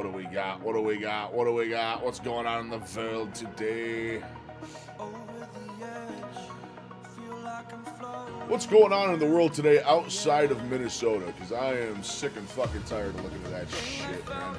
What do we got? What do we got? What do we got? What's going on in the world today? What's going on in the world today outside of Minnesota? Because I am sick and fucking tired of looking at that shit, man.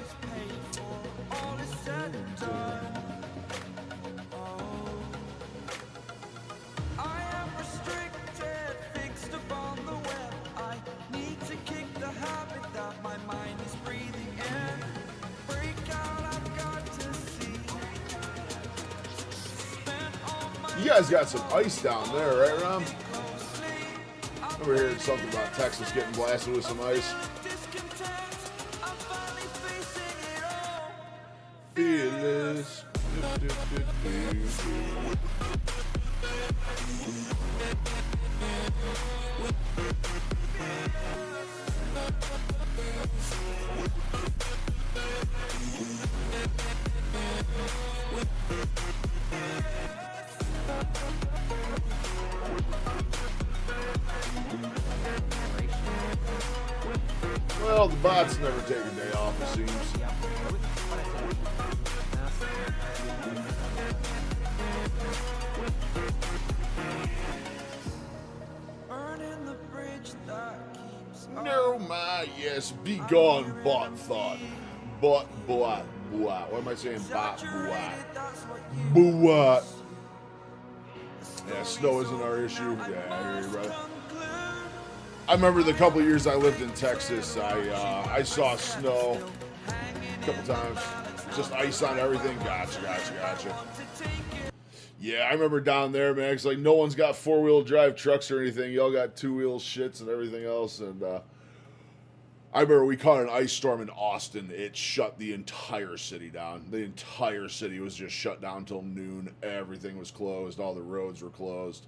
You guys got some ice down there, right, Rom? Over here, something about Texas getting blasted with some ice. Fearless. Well, the bots never take a day off, it seems. No, my, yes, be gone, bot thought. Bot, boat, boat. What am I saying? Bot, boat. Boat. Yeah, snow isn't our issue. Yeah, I hear you, brother. I remember the couple of years I lived in Texas, I saw snow a couple times. Just ice on everything. Gotcha. Yeah, I remember down there, man. It's like no one's got four-wheel drive trucks or anything. Y'all got two-wheel shits and everything else. And I remember we caught an ice storm in Austin. It shut the entire city down. The entire city was just shut down until noon. Everything was closed. All the roads were closed.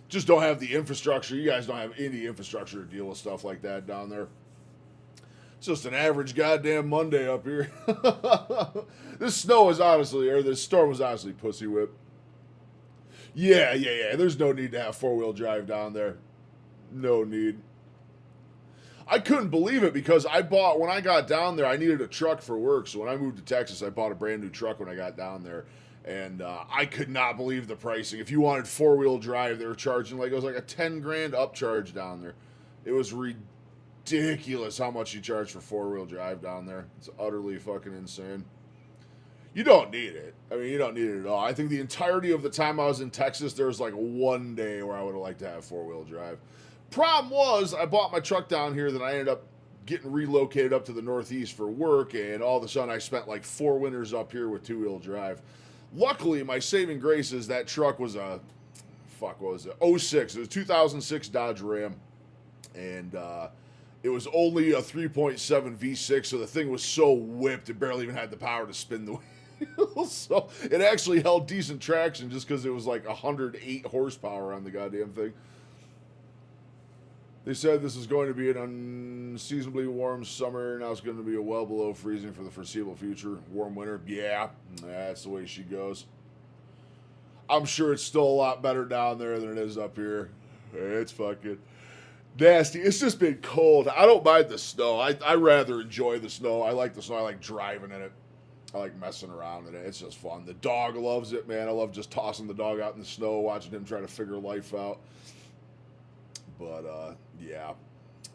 Just don't have the infrastructure. You guys don't have any infrastructure to deal with stuff like that down there. It's just an average goddamn Monday up here. This storm was honestly pussy whip. Yeah. There's no need to have four-wheel drive down there. No need. I couldn't believe it because when I got down there, I needed a truck for work. So when I moved to Texas, I bought a brand new truck when I got down there. And I could not believe the pricing. If you wanted four-wheel drive, they were charging it was like a 10 grand upcharge down there. It was ridiculous how much you charge for four-wheel drive down there. It's utterly fucking insane. You don't need it. I mean, you don't need it at all. I think the entirety of the time I was in Texas, there was like one day where I would have liked to have four-wheel drive. Problem was, I bought my truck down here, then I ended up getting relocated up to the Northeast for work, and all of a sudden I spent like 4 winters up here with two-wheel drive. Luckily, my saving grace is that truck was a, what was it? 06. It was a 2006 Dodge Ram. And it was only a 3.7 V6, so the thing was so whipped, it barely even had the power to spin the wheels. So it actually held decent traction just because it was like 108 horsepower on the goddamn thing. They said this is going to be an unseasonably warm summer. Now it's going to be a well below freezing for the foreseeable future. Warm winter. Yeah, that's the way she goes. I'm sure it's still a lot better down there than it is up here. It's fucking nasty. It's just been cold. I don't mind the snow. I rather enjoy the snow. I like the snow. I like driving in it. I like messing around in it. It's just fun. The dog loves it, man. I love just tossing the dog out in the snow, watching him try to figure life out. But yeah,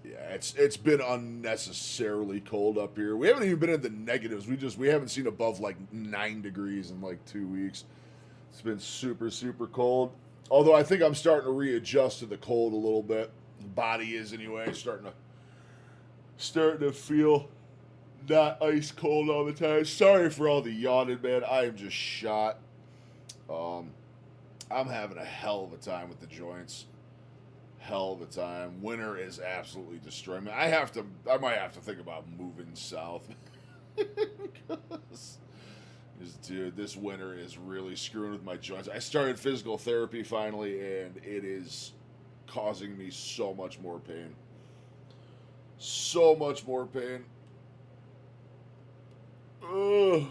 it's been unnecessarily cold up here. We haven't even been in the negatives. We haven't seen above like 9 degrees in like 2 weeks. It's been super cold. Although I think I'm starting to readjust to the cold a little bit. Body is anyway, starting to feel not ice cold all the time. Sorry for all the yawning, man. I am just shot. I'm having a hell of a time with the joints. Hell of a time. Winter is absolutely destroying me. I might have to think about moving south. Dude, this winter is really screwing with my joints. I started physical therapy finally, and it is causing me so much more pain. So much more pain. Ugh.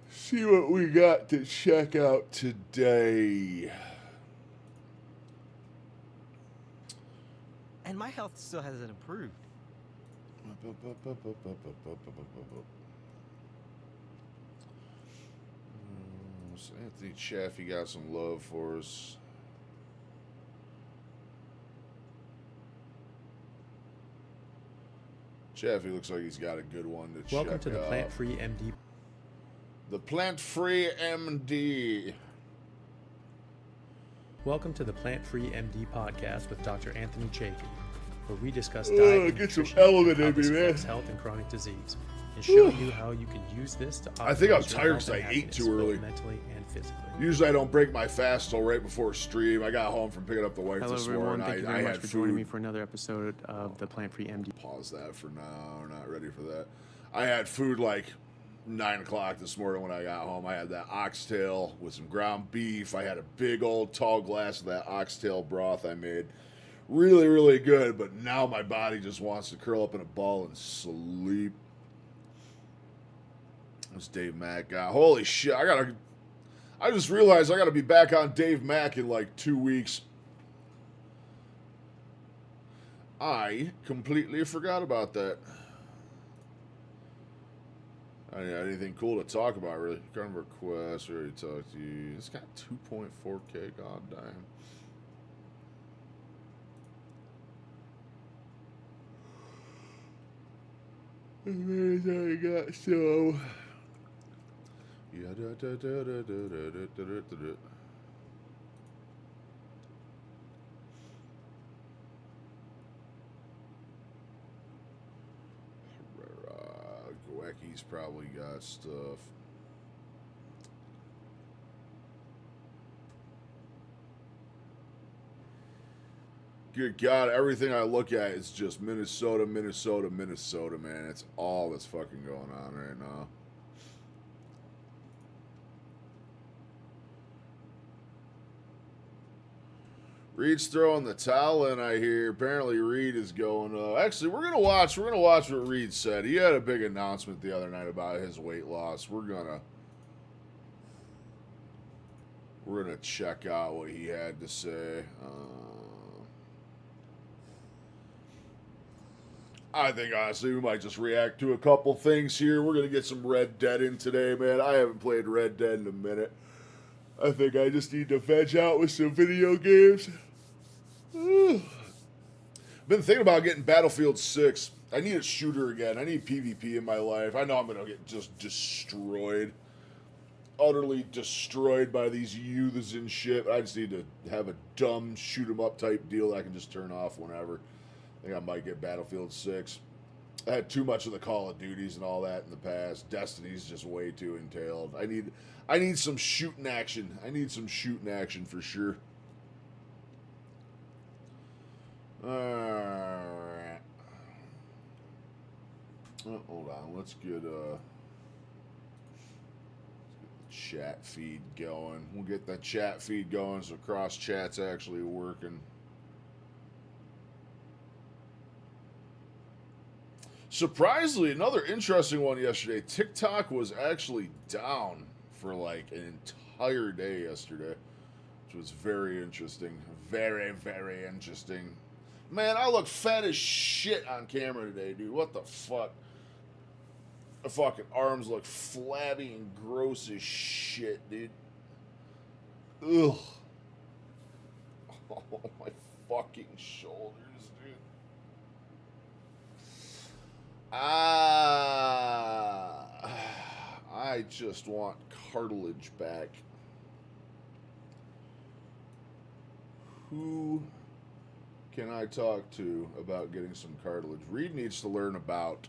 See what we got to check out today. And my health still hasn't improved. Anthony Chaffee got some love for us. Chaffee looks like he's got a good one to check out. Welcome to the Plant Free MD. The Plant Free MD. Welcome to the Plant Free MD podcast with Dr. Anthony Chaffee, where we discuss diet and get some nutrition, element how in me, this man. affects health and chronic disease, and show you how you can use this to optimize I think I'm your tired health 'cause I and ate happiness, too early. both mentally and physically. Usually I don't break my fast till right before stream. I got home from picking up the wife Hello this everyone, morning. thank you I very much had for food. joining me for another episode of the Plant Free MD. Pause that for now. We're not ready for that. I had food like 9 o'clock this morning when I got home. I had that oxtail with some ground beef. I had a big old tall glass of that oxtail broth I made. Really, really good, but now my body just wants to curl up in a ball and sleep. This Dave Mack guy. Holy shit, I just realized I gotta be back on Dave Mack in like 2 weeks. I completely forgot about that. I didn't have anything cool to talk about, really. Kind of request, we already talked to you. It's got 2.4K, god damn. I got so. Gowecki's probably got stuff. Good God, everything I look at is just Minnesota, Minnesota, Minnesota, man. It's all that's fucking going on right now. Reed's throwing the towel in, I hear. Apparently Reed is going, actually, we're gonna watch what Reed said. He had a big announcement the other night about his weight loss. We're gonna check out what he had to say. I think, honestly, we might just react to a couple things here. We're going to get some Red Dead in today, man. I haven't played Red Dead in a minute. I think I just need to veg out with some video games. Been thinking about getting Battlefield 6. I need a shooter again. I need PvP in my life. I know I'm going to get just destroyed. Utterly destroyed by these youths and shit. I just need to have a dumb shoot-em-up type deal that I can just turn off whenever. I think I might get Battlefield 6. I had too much of the Call of Duties and all that in the past. Destiny's just way too entailed. I need some shooting action. I need some shooting action for sure. Alright. Oh, hold on. Let's get the chat feed going. We'll get that chat feed going so cross chat's actually working. Surprisingly, another interesting one yesterday. TikTok was actually down for like an entire day yesterday, which was very interesting. Very, very interesting. Man, I look fat as shit on camera today, dude. What the fuck? My fucking arms look flabby and gross as shit, dude. Ugh. Oh, my fucking shoulders, dude. I just want cartilage back. Who can I talk to about getting some cartilage? Reed needs to learn about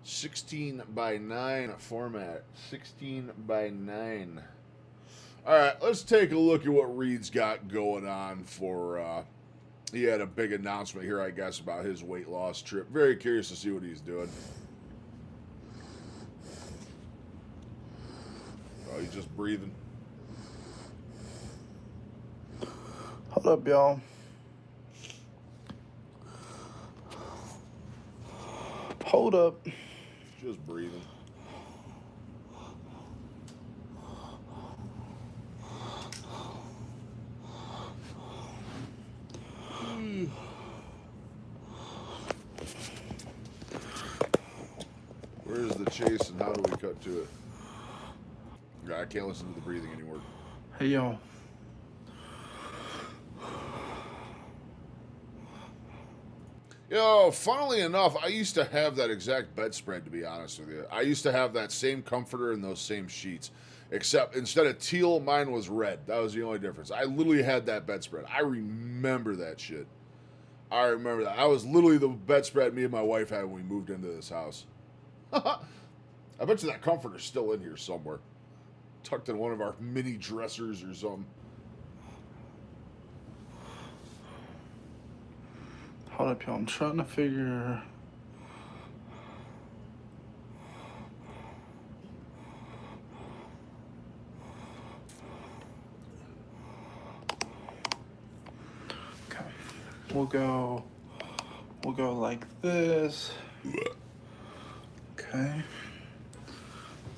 16:9 format. 16:9. All right, let's take a look at what Reed's got going on for. He had a big announcement here, I guess, about his weight loss trip. Very curious to see what he's doing. Oh, he's just breathing. Hold up, y'all. Hold up. Just breathing. Where's the chase and how do we cut to it? I can't listen to the breathing anymore. Hey, yo. Yo, funnily enough, I used to have that exact bedspread, to be honest with you. I used to have that same comforter and those same sheets. Except instead of teal, mine was red. That was the only difference. I literally had that bedspread. I remember that shit. I remember that. I was literally the bedspread me and my wife had when we moved into this house. I bet you that comforter's still in here somewhere. Tucked in one of our mini dressers or something. Hold up, y'all. I'm trying to figure. Okay. We'll go like this. Okay.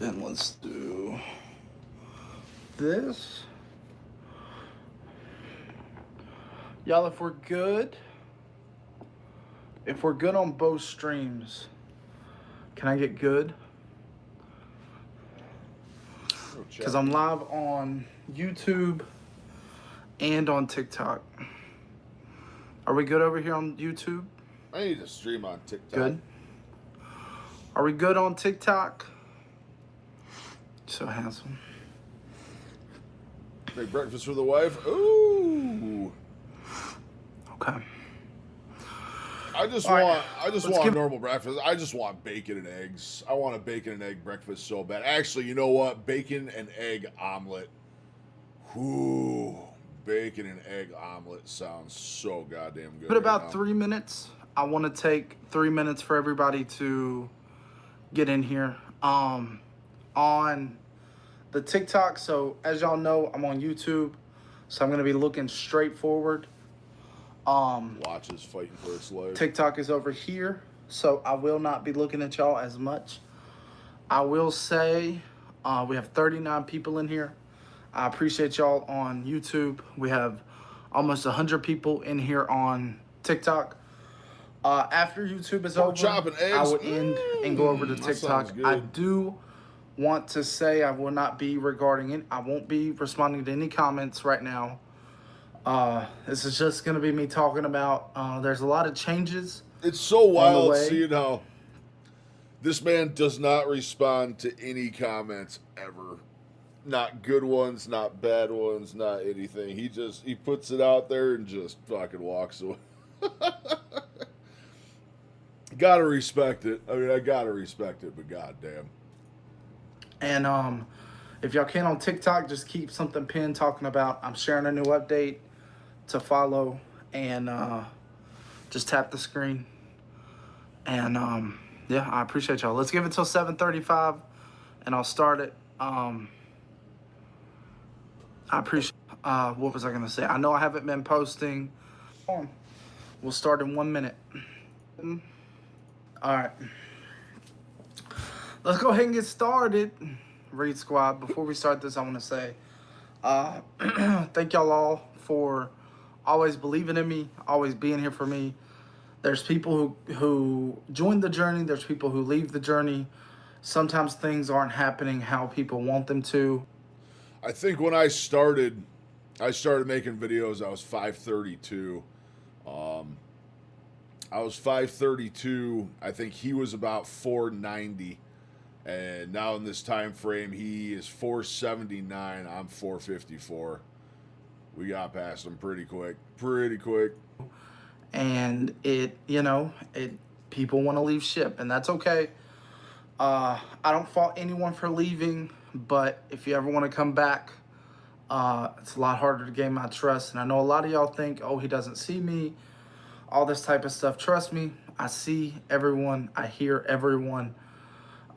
Then let's do this. Y'all, if we're good on both streams, can I get good? Because I'm live on YouTube and on TikTok. Are we good over here on YouTube? I need to stream on TikTok. Good. Are we good on TikTok? So handsome. Make breakfast for the wife. Ooh. Okay. I just want normal breakfast. I just want bacon and eggs. I want a bacon and egg breakfast so bad. Actually, you know what? Bacon and egg omelet. Ooh. Bacon and egg omelet sounds so goddamn good. But about 3 minutes. I want to take 3 minutes for everybody to get in here. On the TikTok. So as y'all know, I'm on YouTube. So I'm going to be looking straight forward. Watches fighting for its life. TikTok is over here, so I will not be looking at y'all as much. I will say we have 39 people in here. I appreciate y'all on YouTube. We have almost 100 people in here on TikTok. After YouTube is over, chopping eggs. I will end and go over to That TikTok. sounds good. I do want to say I will not be regarding it. I won't be responding to any comments right now. This is just going to be me talking about, there's a lot of changes. It's so wild way. seeing how this man does not respond to any comments ever. Not good ones, not bad ones, not anything. He puts it out there and just fucking walks away. Gotta respect it. I mean, I gotta respect it, but goddamn. And if y'all can on TikTok, just keep something pinned talking about I'm sharing a new update to follow, and just tap the screen. And yeah, I appreciate y'all. Let's give it till 7:35, and I'll start it. I appreciate. What was I gonna say? I know I haven't been posting. We'll start in 1 minute. All right. Let's go ahead and get started. Read Squad. Before we start this, I want to say thank y'all all for always believing in me, always being here for me. There's people who join the journey. There's people who leave the journey. Sometimes things aren't happening how people want them to. I think when I started making videos, I was 532. I was 532. I think he was about 490. And now in this time frame, he is 479. I'm 454. We got past him pretty quick. And people want to leave ship, and that's okay. I don't fault anyone for leaving, but if you ever want to come back, it's a lot harder to gain my trust. And I know a lot of y'all think, oh, he doesn't see me, all this type of stuff. Trust me, I see everyone, I hear everyone.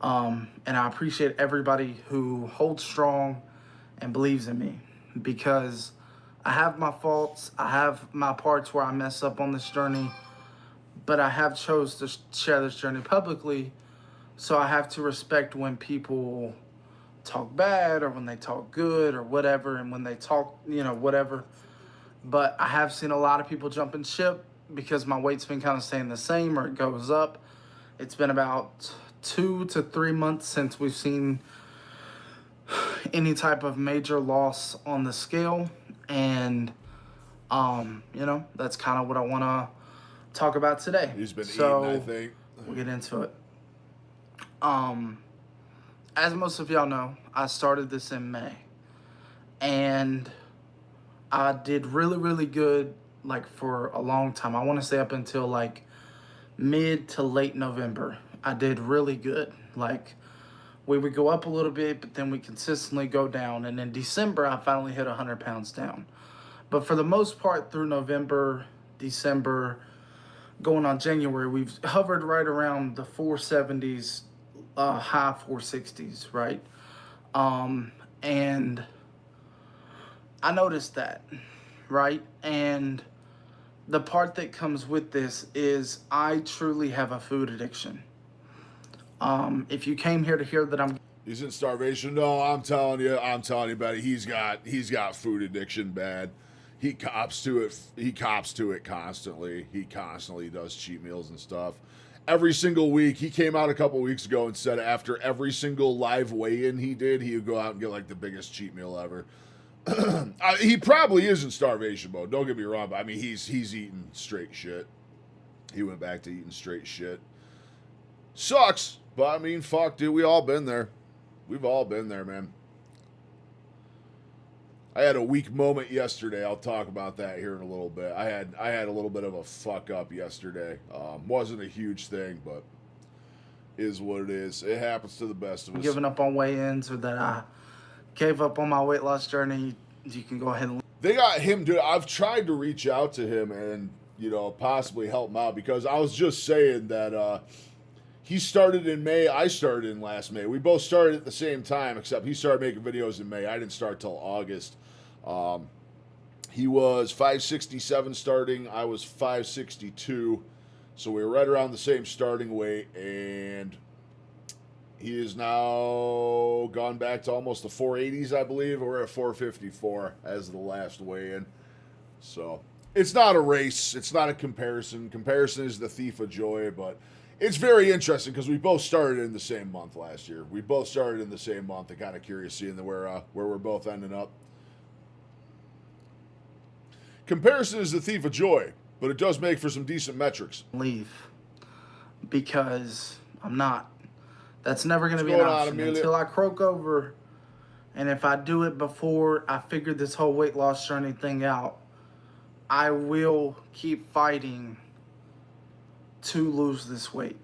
And I appreciate everybody who holds strong and believes in me, because I have my faults. I have my parts where I mess up on this journey, but I have chose to share this journey publicly. So I have to respect when people talk bad or when they talk good or whatever, and when they talk, whatever. But I have seen a lot of people jump in ship because my weight's been kind of staying the same or it goes up. It's been about 2 to 3 months since we've seen any type of major loss on the scale. And, that's kind of what I want to talk about today. He's been so eating, I think. We'll get into it. As most of y'all know, I started this in May. And I did really, really good, like, for a long time. I want to say up until, like, mid to late November. I did really good. Like, we would go up a little bit, but then we consistently go down. And in December, I finally hit 100 pounds down. But for the most part, through November, December, going on January, we've hovered right around the 470s, high 460s, right? And I noticed that, right? And the part that comes with this is I truly have a food addiction. If you came here to hear that He's in starvation. No, I'm telling you, buddy. He's got food addiction bad. He cops to it constantly. He constantly does cheat meals and stuff. Every single week, he came out a couple weeks ago and said after every single live weigh-in he did, he would go out and get like the biggest cheat meal ever. He probably is in starvation mode. Don't get me wrong, but I mean he's eating straight shit. He went back to eating straight shit. Sucks, but I mean, fuck, dude. We all been there. We've all been there, man. I had a weak moment yesterday. I'll talk about that here in a little bit. I had a little bit of a fuck up yesterday. Wasn't a huge thing, but is what it is. It happens to the best of us. giving up on weigh-ins or that I gave up on my weight loss journey, you can go ahead and... They got him, dude. I've tried to reach out to him and, possibly help him out because I was just saying that he started in May. I started in last May. We both started at the same time, except he started making videos in May. I didn't start till August. He was 567 starting. I was 562. So we were right around the same starting weight, and he is now gone back to almost the 480s, I believe. We're at 454 as the last weigh-in. So it's not a race. It's not a comparison. Comparison is the thief of joy, but it's very interesting because we both started in the same month last year. We both started in the same month. I'm kind of curious seeing where we're both ending up. Comparison is the thief of joy, but it does make for some decent metrics. Leave because I'm not. That's never going to be an option until I croak over. And if I do it before I figure this whole weight loss journey thing out, I will keep fighting to lose this weight,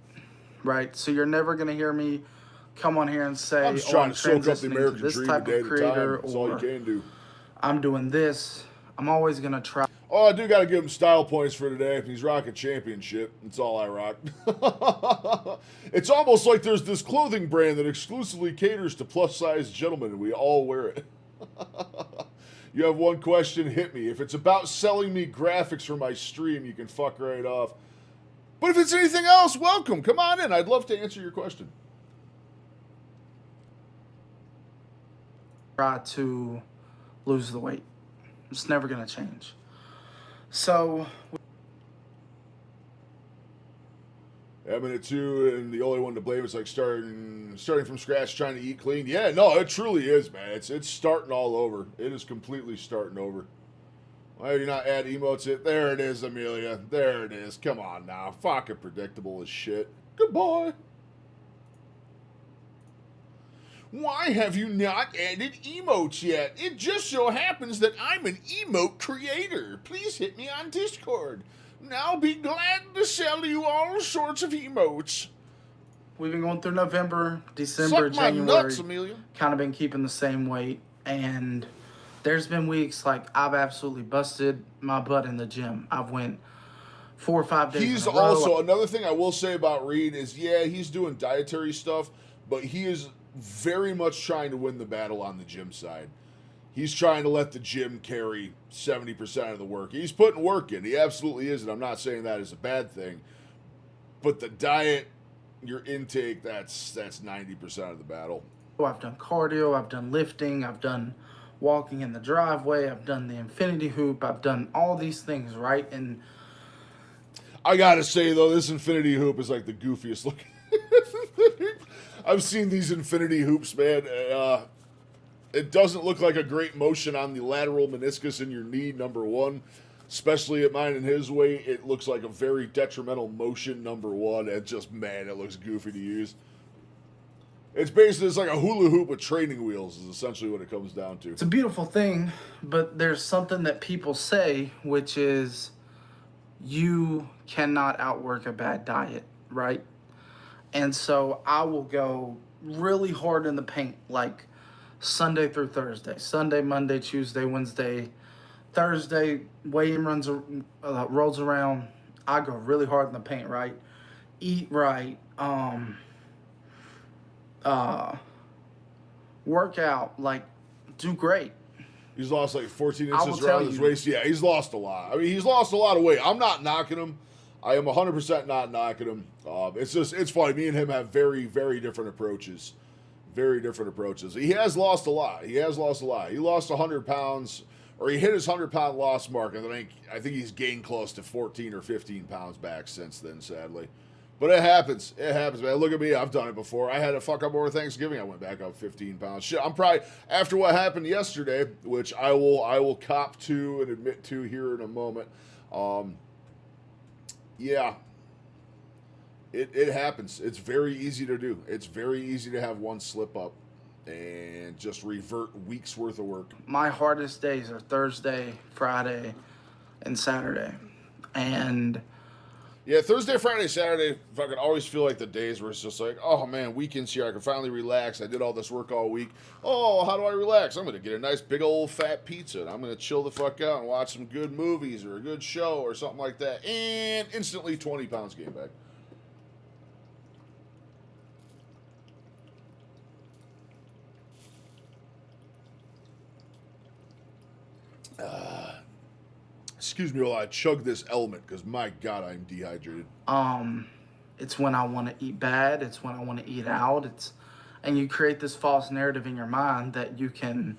right? So you're never going to hear me come on here and say, I'm just trying to soak up the American this dream type a day of at a creator, time. That's all you or can do. I'm doing this. I'm always going to try. Oh, I do got to give him style points for today. He's rocking championship. That's all I rock. It's almost like there's this clothing brand that exclusively caters to plus-sized gentlemen, and we all wear it. You have one question, hit me. If it's about selling me graphics for my stream, you can fuck right off. But if it's anything else, welcome. Come on in. I'd love to answer your question. Try to lose the weight. It's never going to change. So, I'm in it too, and the only one to blame is like starting from scratch, trying to eat clean. Yeah, no, it truly is, man. It's starting all over. It is completely starting over. Why do you not add emotes? There it is, Amelia. There it is. Come on now. Fucking predictable as shit. Goodbye. Why have you not added emotes yet? It just so happens that I'm an emote creator. Please hit me on Discord. I'll be glad to sell you all sorts of emotes. We've been going through November, December, Suck my January. nuts, Amelia. Kind of been keeping the same weight. And there's been weeks like I've absolutely busted my butt in the gym. I've went 4 or 5 days He's in a row. also, another thing I will say about Reed is, yeah, he's doing dietary stuff, but he is very much trying to win the battle on the gym side. He's trying to let the gym carry 70% of the work. He's putting work in. He absolutely is, and I'm not saying that is a bad thing. But the diet, your intake, that's 90% of the battle. I've done cardio, I've done lifting, I've done walking in the driveway, I've done the infinity hoop, I've done all these things, right? And I gotta say, though, this infinity hoop is like the goofiest looking I've seen these infinity hoops, man. It doesn't look like a great motion on the lateral meniscus in your knee, number one. Especially at mine and his weight, it looks like a very detrimental motion, number one. And just, man, it looks goofy to use. It's like a hula hoop with training wheels is essentially what it comes down to. It's a beautiful thing, but there's something that people say, which is you cannot outwork a bad diet, right? And so I will go really hard in the paint, like Sunday through Thursday. Sunday, Monday, Tuesday, Wednesday, Thursday, weigh-in rolls around. I go really hard in the paint, right? Eat right. Work out, like, do great. He's lost like 14 inches around his waist. Yeah, he's lost a lot. I mean, he's lost a lot of weight. I'm not knocking him. I am 100% not knocking him. It's funny. Me and him have very, very different approaches. Very different approaches. He has lost a lot. He lost 100 pounds, or he hit his 100-pound loss mark, and I think he's gained close to 14 or 15 pounds back since then, sadly. But it happens. It happens, man. Look at me. I've done it before. I had a fuck up over Thanksgiving. I went back up 15 pounds. Shit, I'm probably, after what happened yesterday, which I will cop to and admit to here in a moment. Yeah. It happens. It's very easy to do. It's very easy to have one slip up and just revert weeks worth of work. My hardest days are Thursday, Friday, and Saturday. And yeah, Thursday, Friday, Saturday, fucking always feel like the days where it's just like, oh man, weekend's here. I can finally relax. I did all this work all week. Oh, how do I relax? I'm going to get a nice big old fat pizza. And I'm going to chill the fuck out and watch some good movies or a good show or something like that. And instantly 20 pounds gained back. Excuse me while I chug this element, because my God, I'm dehydrated. It's when I want to eat bad. It's when I want to eat out. And you create this false narrative in your mind that you can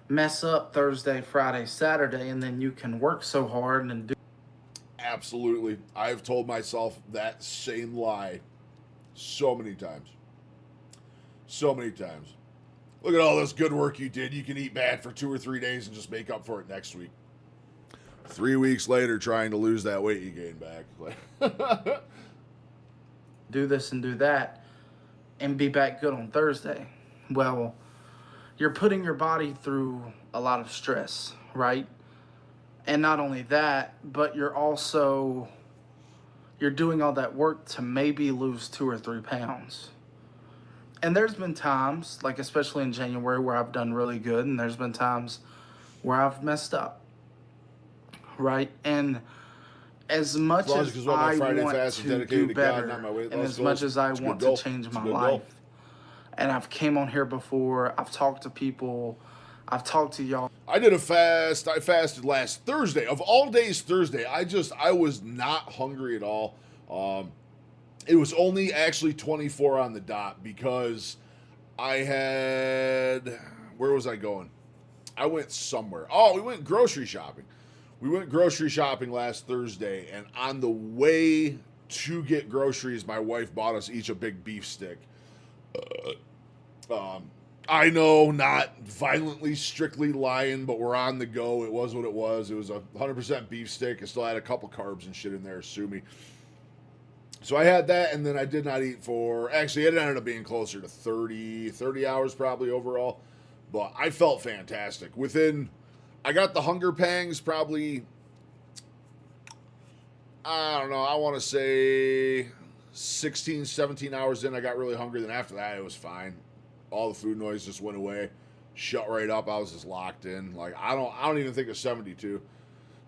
mess up Thursday, Friday, Saturday, and then you can work so hard and do. Absolutely. I've told myself that same lie so many times. So many times. Look at all this good work you did. You can eat bad for 2 or 3 days and just make up for it next week. 3 weeks later, trying to lose that weight you gained back. Do this and do that and be back good on Thursday. Well, you're putting your body through a lot of stress, right? And not only that, but you're doing all that work to maybe lose 2 or 3 pounds. And there's been times, like especially in January, where I've done really good, and there's been times where I've messed up, right? And as much as I want to do better, and as much as I want to change my life, and I've came on here before, I've talked to people, I've talked to y'all. I did a fast. I fasted last Thursday. Of all days, Thursday. I was not hungry at all. It was only actually 24 on the dot because I had... Where was I going? I went somewhere. Oh, we went grocery shopping. We went grocery shopping last Thursday, and on the way to get groceries, my wife bought us each a big beef stick. I know, not violently, strictly lying, but we're on the go. It was what it was. It was a 100% beef stick. It still had a couple carbs and shit in there, sue me. So I had that, and then I did not eat for... Actually, it ended up being closer to 30 hours probably overall. But I felt fantastic. I got the hunger pangs probably... I don't know, I want to say 16, 17 hours in, I got really hungry. Then after that, it was fine. All the food noise just went away. Shut right up. I was just locked in. Like, I don't even think of 72.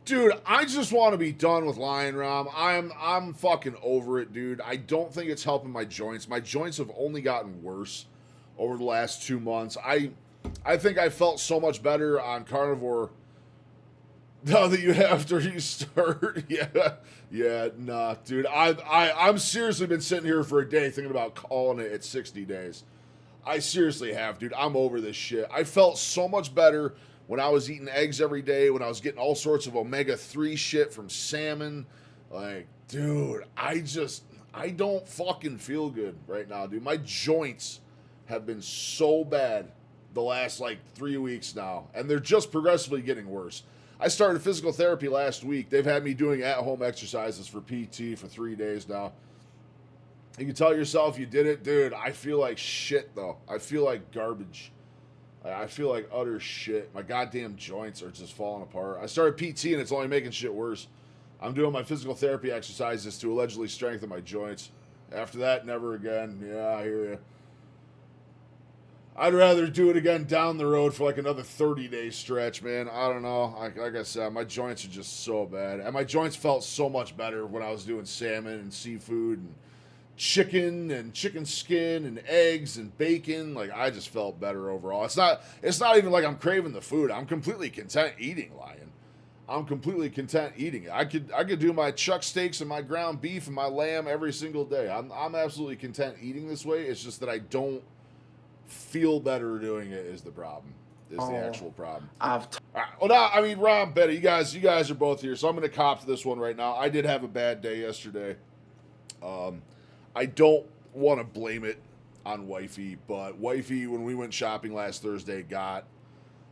Dude, I just want to be done with Lion Rom. I'm fucking over it, dude. I don't think it's helping my joints. My joints have only gotten worse over the last 2 months. I think I felt so much better on carnivore now that you after you start. Yeah, nah, dude. I'm seriously been sitting here for a day thinking about calling it at 60 days. I seriously have, dude. I'm over this shit. I felt so much better when I was eating eggs every day, when I was getting all sorts of omega-3 shit from salmon. Like, dude, I I don't fucking feel good right now, dude. My joints have been so bad the last like 3 weeks now, and they're just progressively getting worse. I started physical therapy last week. They've had me doing at-home exercises for PT for 3 days now. You can tell yourself you did it, dude. I feel like shit, though. I feel like garbage. I feel like utter shit. My goddamn joints are just falling apart. I started PT, and it's only making shit worse. I'm doing my physical therapy exercises to allegedly strengthen my joints. After that, never again. Yeah, I hear you. I'd rather do it again down the road for like another 30-day stretch, man. I don't know. Like I said, my joints are just so bad. And my joints felt so much better when I was doing salmon and seafood and chicken skin and eggs and bacon. Like, I just felt better overall. It's not even like I'm craving the food. I'm completely content eating, Lion. I'm completely content eating it. I could do my chuck steaks and my ground beef and my lamb every single day. I'm absolutely content eating this way. It's just that I don't feel better doing it is the problem. Is the actual problem. All right. Well, now, I mean, Rob, Betty, you guys are both here, so I'm going to cop to this one right now. I did have a bad day yesterday. I don't want to blame it on Wifey, but Wifey, when we went shopping last Thursday, got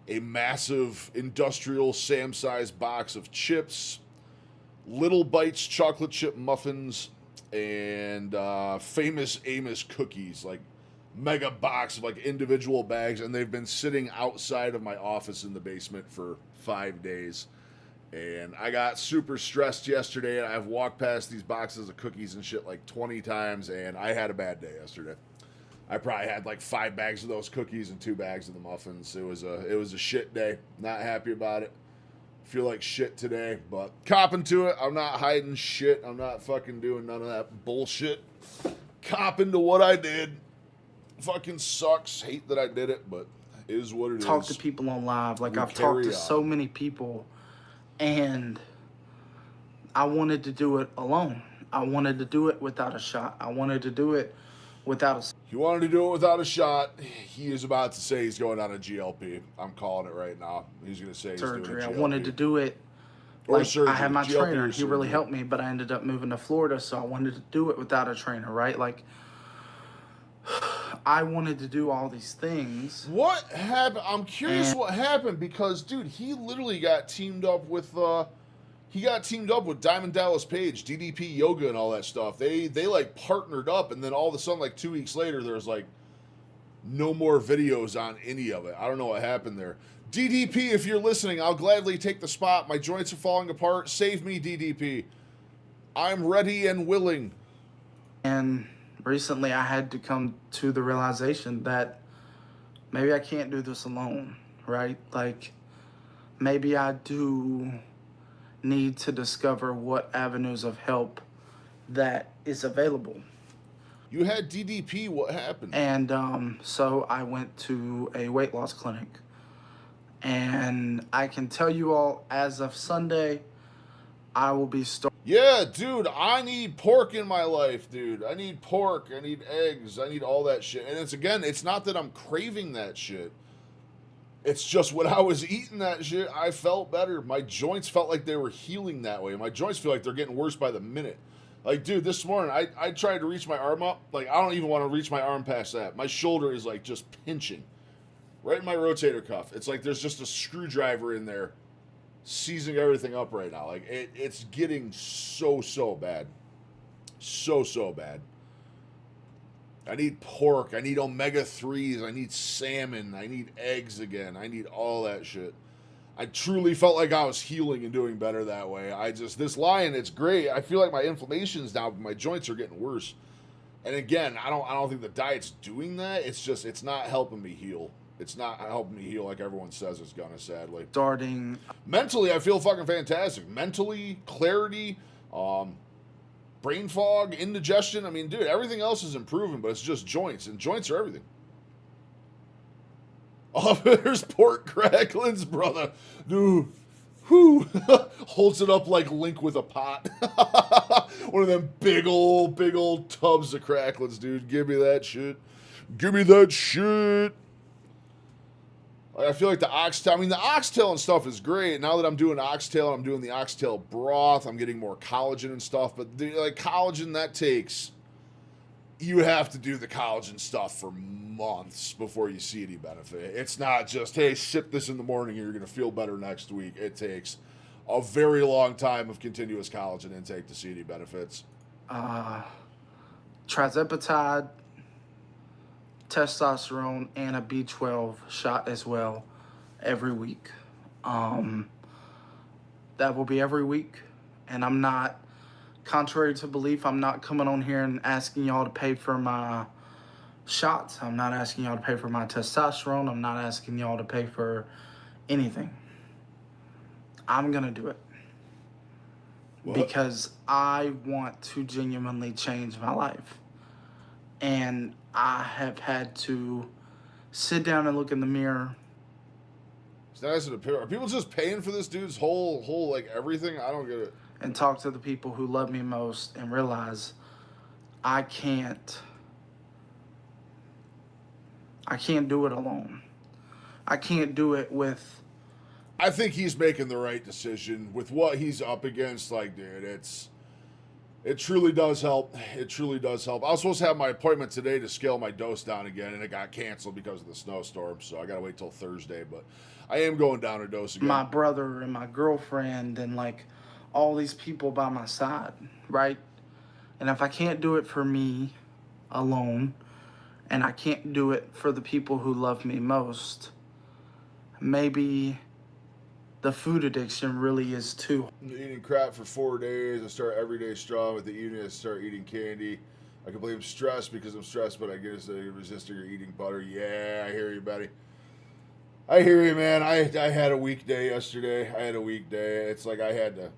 a massive industrial Sam-sized box of chips, Little Bites chocolate chip muffins, and Famous Amos cookies, like mega box of like individual bags, and they've been sitting outside of my office in the basement for 5 days. And I got super stressed yesterday, and I've walked past these boxes of cookies and shit like 20 times, and I had a bad day yesterday. I probably had like 5 bags of those cookies and 2 bags of the muffins. It was a shit day. Not happy about it. Feel like shit today, but copping to it. I'm not hiding shit. I'm not fucking doing none of that bullshit. Copping to what I did. Fucking sucks. Hate that I did it, but it is what it is. Talk to people on live. Like, I've talked to so many people, and I wanted to do it alone. I wanted to do it without a shot. I wanted to do it without a... He wanted to do it without a shot. He is about to say he's going on a GLP. I'm calling it right now. He's going to say surgery. He's doing a GLP. I wanted to do it. Or like, surgery. I had my GLP trainer. He surgery. really helped me, but I ended up moving to Florida, so I wanted to do it without a trainer, right? Like, I wanted to do all these things. What happened? I'm curious what happened, because, dude, he literally got teamed up with Diamond Dallas Page, DDP Yoga, and all that stuff. They like partnered up, and then all of a sudden, like 2 weeks later, there's like no more videos on any of it. I don't know what happened there. DDP, if you're listening, I'll gladly take the spot. My joints are falling apart. Save me, DDP. I'm ready and willing. And recently I had to come to the realization that maybe I can't do this alone, right? Like, maybe I do need to discover what avenues of help that is available. You had DDP. What happened? And so I went to a weight loss clinic. And I can tell you all, as of Sunday, I will be Yeah, dude, I need pork in my life, dude. I need pork. I need eggs. I need all that shit. And it's not that I'm craving that shit. It's just when I was eating that shit, I felt better. My joints felt like they were healing that way. My joints feel like they're getting worse by the minute. Like, dude, this morning, I tried to reach my arm up. Like, I don't even want to reach my arm past that. My shoulder is, like, just pinching. Right in my rotator cuff. It's like there's just a screwdriver in there seizing everything up right now. Like, it's getting so bad. So bad. I need pork. I need omega-3s. I need salmon. I need eggs again. I need all that shit. I truly felt like I was healing and doing better that way. This Lion, it's great. I feel like my inflammation's down, but my joints are getting worse. And again, I don't think the diet's doing that. It's not helping me heal. It's not helping me heal like everyone says it's gonna, sadly. starting. Mentally, I feel fucking fantastic. Mentally, clarity, brain fog, indigestion. I mean, dude, everything else is improving, but it's just joints, and joints are everything. Oh, there's pork cracklings, brother. Dude, whoo. Holds it up like Link with a pot. One of them big old tubs of cracklings, dude. Give me that shit. Give me that shit. Like, I feel like the oxtail and stuff is great. Now that I'm doing oxtail, I'm doing the oxtail broth. I'm getting more collagen and stuff. But like collagen, that takes you have to do the collagen stuff for months before you see any benefit. It's not just, hey, sip this in the morning and you're going to feel better next week. It takes a very long time of continuous collagen intake to see any benefits. Trizepatide, testosterone, and a B12 shot as well every week. That will be every week. And I'm not, contrary to belief, I'm not coming on here and asking y'all to pay for my shots. I'm not asking y'all to pay for my testosterone. I'm not asking y'all to pay for anything. I'm going to do it. What? Because I want to genuinely change my life. And I have had to sit down and look in the mirror. Are people just paying for this dude's whole like everything? I don't get it. And talk to the people who love me most and realize I can't do it alone. I can't do it with... I think he's making the right decision with what he's up against. Like, dude, it truly does help. It truly does help. I was supposed to have my appointment today to scale my dose down again, and it got canceled because of the snowstorm, so I got to wait till Thursday, but I am going down a dose again. My brother and my girlfriend and, like, all these people by my side, right? And if I can't do it for me alone, and I can't do it for the people who love me most, maybe the food addiction really is too. Eating crap for 4 days. I start every day strong. With the evening, I start eating candy. I can blame stress because I'm stressed, but I guess I resist your eating butter. Yeah, I hear you, buddy. I hear you, man. I had a weekday yesterday. It's like I had to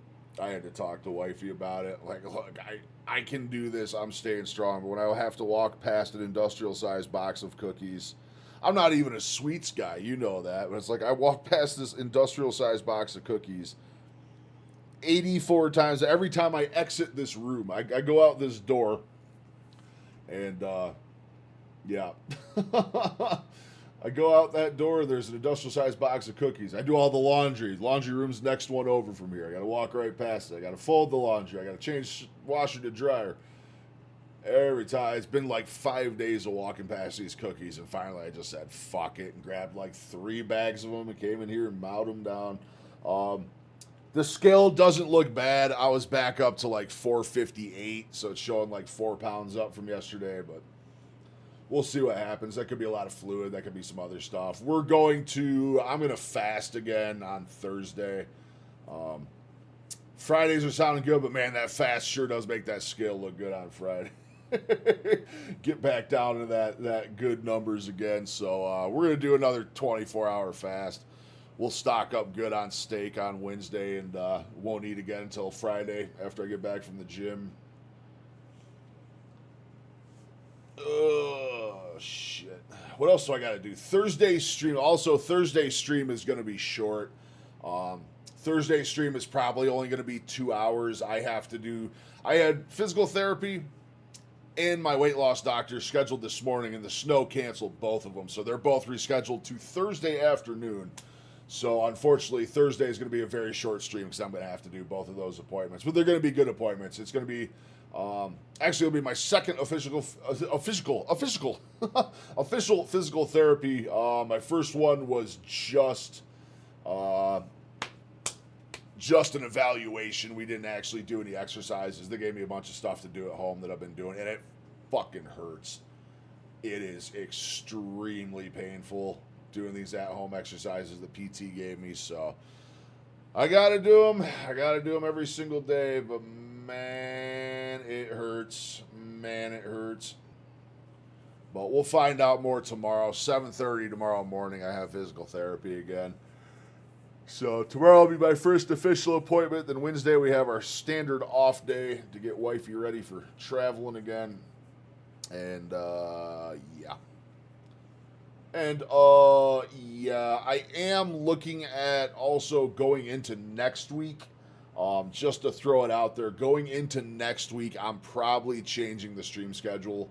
talk to wifey about it. Like, look, I can do this. I'm staying strong. But when I have to walk past an industrial-sized box of cookies, I'm not even a sweets guy. You know that. But it's like I walk past this industrial-sized box of cookies 84 times. Every time I exit this room, I go out this door, and, yeah. I go out that door, there's an industrial-sized box of cookies. I do all the laundry. Laundry room's next one over from here. I got to walk right past it. I got to fold the laundry. I got to change washer to dryer. Every time. It's been like 5 days of walking past these cookies, and finally I just said, fuck it, and grabbed like 3 bags of them and came in here and mowed them down. The scale doesn't look bad. I was back up to like 458, so it's showing like 4 pounds up from yesterday, but we'll see what happens. That could be a lot of fluid. That could be some other stuff. I'm going to fast again on Thursday. Fridays are sounding good, but man, that fast sure does make that scale look good on Friday. Get back down to that good numbers again. So we're going to do another 24-hour fast. We'll stock up good on steak on Wednesday and won't eat again until Friday after I get back from the gym. Oh, shit. What else do I got to do? Thursday's stream. Also, Thursday's stream is going to be short. Thursday's stream is probably only going to be 2 hours. I had physical therapy and my weight loss doctor scheduled this morning, and the snow canceled both of them. So they're both rescheduled to Thursday afternoon. So unfortunately, Thursday is going to be a very short stream because I'm going to have to do both of those appointments. But they're going to be good appointments. It's going to be... actually, it'll be my second official physical therapy. My first one was just an evaluation. We didn't actually do any exercises. They gave me a bunch of stuff to do at home that I've been doing, and it fucking hurts. It is extremely painful doing these at-home exercises the PT gave me, so I gotta do them. I gotta do them every single day, but man, it hurts. But we'll find out more tomorrow. 7:30 tomorrow morning, I have physical therapy again. So tomorrow will be my first official appointment. Then Wednesday we have our standard off day to get wifey ready for traveling again. And, yeah. And, yeah, I am looking at also going into next week. Just to throw it out there, going into next week, I'm probably changing the stream schedule.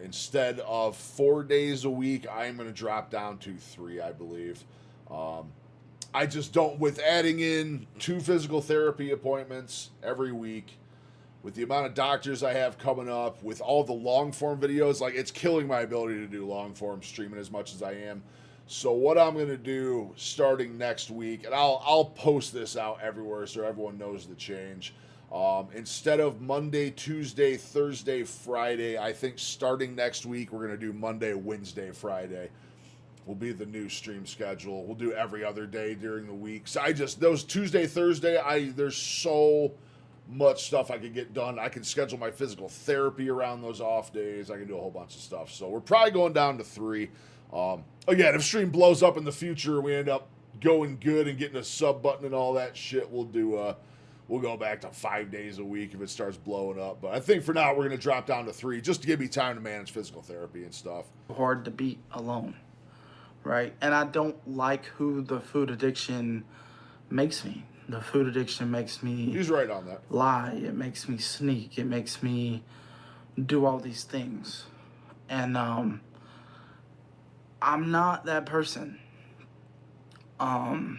Instead of 4 days a week, I'm going to drop down to 3, I believe. I just don't, with adding in 2 physical therapy appointments every week, with the amount of doctors I have coming up, with all the long form videos, like it's killing my ability to do long form streaming as much as I am. So what I'm gonna do starting next week, and I'll post this out everywhere so everyone knows the change. Instead of Monday, Tuesday, Thursday, Friday, I think starting next week we're gonna do Monday, Wednesday, Friday. Will be the new stream schedule. We'll do every other day during the week. So those Tuesday, Thursday, there's so much stuff I could get done. I can schedule my physical therapy around those off days. I can do a whole bunch of stuff. So we're probably going down to 3. Again, if stream blows up in the future, we end up going good and getting a sub button and all that shit, we'll go back to 5 days a week if it starts blowing up. But I think for now we're going to drop down to 3 just to give me time to manage physical therapy and stuff. Hard to beat alone, right? And I don't like who the food addiction makes me. The food addiction makes me... He's right on that. Lie. It makes me sneak. It makes me do all these things. And I'm not that person. I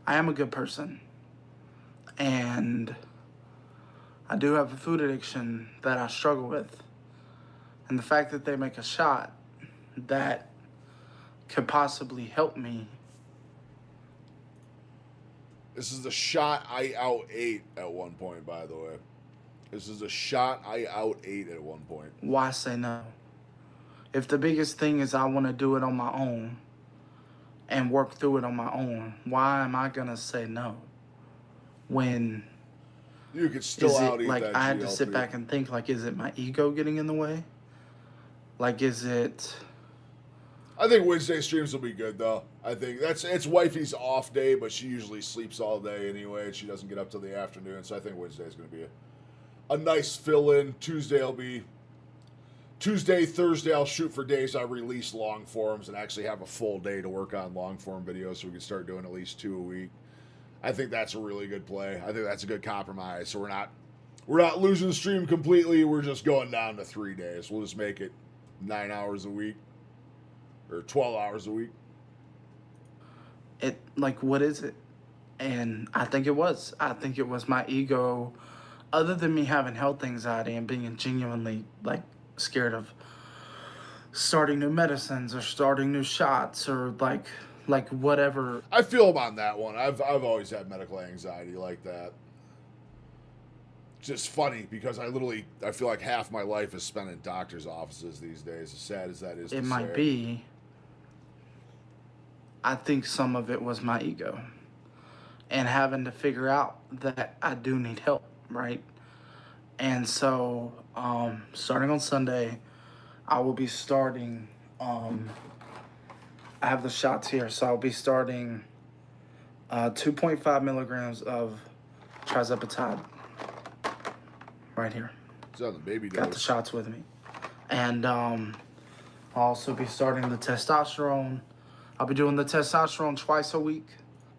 am a good person. And I do have a food addiction that I struggle with. And the fact that they make a shot that could possibly help me. This is the shot I out-ate at one point, by the way. This is a shot I out-ate at one point. Why say no? If the biggest thing is I want to do it on my own and work through it on my own, why am I going to say no? When you could still out-eat like that I had to GLP. sit back and think, like, is it my ego getting in the way? Like, is it... I think Wednesday streams will be good, though. I think it's wifey's off day, but she usually sleeps all day anyway, and she doesn't get up till the afternoon, so I think Wednesday is going to be a nice fill-in. Tuesday, Thursday, I'll shoot for days I release long forms and actually have a full day to work on long form videos so we can start doing at least 2 a week. I think that's a really good play. I think that's a good compromise. So we're not losing the stream completely. We're just going down to 3 days. We'll just make it 9 hours a week or 12 hours a week. What is it? And I think it was my ego. Other than me having health anxiety and being genuinely scared of starting new medicines or starting new shots or like whatever. I feel him on that one. I've always had medical anxiety like that. Just funny because I feel like half my life is spent in doctor's offices these days. As sad as that is, it might be. I think some of it was my ego and having to figure out that I do need help, right? And so, starting on Sunday, I will be starting, I have the shots here, so I'll be starting 2.5 milligrams of trizepatide right here. It's on the baby dose. Got the shots with me. And I'll also be starting the testosterone. I'll be doing the testosterone twice a week.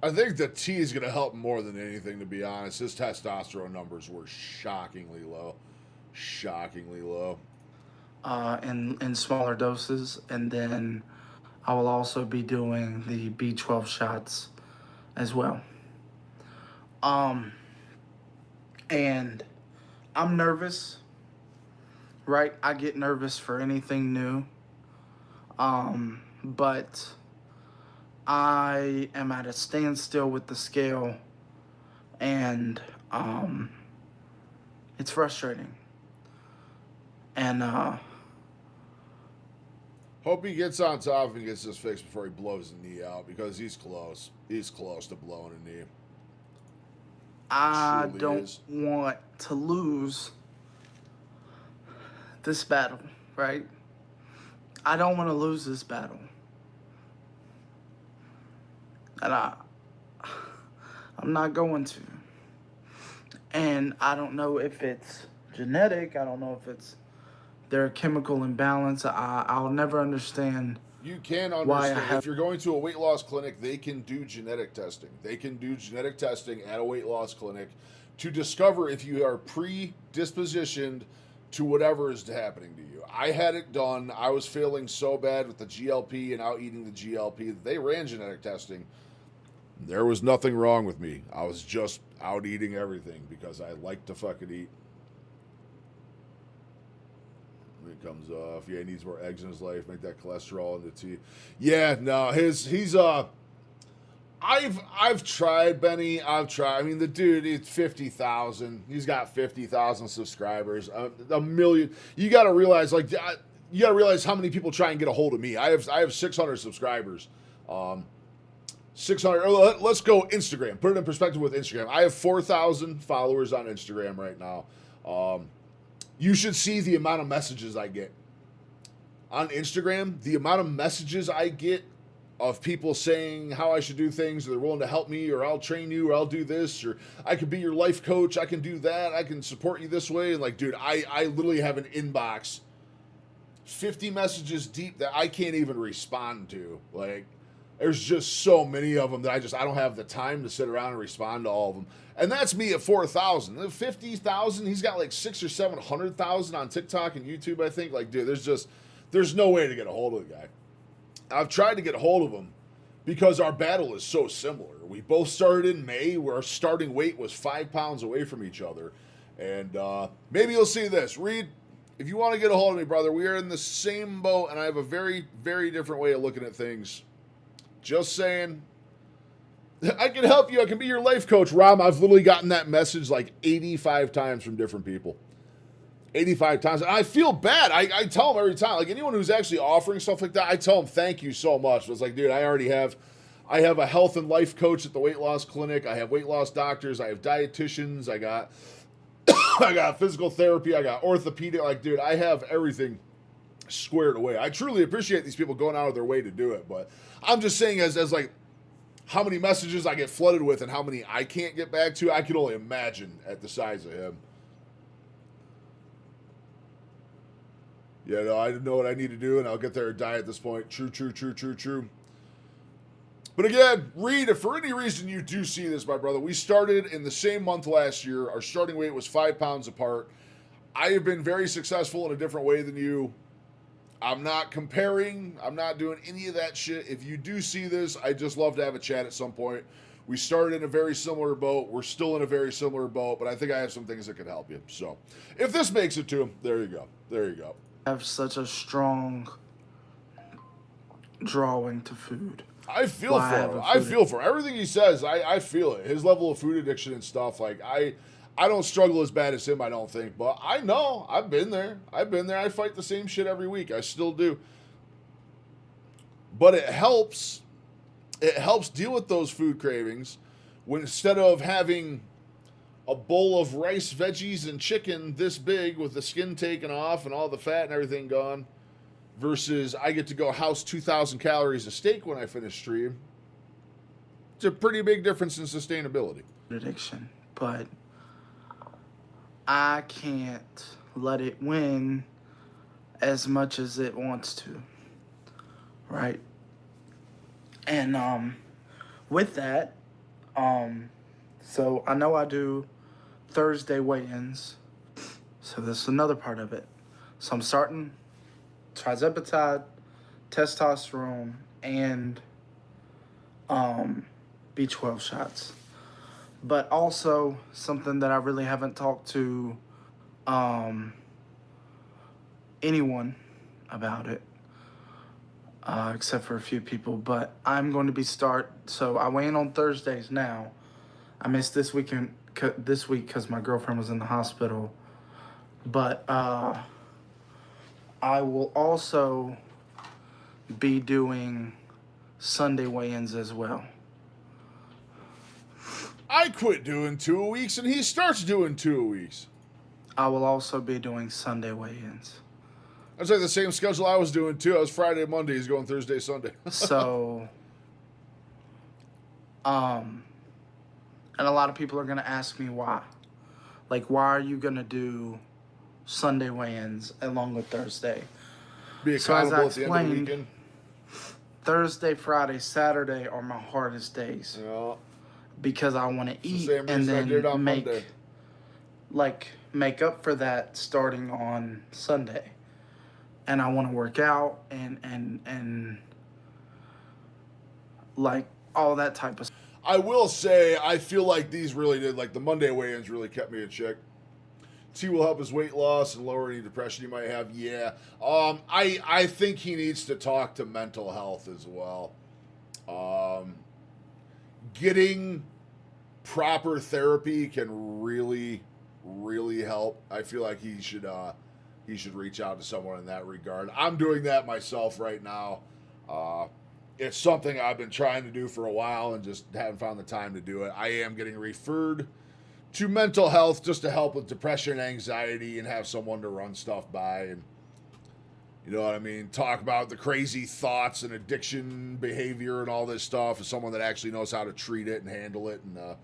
I think the tea is going to help more than anything, to be honest. His testosterone numbers were shockingly low. Shockingly low. In smaller doses. And then I will also be doing the B12 shots as well. And I'm nervous, right? I get nervous for anything new. But I am at a standstill with the scale, and it's frustrating. And hope he gets on top and gets this fixed before he blows his knee out, because he's close. He's close to blowing a knee. I don't want to lose this battle, right? I don't want to lose this battle. And I'm not going to. And I don't know if it's genetic. I don't know if it's their chemical imbalance. I'll never understand. You can understand. If you're going to a weight loss clinic, they can do genetic testing. They can do genetic testing at a weight loss clinic to discover if you are predispositioned to whatever is happening to you. I had it done. I was failing so bad with the GLP and out eating the GLP that they ran genetic testing. There was nothing wrong with me. I was just out eating everything because I like to fucking eat. It comes off. Yeah, he needs more eggs in his life. Make that cholesterol in the tea. Yeah, no, he's I've tried, Benny. I've tried. I mean, the dude, it's 50,000. He's got 50,000 subscribers. A million. You got to realize, like, you got to realize how many people try and get a hold of me. I have 600 subscribers. 600. Let's go Instagram. Put it in perspective with Instagram. I have 4,000 followers on Instagram right now. You should see the amount of messages I get on Instagram. The amount of messages I get of people saying how I should do things, or they're willing to help me, or I'll train you, or I'll do this, or I can be your life coach, I can do that, I can support you this way. And like, dude, I literally have an inbox 50 messages deep that I can't even respond to. Like, there's just so many of them that I don't have the time to sit around and respond to all of them. And that's me at 4,000. 50,000, he's got like 600,000 or 700,000 on TikTok and YouTube, I think. Like, dude, there's no way to get a hold of the guy. I've tried to get a hold of him because our battle is so similar. We both started in May, where our starting weight was 5 pounds away from each other. And maybe you'll see this. Reed, if you want to get a hold of me, brother, we are in the same boat, and I have a very, very different way of looking at things. Just saying. I can help you. I can be your life coach. Rom, I've literally gotten that message like 85 times from different people. 85 times. And I feel bad. I tell them every time. Like, anyone who's actually offering stuff like that, I tell them thank you so much. But it's like, dude, I have a health and life coach at the weight loss clinic. I have weight loss doctors. I have dietitians. I got I got physical therapy. I got orthopedic. Like, dude, I have everything squared away. I truly appreciate these people going out of their way to do it. But I'm just saying, as like how many messages I get flooded with and how many I can't get back to, I can only imagine at the size of him. Yeah, no, I know what I need to do, and I'll get there and die at this point. True. But again, Reed, if for any reason you do see this, my brother, we started in the same month last year. Our starting weight was 5 pounds apart. I have been very successful in a different way than you. I'm not comparing. I'm not doing any of that shit. If you do see this, I'd just love to have a chat at some point. We started in a very similar boat. We're still in a very similar boat, but I think I have some things that could help you. So if this makes it to him, there you go. Have such a strong drawing to food. I feel for him. I feel for him. Everything he says. I feel it. His level of food addiction and stuff. Like, I don't struggle as bad as him, I don't think. But I know. I've been there. I fight the same shit every week. I still do. But it helps. It helps deal with those food cravings when, instead of having a bowl of rice, veggies, and chicken this big with the skin taken off and all the fat and everything gone, versus I get to go house 2,000 calories of steak when I finish stream. It's a pretty big difference in sustainability. Addiction, but I can't let it win as much as it wants to, right? And with that, so I know I do Thursday weigh-ins, so this is another part of it. So I'm starting trizepatide, testosterone, and B12 shots. But also something that I really haven't talked to anyone about it, except for a few people. But I'm going to be so I weigh in on Thursdays now. I missed this week because my girlfriend was in the hospital. But I will also be doing Sunday weigh-ins as well. I quit doing 2 a week, and he starts doing 2 a week. I will also be doing Sunday weigh-ins. That's like the same schedule I was doing too. I was Friday, Monday. He's going Thursday, Sunday. So, and a lot of people are going to ask me why. Like, why are you going to do Sunday weigh-ins along with Thursday? Be accountable at the end of the weekend. Thursday, Friday, Saturday are my hardest days. Yeah. Because I want to eat and then make up for that starting on Sunday. And I want to work out and like all that type of stuff. I will say, I feel like these really did, like the Monday weigh-ins really kept me in check. Tea will help his weight loss and lower any depression he might have. Yeah. I think he needs to talk to mental health as well. Getting proper therapy can really, really help. I feel like he should reach out to someone in that regard. I'm doing that myself right now. It's something I've been trying to do for a while and just haven't found the time to do it. I am getting referred to mental health just to help with depression and anxiety and have someone to run stuff by and, you know what I mean, talk about the crazy thoughts and addiction behavior and all this stuff with someone that actually knows how to treat it and handle it and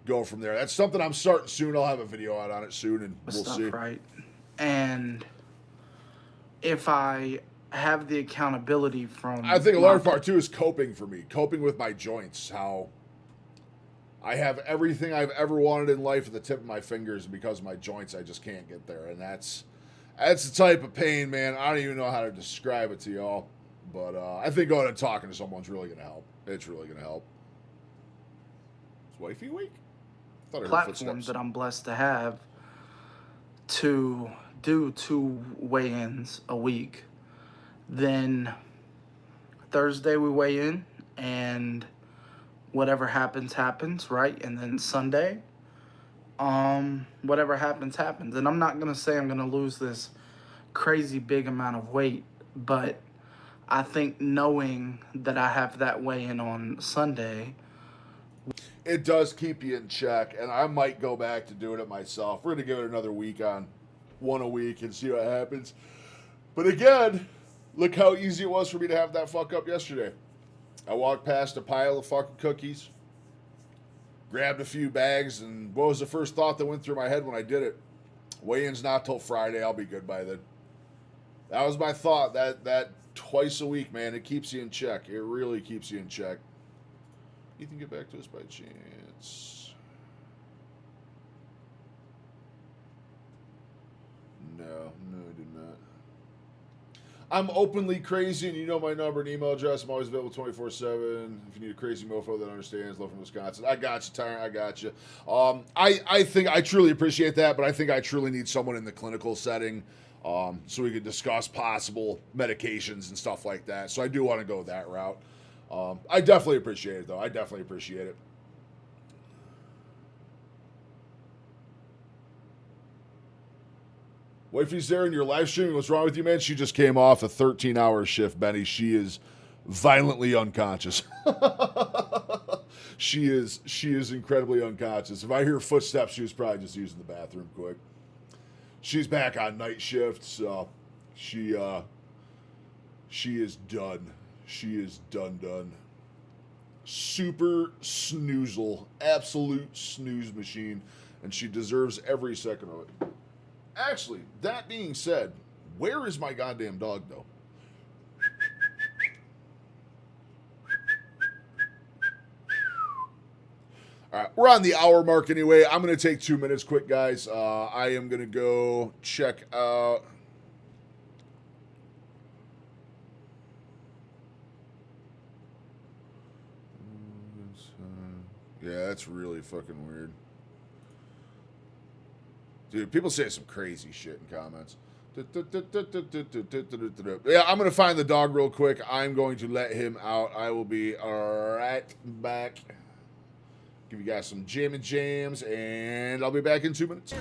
go from there. That's something I'm starting soon. I'll have a video out on it soon and we'll see. Right. And if I have the accountability from... I think a large part, too, is coping for me. Coping with my joints. How I have everything I've ever wanted in life at the tip of my fingers, and because of my joints, I just can't get there. And that's the type of pain, man. I don't even know how to describe it to y'all. But I think going and talking to someone's really going to help. It's really going to help. It's wifey week? I thought I heard platform footsteps. that I'm blessed to have to do 2 weigh-ins a week. Then Thursday we weigh in, and whatever happens, happens, right? And then Sunday, whatever happens, happens. And I'm not going to say I'm going to lose this crazy big amount of weight, but I think knowing that I have that weigh-in on Sunday, it does keep you in check, and I might go back to doing it myself. We're going to give it another week on 1 a week and see what happens. But again, look how easy it was for me to have that fuck up yesterday. I walked past a pile of fucking cookies, grabbed a few bags, and what was the first thought that went through my head when I did it? Weigh-in's not till Friday. I'll be good by then. That was my thought. That twice a week, man, it keeps you in check. It really keeps you in check. Ethan, get back to us by chance. No, I did not. I'm openly crazy, and you know my number and email address. I'm always available 24/7. If you need a crazy mofo that understands, love from Wisconsin. I got you, Tyrant. I got you. I think I truly appreciate that, but I think I truly need someone in the clinical setting so we could discuss possible medications and stuff like that. So I do want to go that route. I definitely appreciate it, though. I definitely appreciate it. Wifey's there in your live stream. What's wrong with you, man? She just came off a 13-hour shift, Benny. She is violently unconscious. She is incredibly unconscious. If I hear footsteps, she was probably just using the bathroom quick. She's back on night shift, so she is done. She is done. Super snoozle. Absolute snooze machine. And she deserves every second of it. Actually, that being said, where is my goddamn dog, though? All right, we're on the hour mark anyway. I'm going to take 2 minutes quick, guys. I am going to go check out... Yeah, that's really fucking weird. Dude, people say some crazy shit in comments. Yeah, I'm going to find the dog real quick. I'm going to let him out. I will be right back. Give you guys some jam and jams, and I'll be back in 2 minutes.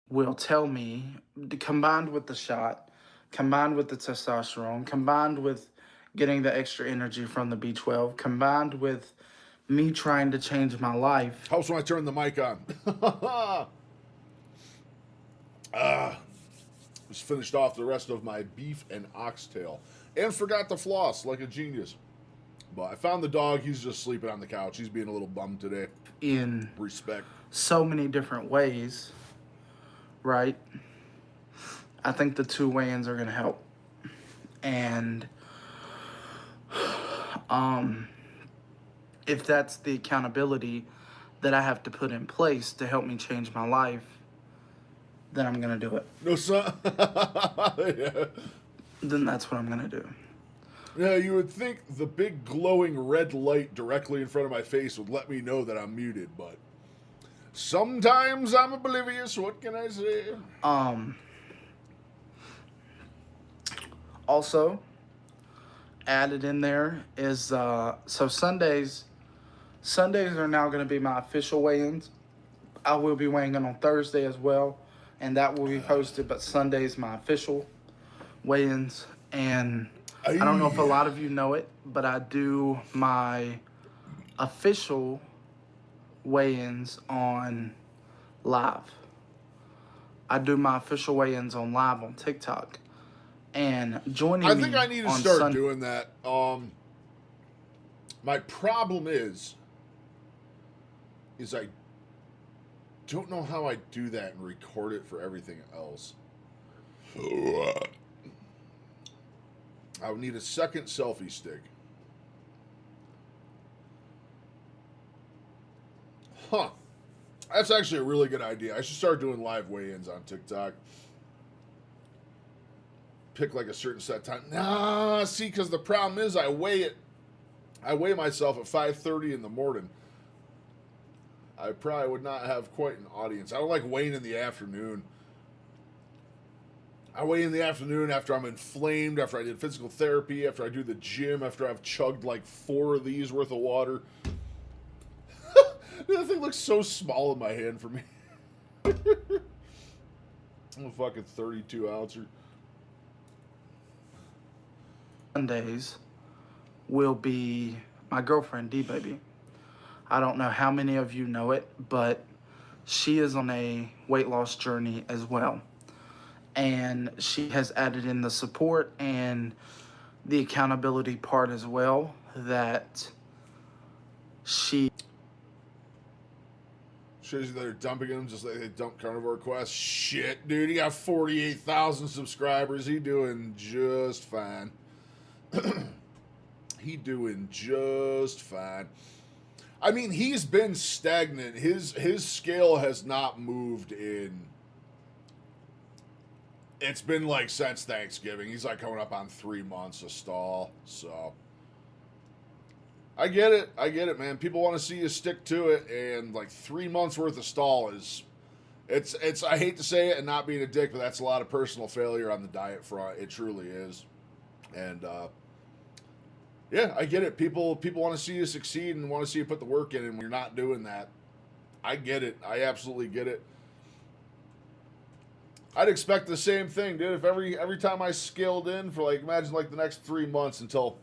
will tell me, combined with the shot, combined with the testosterone, combined with getting the extra energy from the B12, combined with me trying to change my life. Helps when I turn the mic on. Just finished off the rest of my beef and oxtail. And forgot to floss like a genius. But I found the dog. He's just sleeping on the couch. He's being a little bummed today. In Respect. so many different ways, right? I think the 2 weigh-ins are going to help. And if that's the accountability that I have to put in place to help me change my life, then I'm going to do it. No, son. Yeah. Then that's what I'm going to do. Yeah, you would think the big glowing red light directly in front of my face would let me know that I'm muted, but sometimes I'm oblivious. What can I say? Also, added in there is so Sundays are now going to be my official weigh-ins. I will be weighing in on Thursday as well, and that will be posted, but Sunday's my official weigh-ins. And I don't know if a lot of you know it, but I do my official weigh-ins on live. I do my official weigh-ins on live on TikTok. And joining me I think I need to start doing that. My problem is I don't know how I do that and record it for everything else. So, I would need a second selfie stick. Huh. That's actually a really good idea. I should start doing live weigh-ins on TikTok. Pick like a certain set time. Nah, see, because the problem is I weigh myself at 5:30 in the morning. I probably would not have quite an audience. I don't like weighing in the afternoon. I weigh in the afternoon after I'm inflamed, after I did physical therapy, after I do the gym, after I've chugged like 4 of these worth of water. That thing looks so small in my hand for me. I'm a fucking 32 ouncer. Sundays will be my girlfriend, D-Baby. I don't know how many of you know it, but she is on a weight loss journey as well. And she has added in the support and the accountability part as well, that she... Shows you that they're dumping him just like they dump Carnivore Quest. Shit, dude, he got 48,000 subscribers. He doing just fine. He doing just fine. I mean, he's been stagnant. His scale has not moved in. It's been like since Thanksgiving. He's like coming up on 3 months of stall. So I get it, man. People want to see you stick to it, and like 3 months worth of stall is, it's. I hate to say it and not being a dick, but that's a lot of personal failure on the diet front. It truly is, and yeah, I get it. People want to see you succeed and want to see you put the work in, and when you're not doing that, I get it. I absolutely get it. I'd expect the same thing, dude. If every time I scaled in for like, imagine like the next 3 months until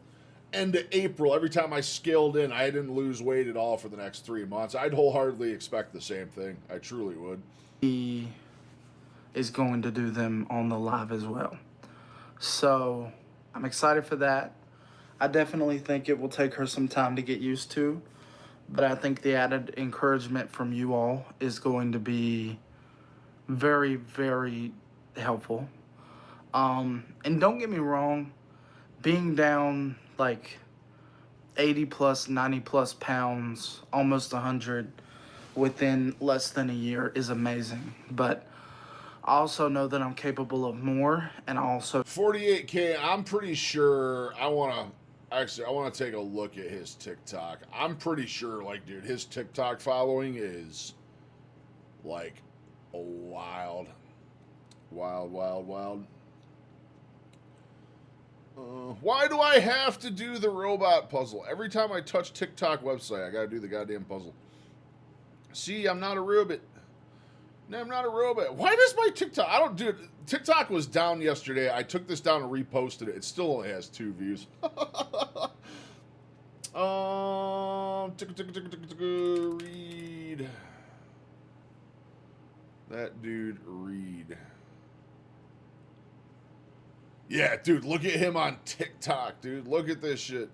end of April, every time I scaled in, I didn't lose weight at all for the next 3 months. I'd wholeheartedly expect the same thing. I truly would. He is going to do them on the live as well. So I'm excited for that. I definitely think it will take her some time to get used to, but I think the added encouragement from you all is going to be very, very helpful. And don't get me wrong, being down like 80 plus, 90 plus pounds, almost 100 within less than a year is amazing. But I also know that I'm capable of more, and I also 48K, I'm pretty sure I want to take a look at his TikTok. I'm pretty sure, like, dude, his TikTok following is like wild. Why do I have to do the robot puzzle? Every time I touch TikTok website, I gotta do the goddamn puzzle. See, I'm not a robot. No, I'm not a robot. Why does my TikTok? I don't do it. TikTok was down yesterday. I took this down and reposted it. It still only has 2 views. Read. That dude, Reed. Yeah, dude, look at him on TikTok, dude. Look at this shit.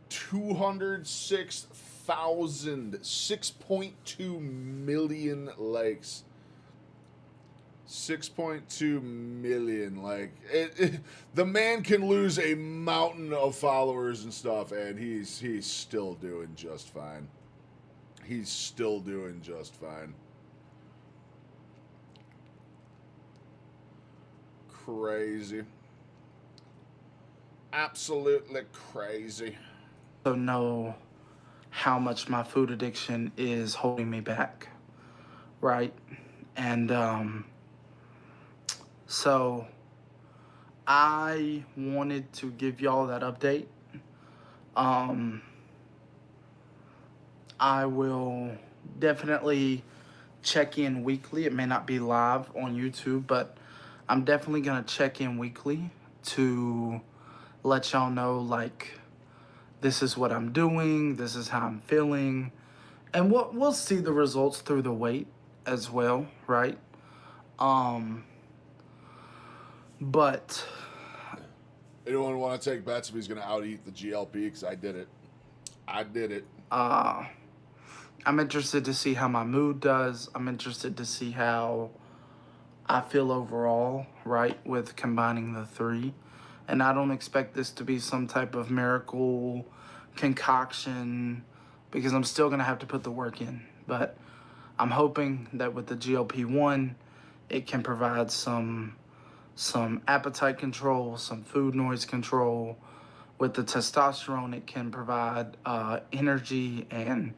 206,000, 6.2 million likes. 6.2 million. Like, the man can lose a mountain of followers and stuff, and he's still doing just fine. He's still doing just fine. Crazy. Absolutely crazy. So know how much my food addiction is holding me back, right? And so I wanted to give y'all that update. I will definitely check in weekly. It may not be live on YouTube, but I'm definitely gonna check in weekly to let y'all know, like, this is what I'm doing, this is how I'm feeling, and we'll see the results through the weight as well, right? But anyone want to take bets if he's going to out-eat the GLP? Because I did it. I'm interested to see how my mood does. I'm interested to see how I feel overall, right, with combining the 3. And I don't expect this to be some type of miracle concoction, because I'm still going to have to put the work in. But I'm hoping that with the GLP-1, it can provide some appetite control, some food noise control. With the testosterone, it can provide energy and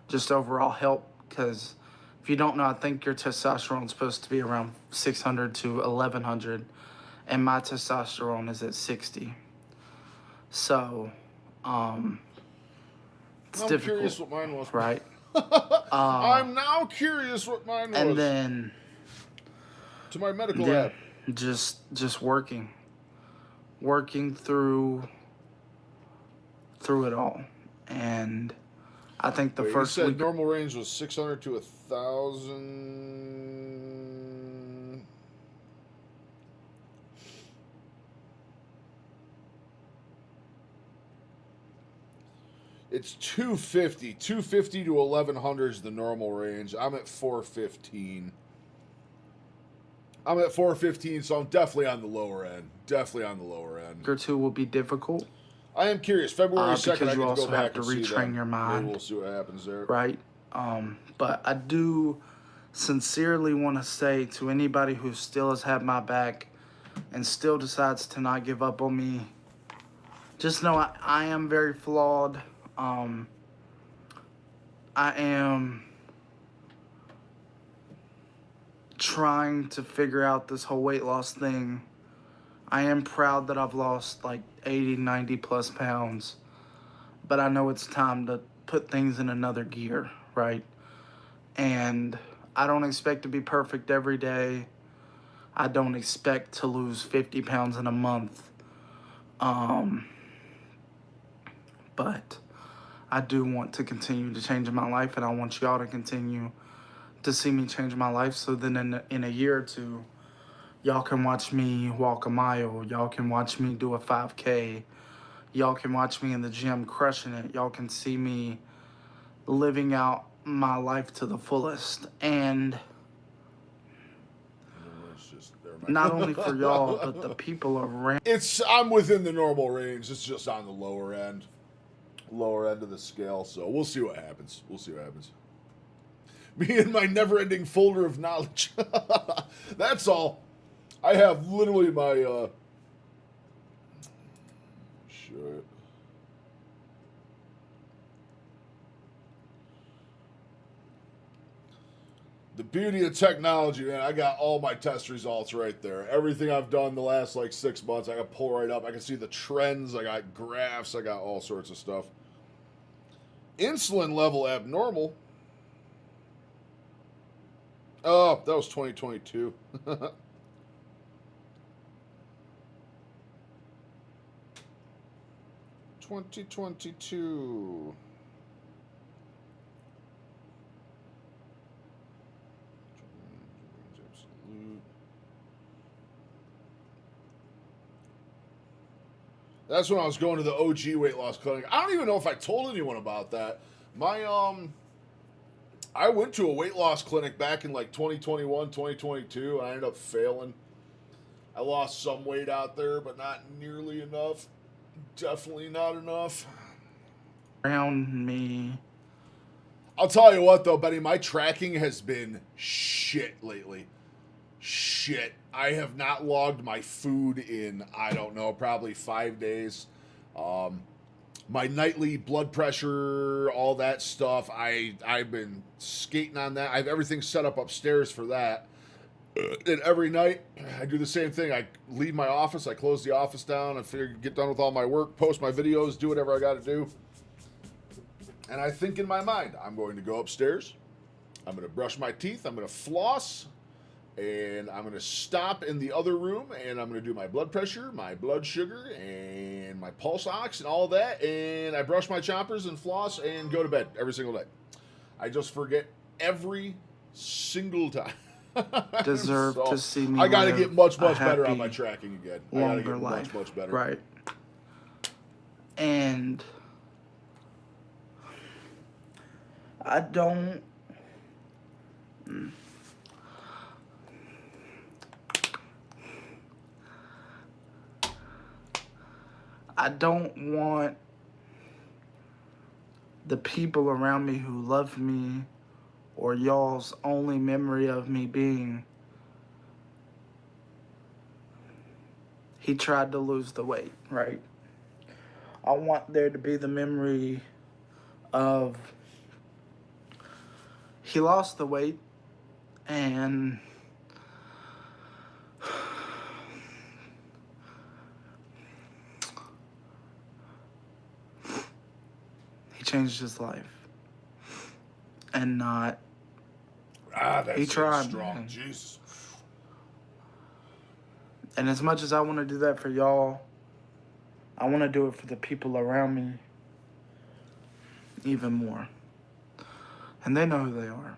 just overall help. Because if you don't know, I think your testosterone is supposed to be around 600 to 1100, and my testosterone is at 60. So, it's I'm difficult. Curious what mine was. Right? I'm now curious what mine was. And then to my medical lab. Just working through it all. And I think the first you said week normal range was 600 to 1,000. It's 250. 250 to 1,100 is the normal range. I'm at 415. So I'm definitely on the lower end. or two will be difficult, I am curious. February 2nd, because I you get also to go back have to and see retrain them. your mind. Maybe we'll see what happens there. right? But I do sincerely want to say to anybody who still has had my back and still decides to not give up on me, just know I am very flawed. I am trying to figure out this whole weight loss thing. I am proud that I've lost like 80, 90 plus pounds, but I know it's time to put things in another gear, right? And I don't expect to be perfect every day. I don't expect to lose 50 pounds in a month. But I do want to continue to change my life, and I want y'all to continue to see me change my life, so then in a year or two, y'all can watch me walk a mile. Y'all can watch me do a 5K. Y'all can watch me in the gym crushing it. Y'all can see me living out my life to the fullest. And not only for y'all, but the people around. I'm within the normal range. It's just on the lower end of the scale. So we'll see what happens. Me and my never-ending folder of knowledge. That's all. I have literally my shit. The beauty of technology, man. I got all my test results right there. Everything I've done the last 6 months, I can pull right up. I can see the trends. I got graphs. I got all sorts of stuff. Insulin level abnormal. Oh, that was 2022. 2022. That's when I was going to the OG weight loss clinic. I don't even know if I told anyone about that. I went to a weight loss clinic back in like 2021, 2022, and I ended up failing. I lost some weight out there, but not nearly enough. Definitely not enough. Around me. I'll tell you what, though, Benny, my tracking has been shit lately. Shit. I have not logged my food in, I don't know, probably 5 days. My nightly blood pressure, all that stuff, I've been skating on that. I have everything set up upstairs for that. And every night, I do the same thing. I leave my office, I close the office down, I figure get done with all my work, post my videos, do whatever I got to do. And I think in my mind, I'm going to go upstairs, I'm going to brush my teeth, I'm going to floss, and I'm going to stop in the other room, and I'm going to do my blood pressure, my blood sugar, and my pulse ox, and all that, and I brush my choppers and floss and go to bed every single day. I just forget every single time. Deserve to see me. I got to get much happy, better on my tracking again. I got to get life. much better. Right. And I don't. I don't want the people around me who love me or y'all's only memory of me being, he tried to lose the weight, right? I want there to be the memory of he lost the weight and he changed his life. And not. That's he tried, strong. Man. Jesus. And as much as I want to do that for y'all, I want to do it for the people around me even more. And they know who they are.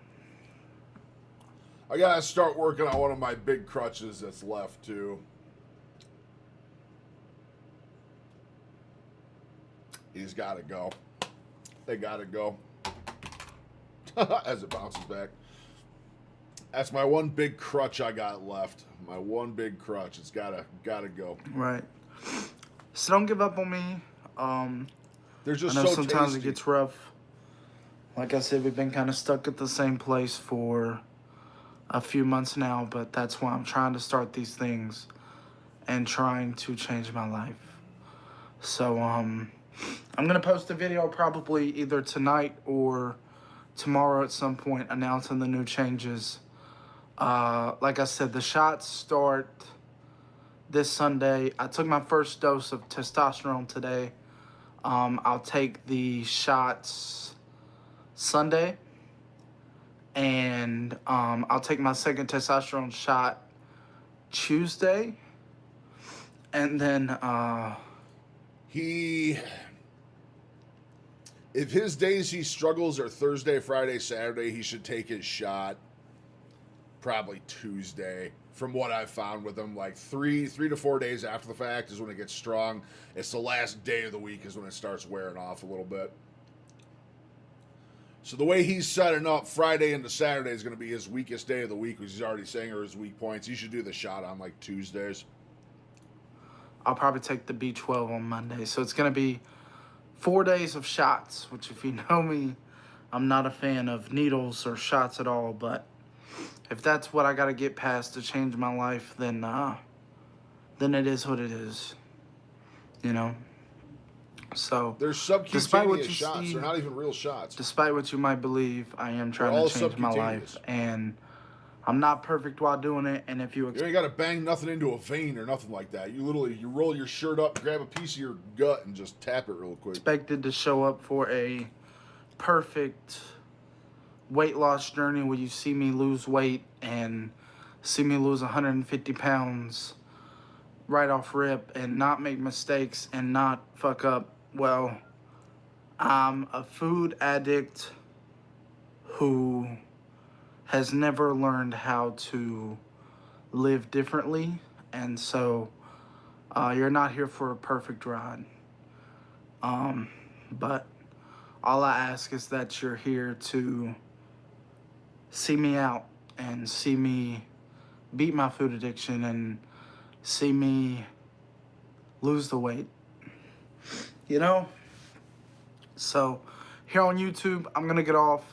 I gotta start working on one of my big crutches that's left too. He's gotta go. They gotta go. As it bounces back. That's my one big crutch I got left. My one big crutch. It's gotta go. Right. So don't give up on me. They're just I know so sometimes tasty. it gets rough. Like I said, we've been kind of stuck at the same place for a few months now, but that's why I'm trying to start these things and trying to change my life. So, I'm going to post a video probably either tonight or tomorrow at some point announcing the new changes. Like I said, the shots start this Sunday. I took my first dose of testosterone today. I'll take the shots Sunday, and I'll take my second testosterone shot Tuesday, and then if his days he struggles are Thursday, Friday, Saturday, he should take his shot probably Tuesday. From what I've found with him, like 3 to 4 days after the fact is when it gets strong. It's the last day of the week is when it starts wearing off a little bit. So the way he's setting up, Friday into Saturday is going to be his weakest day of the week, which he's already saying are his weak points. He should do the shot on like Tuesdays. I'll probably take the B12 on Monday. So it's going to be 4 days of shots, which if you know me, I'm not a fan of needles or shots at all. But if that's what I got to get past to change my life, then it is what it is, you know? So They're subcutaneous shots. They're not even real shots. Despite what you might believe, I am trying to change my life. And I'm not perfect while doing it. And if you ain't got to bang nothing into a vein or nothing like that. You roll your shirt up, grab a piece of your gut, and just tap it real quick. Expected to show up for a perfect weight loss journey where you see me lose weight and see me lose 150 pounds right off rip and not make mistakes and not fuck up, well, I'm a food addict who has never learned how to live differently. And so you're not here for a perfect ride. But all I ask is that you're here to see me out and see me beat my food addiction and see me lose the weight. You know? So here on YouTube, I'm going to get off.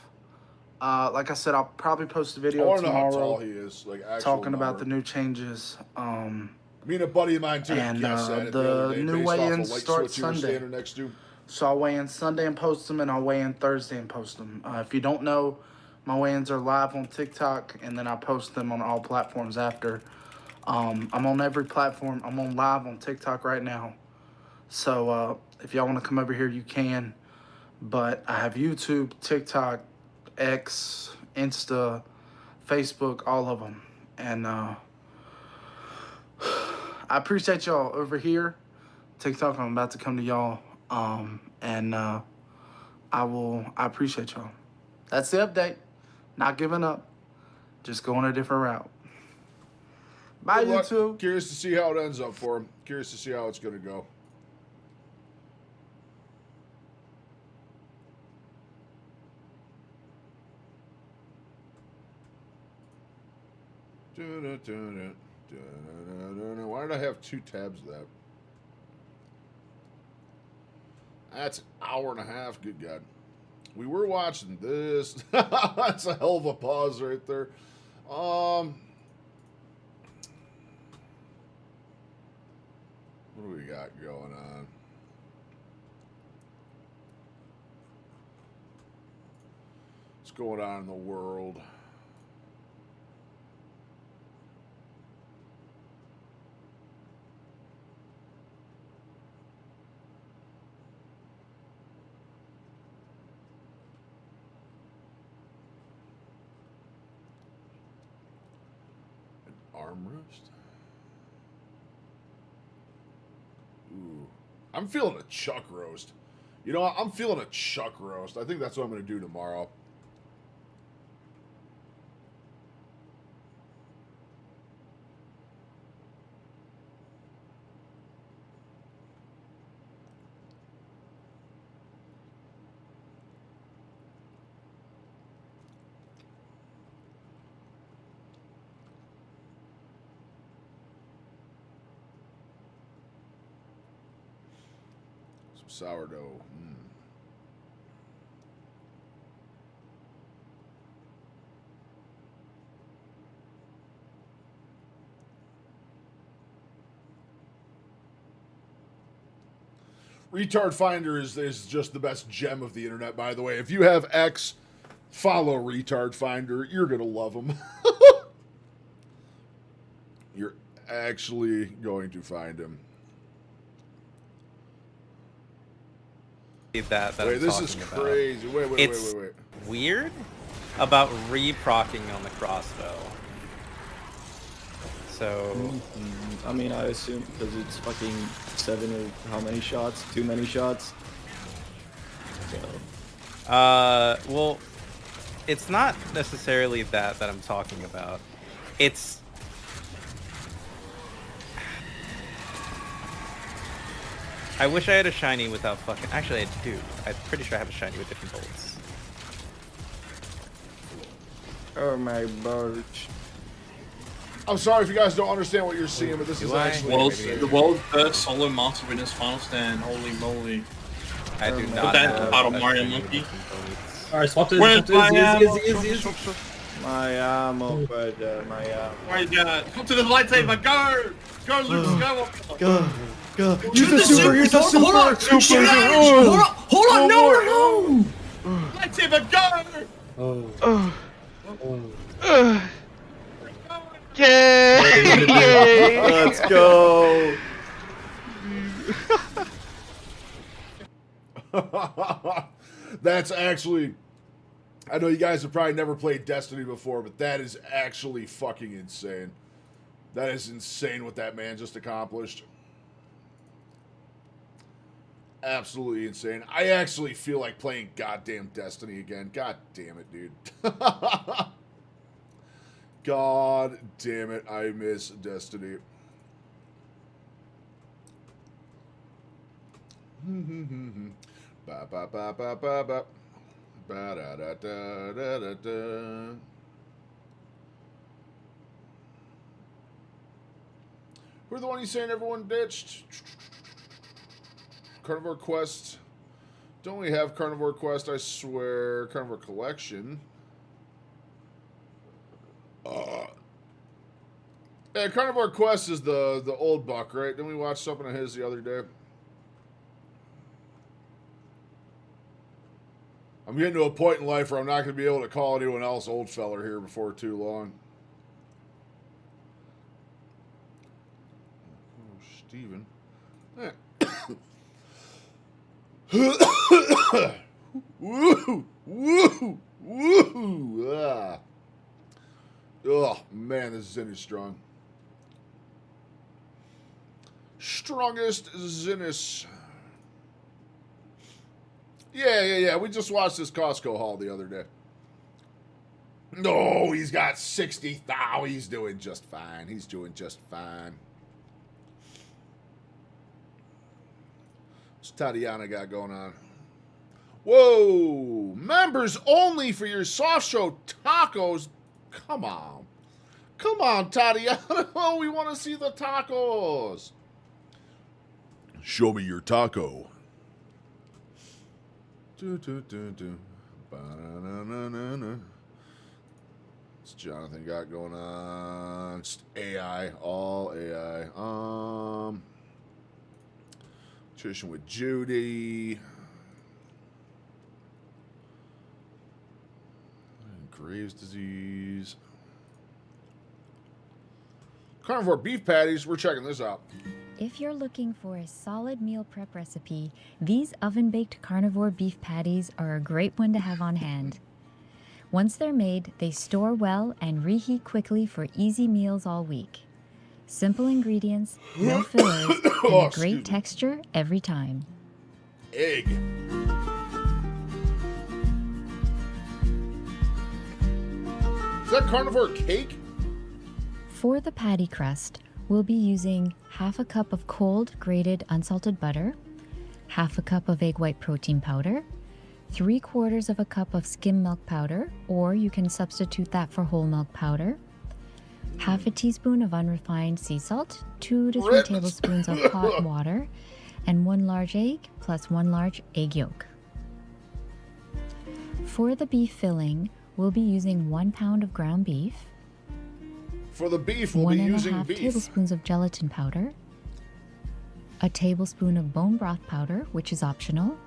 Like I said, I'll probably post a I video want to know how tomorrow tall he is. Like, actual talking about the number. new changes. Me and a buddy of mine, too, And guessed at it the the other day, new based off weigh-ins a light start switch you were Sunday. standing next to. So I'll weigh in Sunday and post them, and I'll weigh in Thursday and post them. If you don't know, my weigh-ins are live on TikTok, and then I post them on all platforms after. I'm on every platform. I'm on live on TikTok right now. So if y'all want to come over here, you can. But I have YouTube, TikTok, X, Insta, Facebook, all of them. And I appreciate y'all over here. TikTok, I'm about to come to y'all. And I appreciate y'all. That's the update. Not giving up. Just going a different route. Bye, Good luck. YouTube. Curious to see how it ends up for him. Curious to see how it's going to go. Why did I have 2 tabs of that? That's an hour and a half. Good God. We were watching this. That's a hell of a pause right there. What do we got going on? What's going on in the world? Armrest? Ooh. I'm feeling a chuck roast. You know what? I'm feeling a chuck roast. I think that's what I'm going to do tomorrow. Sourdough. Retard Finder is just the best gem of the internet, by the way. If you have X, follow Retard Finder. You're going to love him. You're actually going to find him. That wait, I'm this talking is about. crazy. Wait. It's weird about re-procking on the crossbow. So, I mean, I assume because it's fucking 7 or how many shots? Too many shots? So. well, it's not necessarily that I'm talking about. It's I wish I had a shiny without fucking. Actually, I do. I'm pretty sure I have a shiny with different bullets. Oh my birch. I'm sorry if you guys don't understand what you're seeing, but this is actually the world's first solo master win his final stand. Holy moly! I do Put not. that in the have bottle, a Mario shiny with Monkey. different bullets. Alright, swap to Where's my ammo? My ammo, brother, my ammo. Where you got? Come to the lightsaber, go! Go, Luke Skywalker! Go, go. Use the super, use the super! Hold on! Hold on! No! Lightsaber, go! Yay! Let's go! That's actually I know you guys have probably never played Destiny before, but that is actually fucking insane. That is insane what that man just accomplished. Absolutely insane. I actually feel like playing goddamn Destiny again. God damn it, dude. God damn it, I miss Destiny. Ba ba ba ba ba ba. Ba da da da da da da. Who're the one you saying everyone ditched? Carnivore Quest. Don't we have Carnivore Quest? I swear. Carnivore Collection. Yeah, Carnivore Quest is the old buck, right? Didn't we watch something of his the other day? I'm getting to a point in life where I'm not going to be able to call anyone else old feller here before too long. Oh, Steven. Eh. Woo! Woo! Woo! Ah. Oh, man, this Zin is strong. Strongest Zinnis. Yeah. We just watched this Costco haul the other day. No, he's got 60. Oh, he's doing just fine. He's doing just fine. What's Tatiana got going on? Whoa! Members only for your soft show tacos. Come on. Come on, Tatiana. Oh, we want to see the tacos. Show me your taco. Ba-na-na-na-na-na. What's Jonathan got going on? Just AI. All AI. Nutrition with Judy. Graves' disease. Carnivore beef patties. We're checking this out. If you're looking for a solid meal prep recipe, these oven-baked carnivore beef patties are a great one to have on hand. Once they're made, they store well and reheat quickly for easy meals all week. Simple ingredients, no fillers, and a great texture every time. Egg. Is that carnivore cake? For the patty crust, we'll be using half a cup of cold grated unsalted butter, half a cup of egg white protein powder, 3/4 of a cup of skim milk powder, or you can substitute that for whole milk powder, half a teaspoon of unrefined sea salt, 2 to 3 tablespoons of hot water, and 1 large egg plus 1 large egg yolk. For the beef filling, we'll be using 1 pound of ground beef. For the beef, we'll be using 1.5 beef. tablespoons of gelatin powder, a tablespoon of bone broth powder, which is optional,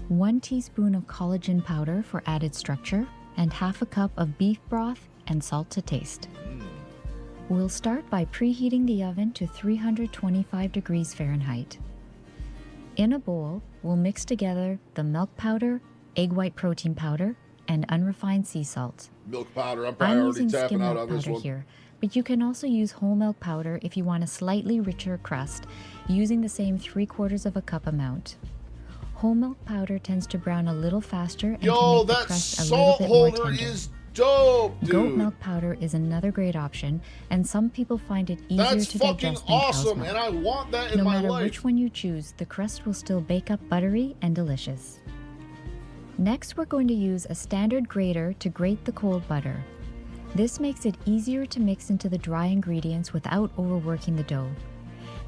1 teaspoon of collagen powder for added structure, and half a cup of beef broth and salt to taste. We'll start by preheating the oven to 325 degrees Fahrenheit. In a bowl, we'll mix together the milk powder, egg white protein powder, and unrefined sea salt. Milk powder. I'm probably I'm already using tapping skim out milk on this powder one. here, but you can also use whole milk powder if you want a slightly richer crust, using the same 3/4 of a cup amount. Whole milk powder tends to brown a little faster and Yo, can make the that crust a little salt bit more holder tender. is dope, dude. Goat milk powder is another great option, and some people find it easier That's to fucking digest than cow's awesome, milk. and I want that in No my matter life. which one you choose, the crust will still bake up buttery and delicious. Next, we're going to use a standard grater to grate the cold butter. This makes it easier to mix into the dry ingredients without overworking the dough.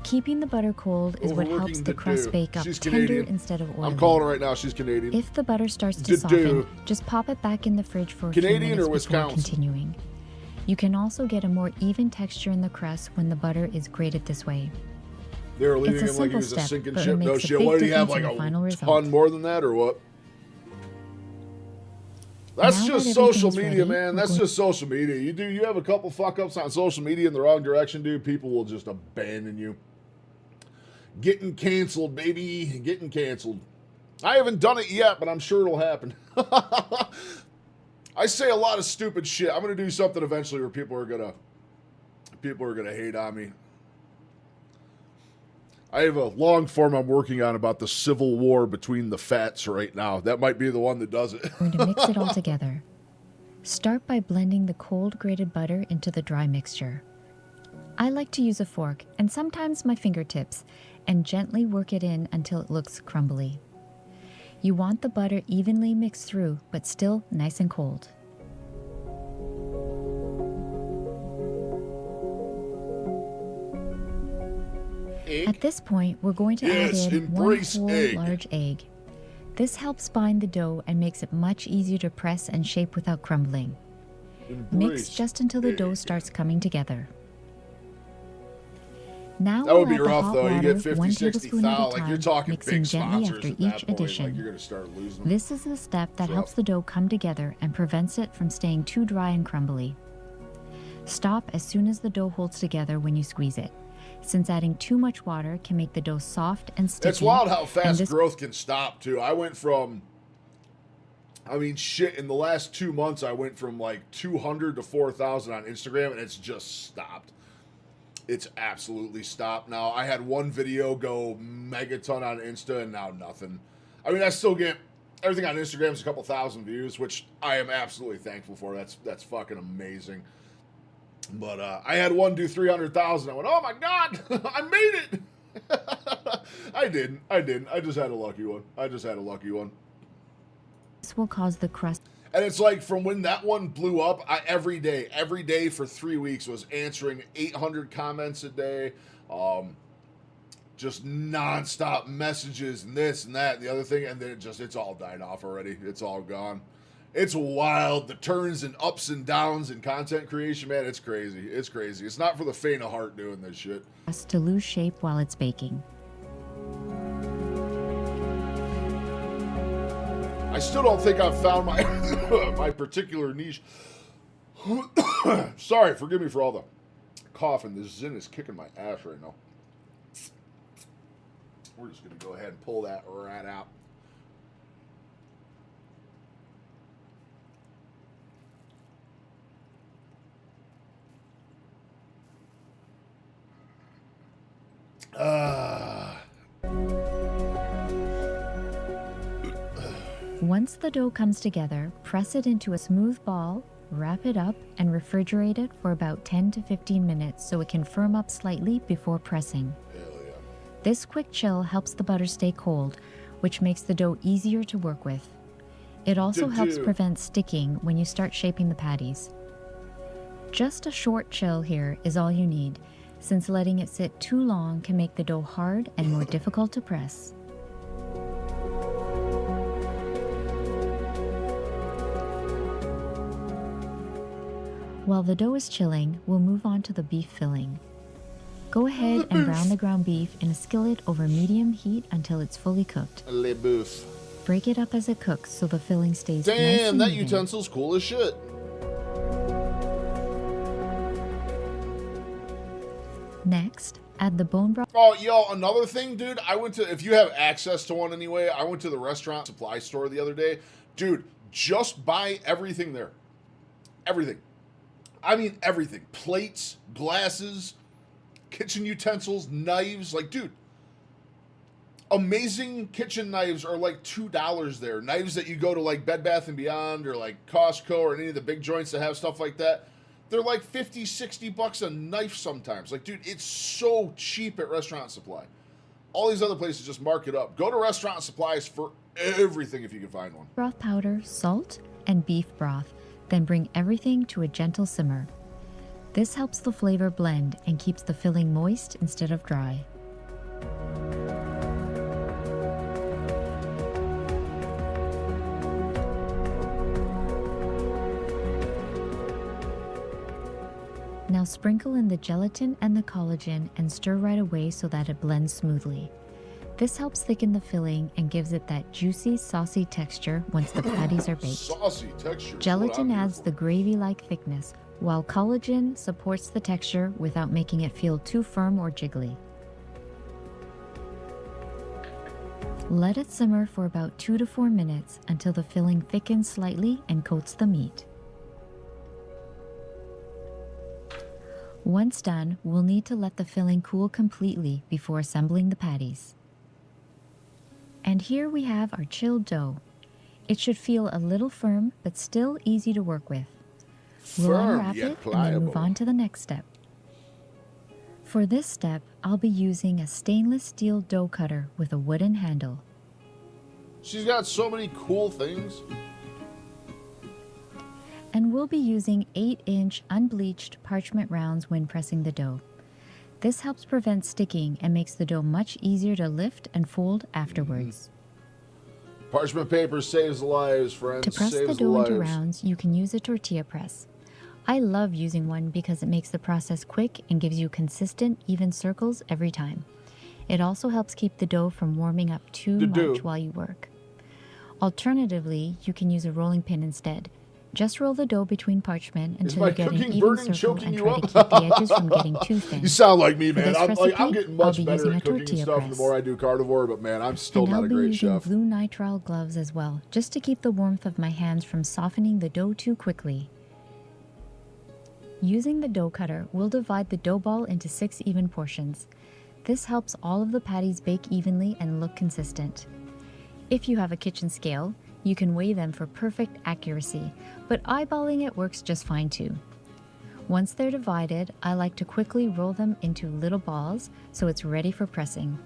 Keeping the butter cold is what helps Overworking the crust dough. bake up She's tender Canadian. instead of oily. I'm calling her right now. She's Canadian. If the butter starts to The soften, dough. just pop it back in the fridge for a few Canadian minutes or before Wisconsin? continuing. You can also get a more even texture in the crust when the butter is grated this way. They were leaving It's a him like he simple was a step, sinking but it ship. No makes a shit. big What did he have? difference Like in the final a result. ton more than that, or what? That's Now just that social everything's media, ready, man. we're That's going- just social media. You have a couple fuck ups on social media in the wrong direction, dude. People will just abandon you. Getting canceled, baby. Getting canceled. I haven't done it yet, but I'm sure it'll happen. I say a lot of stupid shit. I'm gonna do something eventually where people are gonna hate on me. I have a long form I'm working on about the civil war between the fats right now. That might be the one that does it. We're going to mix it all together. Start by blending the cold grated butter into the dry mixture. I like to use a fork and sometimes my fingertips and gently work it in until it looks crumbly. You want the butter evenly mixed through, but still nice and cold. Egg? At this point, we're going to add Yes, in one embrace whole egg. large egg. This helps bind the dough and makes it much easier to press and shape without crumbling. Mix Embrace just until the dough egg. starts coming together. Now That would we'll be add the rough hot though. You water, get 50, 1 60 tablespoon at thou. a Like time, you're talking mixing big gently sponsors after at each that point. addition. Like you're gonna start losing them. This is the step that So- helps the dough come together and prevents it from staying too dry and crumbly. Stop as soon as the dough holds together when you squeeze it, since adding too much water can make the dough soft and sticky. It's wild how and fast this growth can stop too. I went from, I mean, shit. In the last 2 months, I went from like 200 to 4,000 on Instagram, and it's just stopped. It's absolutely stopped now. I had one video go megaton on Insta, and now nothing. I mean, I still get everything on Instagram is a couple thousand views, which I am absolutely thankful for. That's fucking amazing. But I had one do 300,000. I went, oh my god, I made it. I didn't. I just had a lucky one. This will cause the crust And it's like from when that one blew up, every day for 3 weeks was answering 800 comments a day, just nonstop messages and this and that and the other thing, and then it's all died off already. It's all gone. It's wild. The turns and ups and downs in content creation, man, it's crazy. It's crazy. It's not for the faint of heart doing this shit. to lose shape while it's baking. I still don't think I've found my my particular niche. Sorry, forgive me for all the coughing. This Zin is kicking my ass right now. We're just going to go ahead and pull that right out. Once the dough comes together, press it into a smooth ball, wrap it up, and refrigerate it for about 10 to 15 minutes so it can firm up slightly before pressing. Hell yeah. This quick chill helps the butter stay cold, which makes the dough easier to work with. It also helps prevent sticking when you start shaping the patties. Just a short chill here is all you need, since letting it sit too long can make the dough hard and more difficult to press. While the dough is chilling, we'll move on to the beef filling. Go ahead and brown the ground beef in a skillet over medium heat until it's fully cooked. Le boeuf. Break it up as it cooks so the filling stays nice Damn, and that even. utensil's cool as shit. Next, add the bone broth. Oh, yo, another thing, dude. I went to, if you have access to one anyway, I went to the restaurant supply store the other day. Dude, just buy everything there. Everything. I mean, everything. Plates, glasses, kitchen utensils, knives. Like, dude, amazing kitchen knives are like $2 there. Knives that you go to like Bed Bath & Beyond or like Costco or any of the big joints that have stuff like that. They're like 50, 60 bucks a knife sometimes. Like, dude, it's so cheap at Restaurant Supply. All these other places just mark it up. Go to Restaurant Supplies for everything if you can find one. Broth powder, salt, and beef broth, then bring everything to a gentle simmer. This helps the flavor blend and keeps the filling moist instead of dry. Now sprinkle in the gelatin and the collagen and stir right away so that it blends smoothly. This helps thicken the filling and gives it that juicy, saucy texture once the patties are baked. Saucy texture. Gelatin adds the gravy-like thickness, while collagen supports the texture without making it feel too firm or jiggly. Let it simmer for about 2 to 4 minutes until the filling thickens slightly and coats the meat. Once done, we'll need to let the filling cool completely before assembling the patties. And here we have our chilled dough. It should feel a little firm, but still easy to work with. We'll Firm unwrap yet it and then move pliable. on to the next step. For this step, I'll be using a stainless steel dough cutter with a wooden handle. She's got so many cool things. And we'll be using 8-inch unbleached parchment rounds when pressing the dough. This helps prevent sticking and makes the dough much easier to lift and fold afterwards. Parchment paper saves lives, friends. To press saves the dough into lives. rounds, you can use a tortilla press. I love using one because it makes the process quick and gives you consistent, even circles every time. It also helps keep the dough from warming up too much while you work. Alternatively, you can use a rolling pin instead. Just roll the dough between parchment until my you get an cooking even burden circle choking and you try up? to keep the edges from getting too thin. You sound like me, For man. this I'm recipe, getting I'll much be better using a at cooking tortilla stuff the press. more I do carnivore, but man, I'm still And not I'll a be great using chef. blue nitrile gloves as well, just to keep the warmth of my hands from softening the dough too quickly. Using the dough cutter, we'll divide the dough ball into 6 even portions. This helps all of the patties bake evenly and look consistent. If you have a kitchen scale, you can weigh them for perfect accuracy, but eyeballing it works just fine too. Once they're divided, I like to quickly roll them into little balls so it's ready for pressing.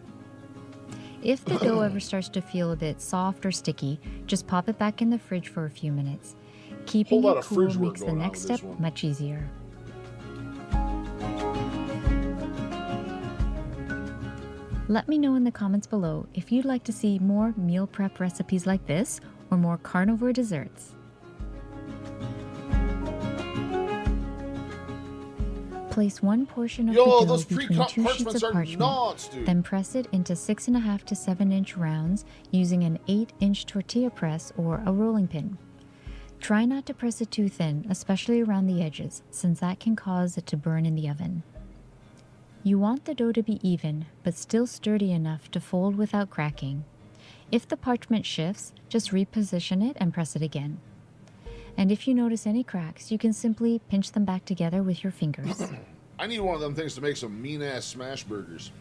If the dough ever starts to feel a bit soft or sticky, just pop it back in the fridge for a few minutes. Keeping Whole lot it of cool fridge work makes the going on next with this step one. much easier. Let me know in the comments below if you'd like to see more meal prep recipes like this or more carnivore desserts. Place 1 portion of Yo, the dough those between pre-cut 2 sheets parchments of are parchment, nuts, dude. then press it into 6.5 to 7-inch rounds using an 8-inch tortilla press or a rolling pin. Try not to press it too thin, especially around the edges, since that can cause it to burn in the oven. You want the dough to be even, but still sturdy enough to fold without cracking. If the parchment shifts, just reposition it and press it again. And if you notice any cracks, you can simply pinch them back together with your fingers. I need one of them things to make some mean-ass smash burgers.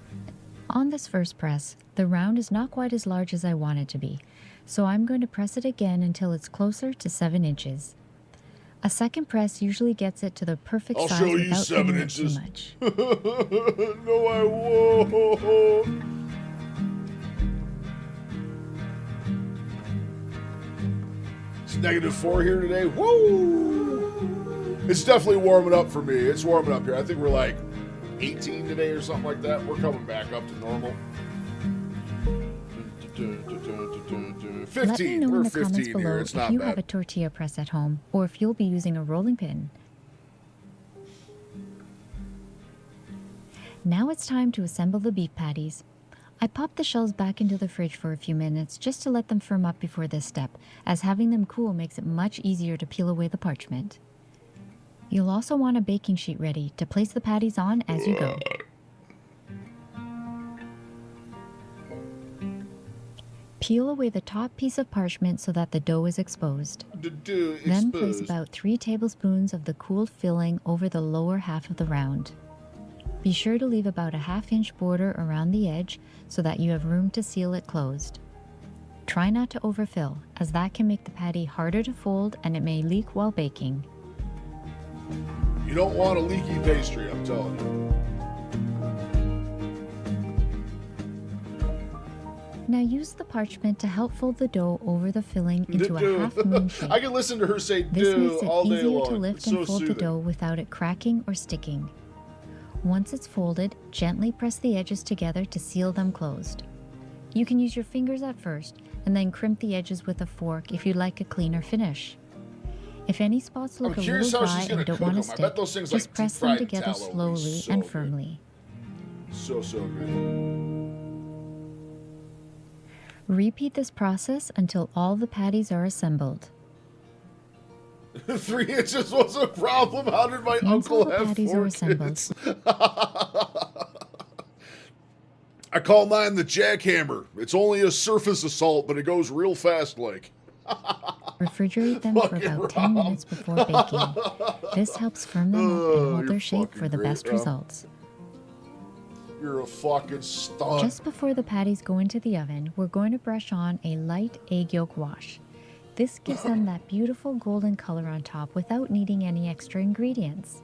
On this first press, the round is not quite as large as I want it to be, so I'm going to press it again until it's closer to 7 inches. A second press usually gets it to the perfect I'll size show you without 7 thinning it inches. too much. No, I won't. It's -4 here today. Woo! It's definitely warming up for me. It's warming up here. I think we're like 18 today or something like that. We're coming back up to normal. 15. Let me know We're in the 15 comments here. below It's if not you bad. have a tortilla press at home or if you'll be using a rolling pin. Now it's time to assemble the beef patties. I popped the shells back into the fridge for a few minutes just to let them firm up before this step, as having them cool makes it much easier to peel away the parchment. You'll also want a baking sheet ready to place the patties on as you go. Peel away the top piece of parchment so that the dough is exposed. Then place about 3 tablespoons of the cooled filling over the lower half of the round. Be sure to leave about a 1/2-inch border around the edge so that you have room to seal it closed. Try not to overfill, as that can make the patty harder to fold and it may leak while baking. You don't want a leaky pastry, I'm telling you. Now use the parchment to help fold the dough over the filling into a half-moon shape. I can listen to her say This do makes it all day easier long. to lift It's and so fold the soothing. dough without it cracking or sticking. Once it's folded, gently press the edges together to seal them closed. You can use your fingers at first, and then crimp the edges with a fork if you'd like a cleaner finish. If any spots look a curious little how dry she's gonna and don't cook want to 'em. I stick, bet those things, just like, press them deep-fried together tallow would be slowly so and good. firmly. So good. Repeat this process until all the patties are assembled. 3 inches was a problem. How did my Once all uncle the have patties 4 are assembled, kids? I I call mine the jackhammer. It's only a surface assault, but it goes real fast like. Refrigerate them for Fucking about 10 minutes before baking. This helps firm them up and hold you're their shape fucking for the great, best Rob. results. You're a fucking stud. Just before the patties go into the oven, we're going to brush on a light egg yolk wash. This gives them that beautiful golden color on top without needing any extra ingredients.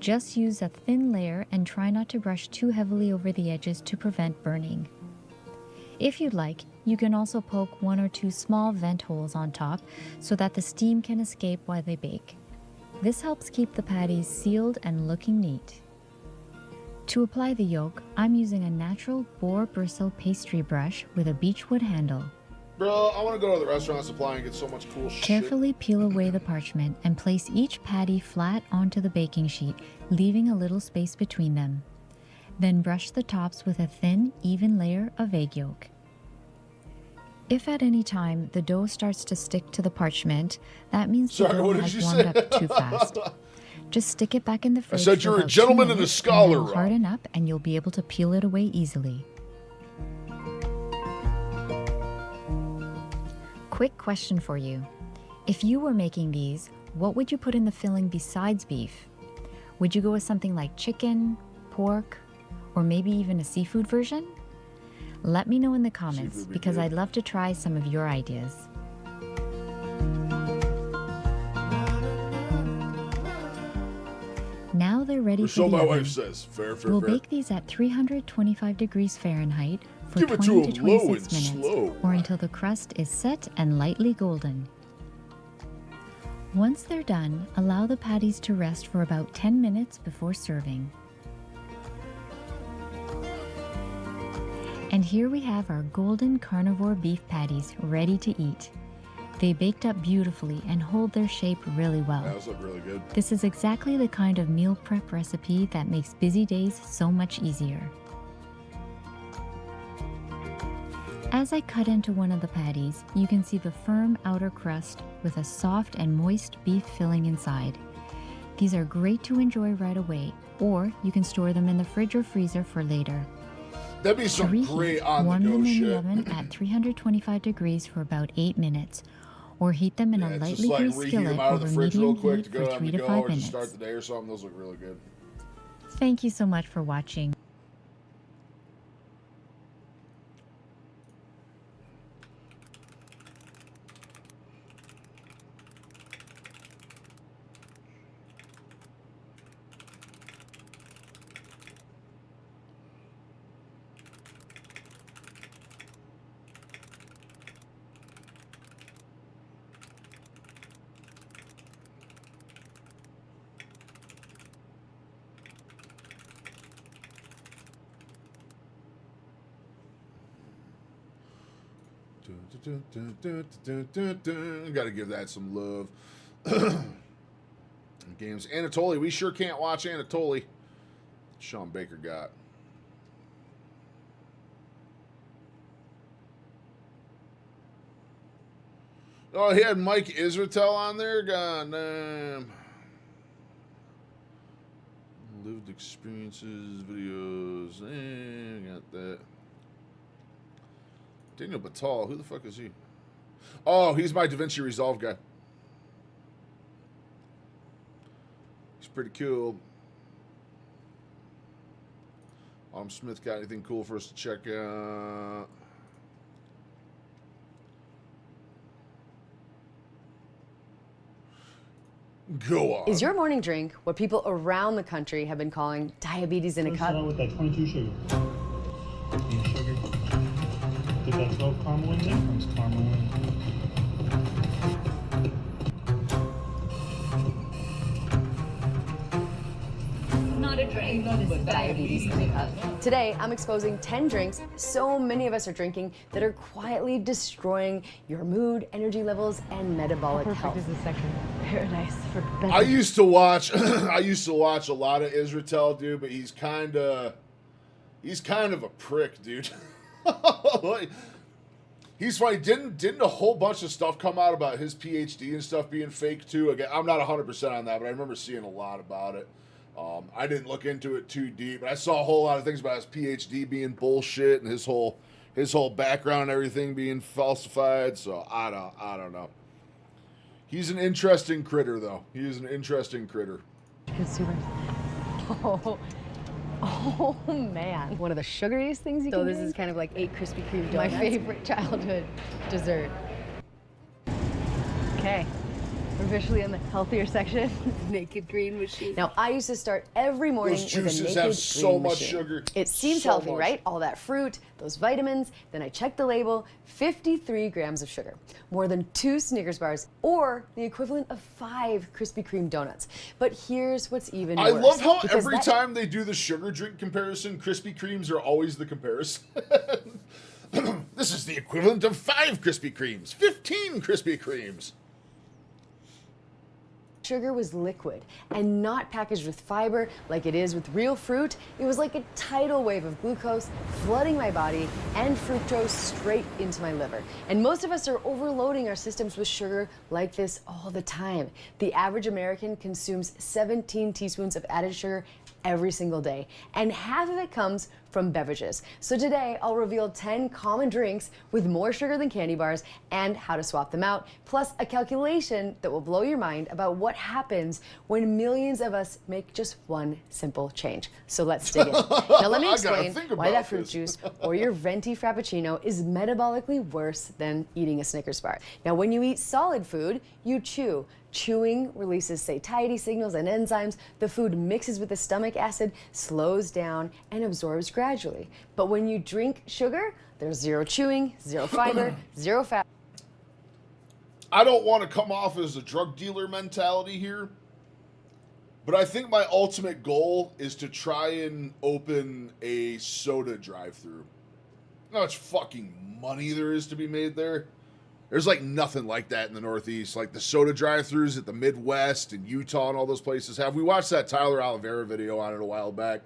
Just use a thin layer and try not to brush too heavily over the edges to prevent burning. If you'd like, you can also poke 1 or 2 small vent holes on top so that the steam can escape while they bake. This helps keep the patties sealed and looking neat. To apply the yolk, I'm using a natural boar bristle pastry brush with a beechwood handle. Bro, I want to go to the restaurant supply and get so much cool shit. Carefully peel away the parchment and place each patty flat onto the baking sheet, leaving a little space between them. Then brush the tops with a thin, even layer of egg yolk. If at any time the dough starts to stick to the parchment, that means the dough has warmed up too fast. Just stick it back in the fridge. said you're a gentleman and a scholar, Rob. Harden up and you'll be able to peel it away easily. Quick question for you. If you were making these, what would you put in the filling besides beef? Would you go with something like chicken, pork, or maybe even a seafood version? Let me know in the comments because I'd love to try some of your ideas. Now they're ready So for the my oven. wife says. Fair. We'll bake these at 325 degrees Fahrenheit for Give it 20 to to 'em low 26 and minutes, slow. or until the crust is set and lightly golden. Once they're done, allow the patties to rest for about 10 minutes before serving. And here we have our golden carnivore beef patties ready to eat. They baked up beautifully and hold their shape really well. Yeah, those look really good. This is exactly the kind of meal prep recipe that makes busy days so much easier. As I cut into one of the patties, you can see the firm outer crust with a soft and moist beef filling inside. These are great to enjoy right away, or you can store them in the fridge or freezer for later. That'd be To some reheat, great warm on-the-go them in shit. the oven at 325 degrees for about 8 minutes, or heat them in a Just lightly like greased reheat skillet them out of over the fridge real medium quick heat to for go on 3 the to go 5 or just start minutes. the day or something. Those look really good. Thank you so much for watching. Gotta give that some love. Games. Anatoly. We sure can't watch Anatoly. Sean Baker got. Oh, he had Mike Israetel on there? God damn. Lived experiences, videos. Got that. Daniel Batal. Who the fuck is he? Oh, he's my DaVinci Resolve guy. He's pretty cool. Autumn Smith got anything cool for us to check out? Go on. Is your morning drink what people around the country have been calling diabetes in a cup? With that 22 sugar. And sugar. Did that 12 caramel in there? There's caramel in there. Not a drink, but diabetes in a cup. Today, I'm exposing 10 drinks so many of us are drinking that are quietly destroying your mood, energy levels, and metabolic health. This is a second paradise for better. I used to watch a lot of Israetel, dude, but he's kind of a prick, dude. Like, he's funny. Didn't a whole bunch of stuff come out about his PhD and stuff being fake too? Again, I'm not 100% on that, but I remember seeing a lot about it. I didn't look into it too deep, but I saw a whole lot of things about his PhD being bullshit and his whole background and everything being falsified. So I don't know. He's an interesting critter, though. He is an interesting critter. Consumers. Oh man. One of the sugariest things you can do. So this is kind of like 8 Krispy Kreme donuts. My favorite childhood dessert. Okay. We're officially in the healthier section. Naked green machine. Now, I used to start every morning Those with a juices naked have green so much machine. sugar. It seems So healthy, much. right? All that fruit, those vitamins. Then I checked the label, 53 grams of sugar. More than 2 Snickers bars, or the equivalent of 5 Krispy Kreme donuts. But here's what's even worse. I love how because every that- time they do the sugar drink comparison, Krispy Kremes are always the comparison. This is the equivalent of 5 Krispy Kremes, 15 Krispy Kremes. Sugar was liquid and not packaged with fiber like it is with real fruit. It was like a tidal wave of glucose flooding my body and fructose straight into my liver. And most of us are overloading our systems with sugar like this all the time. The average American consumes 17 teaspoons of added sugar every single day, and half of it comes from beverages. So today I'll reveal 10 common drinks with more sugar than candy bars and how to swap them out, plus a calculation that will blow your mind about what happens when millions of us make just one simple change. So let's dig in. Now let me I gotta explain think why about that fruit this. juice or your venti frappuccino is metabolically worse than eating a Snickers bar. Now when you eat solid food, you chew. Chewing releases satiety signals and enzymes. The food mixes with the stomach acid, slows down, and absorbs gradually. But when you drink sugar, there's zero chewing, zero fiber, zero fat. I don't want to come off as a drug dealer mentality here, but I think my ultimate goal is to try and open a soda drive-thru. You know how much fucking money there is to be made there? There's like nothing like that in the Northeast. Like the soda drive-thrus at the Midwest and Utah and all those places have. We watched that Tyler Oliveira video on it a while back.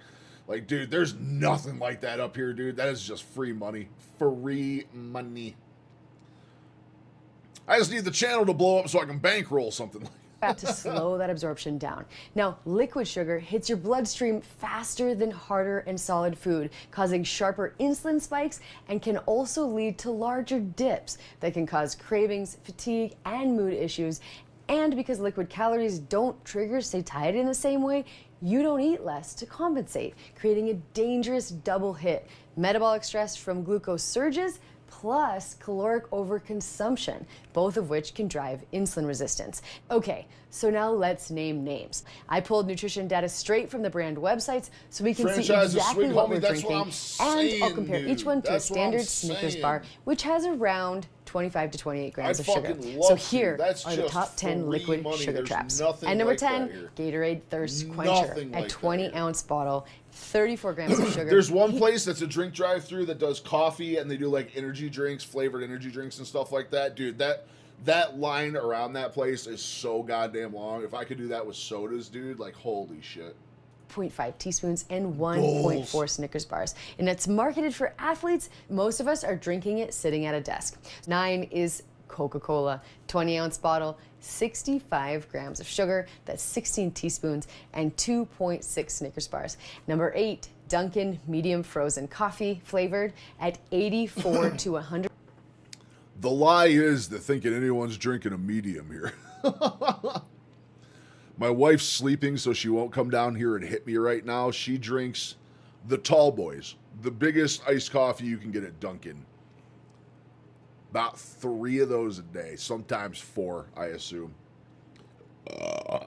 Like, dude, there's nothing like that up here, dude. That is just free money. Free money. I just need the channel to blow up so I can bankroll something like Fat to slow that absorption down. Now, liquid sugar hits your bloodstream faster than harder and solid food, causing sharper insulin spikes and can also lead to larger dips that can cause cravings, fatigue, and mood issues. And because liquid calories don't trigger satiety in the same way, you don't eat less to compensate, creating a dangerous double hit. Metabolic stress from glucose surges, plus caloric overconsumption, both of which can drive insulin resistance. Okay, so now let's name names. I pulled nutrition data straight from the brand websites so we can see Franchise is exactly sweet, what homie. we're That's drinking, what I'm saying, and I'll compare each one to a That's what I'm standard Snickers saying. bar, which has around 25 to 28 grams I of sugar. fucking So love here food. That's are the just top 10 free liquid money. sugar There's traps. nothing And number like that 10, here. Gatorade Thirst Quencher, Nothing a like that 20-ounce bottle, 34 grams of sugar. There's one place that's a drink drive-through that does coffee and they do like energy drinks, flavored energy drinks and stuff like that. Dude, that line around that place is so goddamn long. If I could do that with sodas, dude, like holy shit. 0.5 teaspoons and 1.4 Goals. Snickers bars. And it's marketed for athletes. Most of us are drinking it sitting at a desk. 9 is Coca-Cola, 20-ounce bottle, 65 grams of sugar, that's 16 teaspoons, and 2.6 Snickers bars. Number 8, Dunkin' medium frozen coffee flavored at 84 to 100. The lie is that thinking anyone's drinking a medium here. My wife's sleeping, so she won't come down here and hit me right now. She drinks the tall boys, the biggest iced coffee you can get at Dunkin'. About 3 of those a day, sometimes 4, I assume.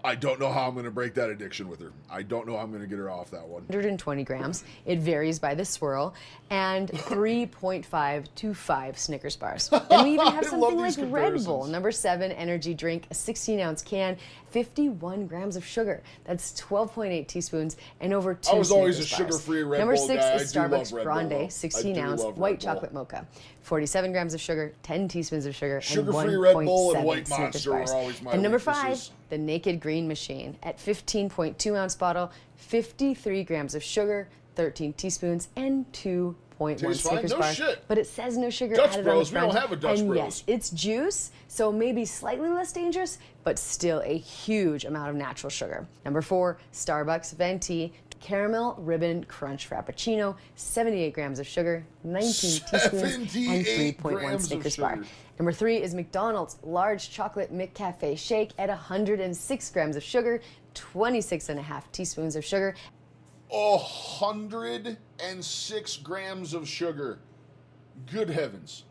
I don't know how I'm going to break that addiction with her. I don't know how I'm going to get her off that one. 120 grams. It varies by the swirl, and 3.5 to 5 Snickers bars. Then we even have I something love like these Red Bull, comparisons. number 7 energy drink, a 16-ounce can, 51 grams of sugar. That's 12.8 teaspoons and over 2 I was always a Snickers bars. sugar-free Red Number Bull 6 guy. is I do love Starbucks Red Bull, though. Grande, I 16-ounce do love white Red Bull. chocolate mocha. 47 grams of sugar, 10 teaspoons of sugar, Sugar-free and Red Bull 1.7 and White Snickers Monster bars. are always my And number 5, weaknesses. the Naked Green Machine at 15.2-ounce bottle, 53 grams of sugar, 13 teaspoons, and 2.6 3.1 Tastes fine? Snickers No bar, shit. but it says no sugar Dutch added Bros, on we the don't front. have a Dutch and Bros. yes, it's juice, so maybe slightly less dangerous, but still a huge amount of natural sugar. Number 4, Starbucks Venti Caramel Ribbon Crunch Frappuccino, 78 grams of sugar, 19 teaspoons, and 78 3.1 grams of Snickers bar. sugar. Number 3 is McDonald's Large Chocolate McCafe Shake at 106 grams of sugar, 26.5 teaspoons of sugar. 106 grams of sugar. Good heavens.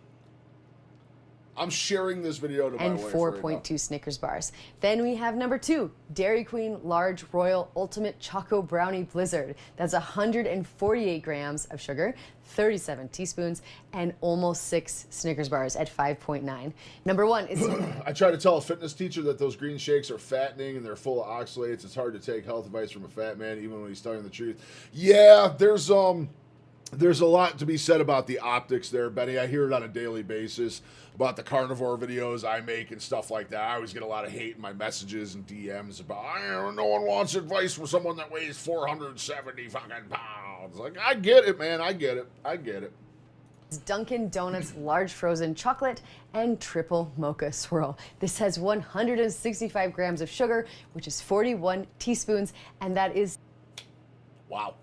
I'm sharing this video to my And wife 4.2 Snickers bars. Then we have number 2, Dairy Queen Large Royal Ultimate Choco Brownie Blizzard. That's 148 grams of sugar, 37 teaspoons, and almost 6 Snickers bars at 5.9. Number 1 is... I try to tell a fitness teacher that those green shakes are fattening and they're full of oxalates. It's hard to take health advice from a fat man, even when he's telling the truth. Yeah, there's a lot to be said about the optics there, Benny. I hear it on a daily basis about the carnivore videos I make and stuff like that. I always get a lot of hate in my messages and DMs about, no one wants advice from someone that weighs 470 fucking pounds. Like, I get it, man. I get it. Dunkin' Donuts Large Frozen Chocolate and Triple Mocha Swirl. This has 165 grams of sugar, which is 41 teaspoons, and that is... Wow.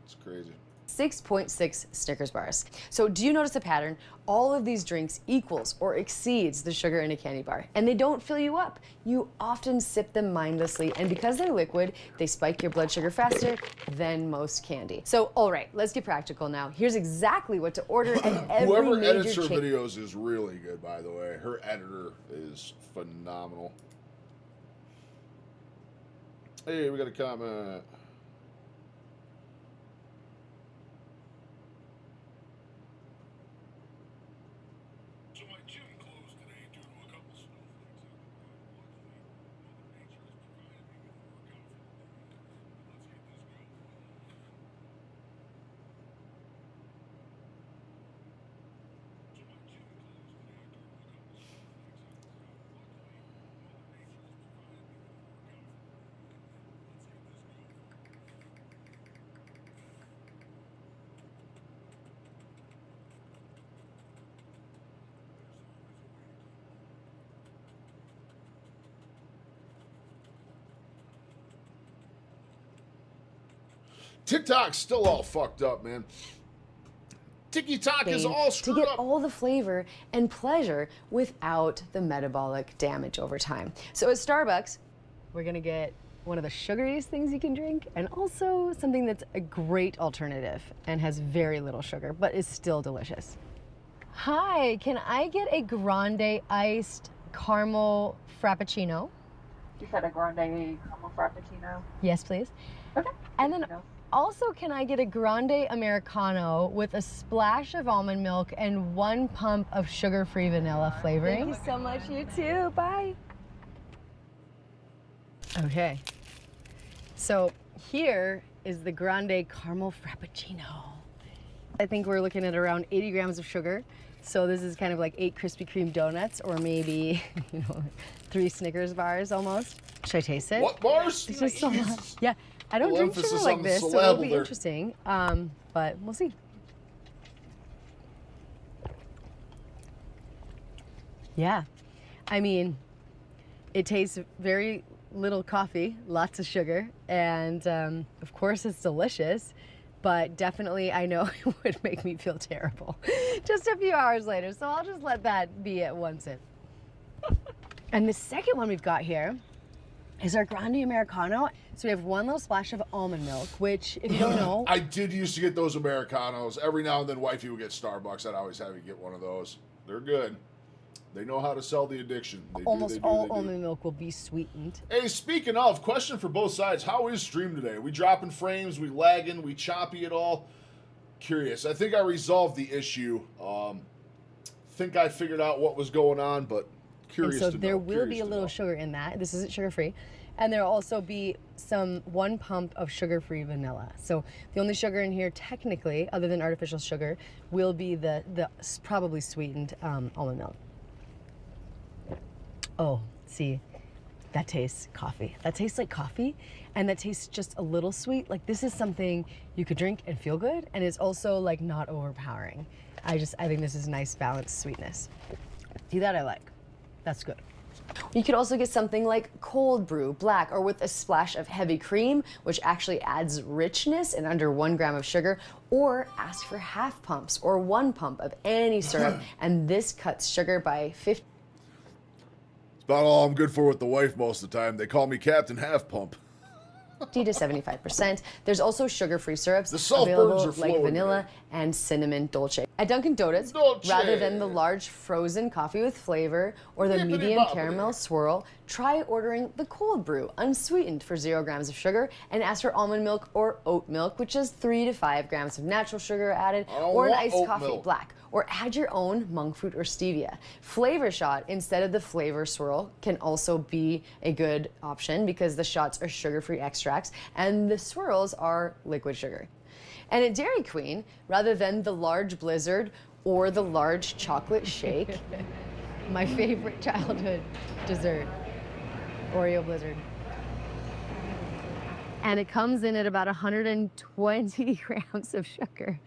It's crazy. 6.6 Snickers bars. So do you notice a pattern? All of these drinks equals or exceeds the sugar in a candy bar, and they don't fill you up. You often sip them mindlessly, and because they're liquid, they spike your blood sugar faster than most candy. So, all right, let's get practical now. Here's exactly what to order at every Whoever major edits her chain. videos is really good, by the way. Her editor is phenomenal. Hey, we got a comment. TikTok's still all fucked up, man. TikTok is all to screwed get up. all the flavor and pleasure without the metabolic damage over time. So at Starbucks, we're gonna get one of the sugariest things you can drink, and also something that's a great alternative and has very little sugar, but is still delicious. Hi, can I get a grande iced caramel frappuccino? You said a grande caramel frappuccino. Yes, please. Okay. And then also, can I get a grande Americano with a splash of almond milk and 1 pump of sugar-free vanilla flavoring? Thank you so much, you too. Bye. Okay. So here is the grande caramel frappuccino. I think we're looking at around 80 grams of sugar. So this is kind of like 8 Krispy Kreme donuts, or maybe, 3 Snickers bars almost. Should I taste it? What bars? It's just so much. Yeah. I don't Little drink sugar emphasis like on the this, so it'll be syllable there. interesting. But we'll see. Yeah. I mean, it tastes very little coffee, lots of sugar, and of course it's delicious, but definitely I know it would make me feel terrible just a few hours later, so I'll just let that be at one sip. And the second one we've got here is our Grande Americano. So we have 1 little splash of almond milk, which, if you don't know... I did used to get those Americanos. Every now and then, wifey would get Starbucks. I'd always have you get one of those. They're good. They know how to sell the addiction. They Almost do. all almond milk will be sweetened. Hey, speaking of, question for both sides. How is stream today? We dropping frames? We lagging? We choppy at all? Curious. I think I resolved the issue. Think I figured out what was going on, but curious And so to know. there will Curious be a to little know. sugar in that. This isn't sugar-free. And there'll also be some 1 pump of sugar-free vanilla. So the only sugar in here, technically, other than artificial sugar, will be the probably sweetened almond milk. Oh, see, that tastes coffee. That tastes like coffee, and that tastes just a little sweet. Like, this is something you could drink and feel good, and it's also like not overpowering. I think this is nice balanced sweetness. See, that I like. That's good. You could also get something like cold brew, black, or with a splash of heavy cream, which actually adds richness and under 1 gram of sugar, or ask for half pumps or 1 pump of any syrup, and this cuts sugar by 50. It's about all I'm good for with the wife most of the time. They call me Captain Half Pump. 50 to 75%. There's also sugar-free syrups The salt available burns are like flowing vanilla today. and cinnamon dolce. At Dunkin' Donuts, Dolce. rather than the large frozen coffee with flavor or the Yippity medium boppity. caramel swirl, try ordering the cold brew, unsweetened for 0 grams of sugar, and ask for almond milk or oat milk, which is 3 to 5 grams of natural sugar added, I don't or an want iced oat coffee, milk. black. Or add your own monk fruit or stevia. Flavor shot instead of the flavor swirl can also be a good option because the shots are sugar-free extracts and the swirls are liquid sugar. And at Dairy Queen, rather than the large blizzard or the large chocolate shake, my favorite childhood dessert, Oreo blizzard. And it comes in at about 120 grams of sugar.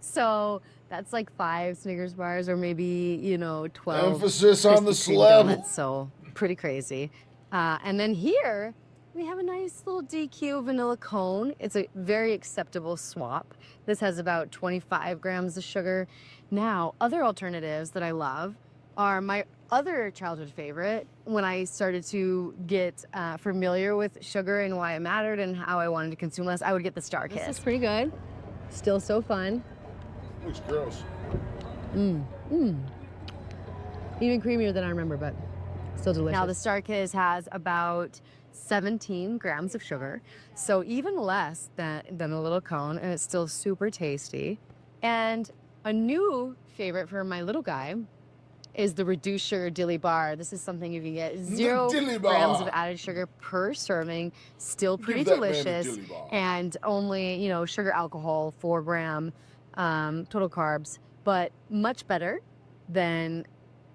So that's like 5 Snickers bars or maybe, 12 Emphasis on the Krispy Kreme slab. donuts, so pretty crazy. And then here we have a nice little DQ vanilla cone. It's a very acceptable swap. This has about 25 grams of sugar. Now, other alternatives that I love are my other childhood favorite when I started to get familiar with sugar and why it mattered and how I wanted to consume less. I would get the Star Kiss. This is pretty good. Still so fun. Looks gross. Even creamier than I remember, but still delicious. Now the Star Kiss has about 17 grams of sugar, so even less than a little cone, and it's still super tasty. And a new favorite for my little guy is the reduced sugar dilly bar. This is something you can get 0 dilly bar. grams of added sugar per serving, still pretty that man a delicious, dilly bar. and only, sugar alcohol, 4 gram total carbs, but much better than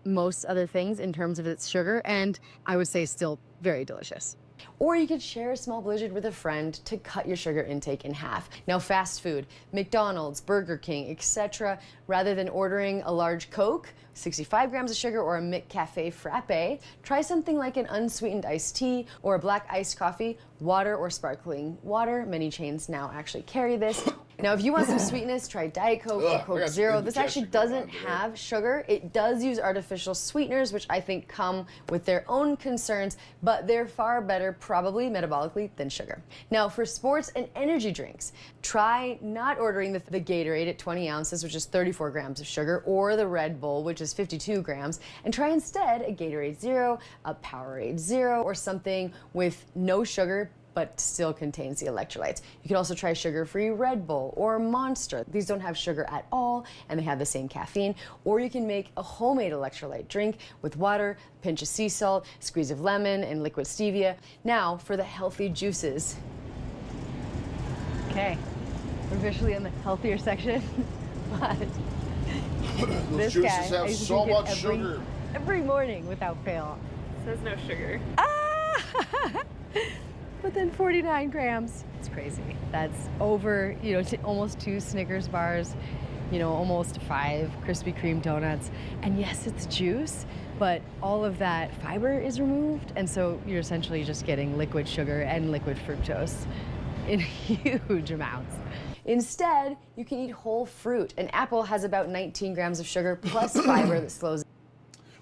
most other things in terms of its sugar, and I would say still very delicious. Or you could share a small blizzard with a friend to cut your sugar intake in half. Now, fast food, McDonald's, Burger King, etc., rather than ordering a large Coke, 65 grams of sugar, or a McCafe frappe, try something like an unsweetened iced tea or a black iced coffee, water or sparkling water. Many chains now actually carry this. Now, if you want some sweetness, try Diet Coke or Ugh, I Coke got Zero. some This actually indigestion going doesn't on today. have sugar. It does use artificial sweeteners, which I think come with their own concerns, but they're far better, probably metabolically, than sugar. Now, for sports and energy drinks, try not ordering the Gatorade at 20 ounces, which is 34 grams of sugar, or the Red Bull, which is 52 grams, and try instead a Gatorade Zero, a Powerade Zero, or something with no sugar, but still contains the electrolytes. You can also try sugar-free Red Bull or Monster. These don't have sugar at all, and they have the same caffeine. Or you can make a homemade electrolyte drink with water, a pinch of sea salt, squeeze of lemon, and liquid stevia. Now for the healthy juices. Okay, we're officially in the healthier section, but Those this juices guy, I have used to so drink it much sugar. every morning without fail. Says no sugar. But then 49 grams. It's crazy. That's over, almost 2 Snickers bars, almost 5 Krispy Kreme donuts. And yes, it's juice, but all of that fiber is removed. And so you're essentially just getting liquid sugar and liquid fructose in huge amounts. Instead, you can eat whole fruit. An apple has about 19 grams of sugar plus fiber that slows.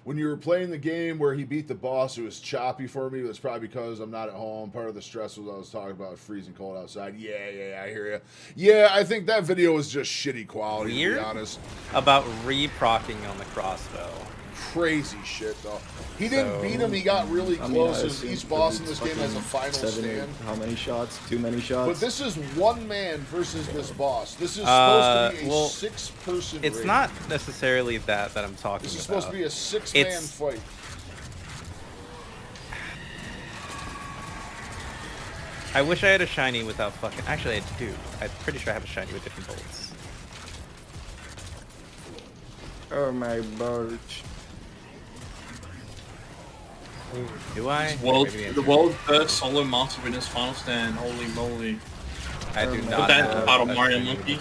When you were playing the game where he beat the boss, it was choppy for me. That's probably because I'm not at home. Part of the stress was I was talking about freezing cold outside. Yeah, I hear you. Yeah, I think that video was just shitty quality, to Weird be honest. about re-procking on the crossbow. Crazy shit, though. He didn't beat him. He got really close. I assume Each boss in because this it's game has a fucking final 7 or stand. how many shots? Too many shots? But this is one man versus this boss. This is supposed to be a well, 6-person It's raid. not necessarily that I'm talking about. This is supposed to be a 6-man It's- fight. I wish I had a shiny without fucking. Actually, I do. I'm pretty sure I have a shiny with different bullets. Oh my birch. Do I? The world's first solo master witness final stand. Holy moly! I do Put not. that in the have battle, a Mario shiny Monkey.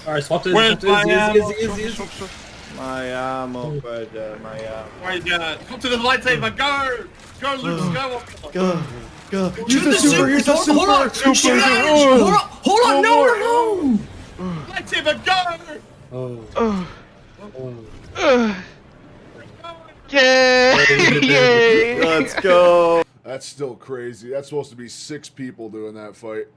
Alright, swap to Where's my ammo? My ammo, brother, my ammo. Where you at? Come to the lightsaber, go! Go, Luke Skywalker! Go. Use the super, use the super! Hold on! Hold on! No! Lightsaber, go! Yay! Let's go. That's still crazy. That's supposed to be 6 people doing that fight.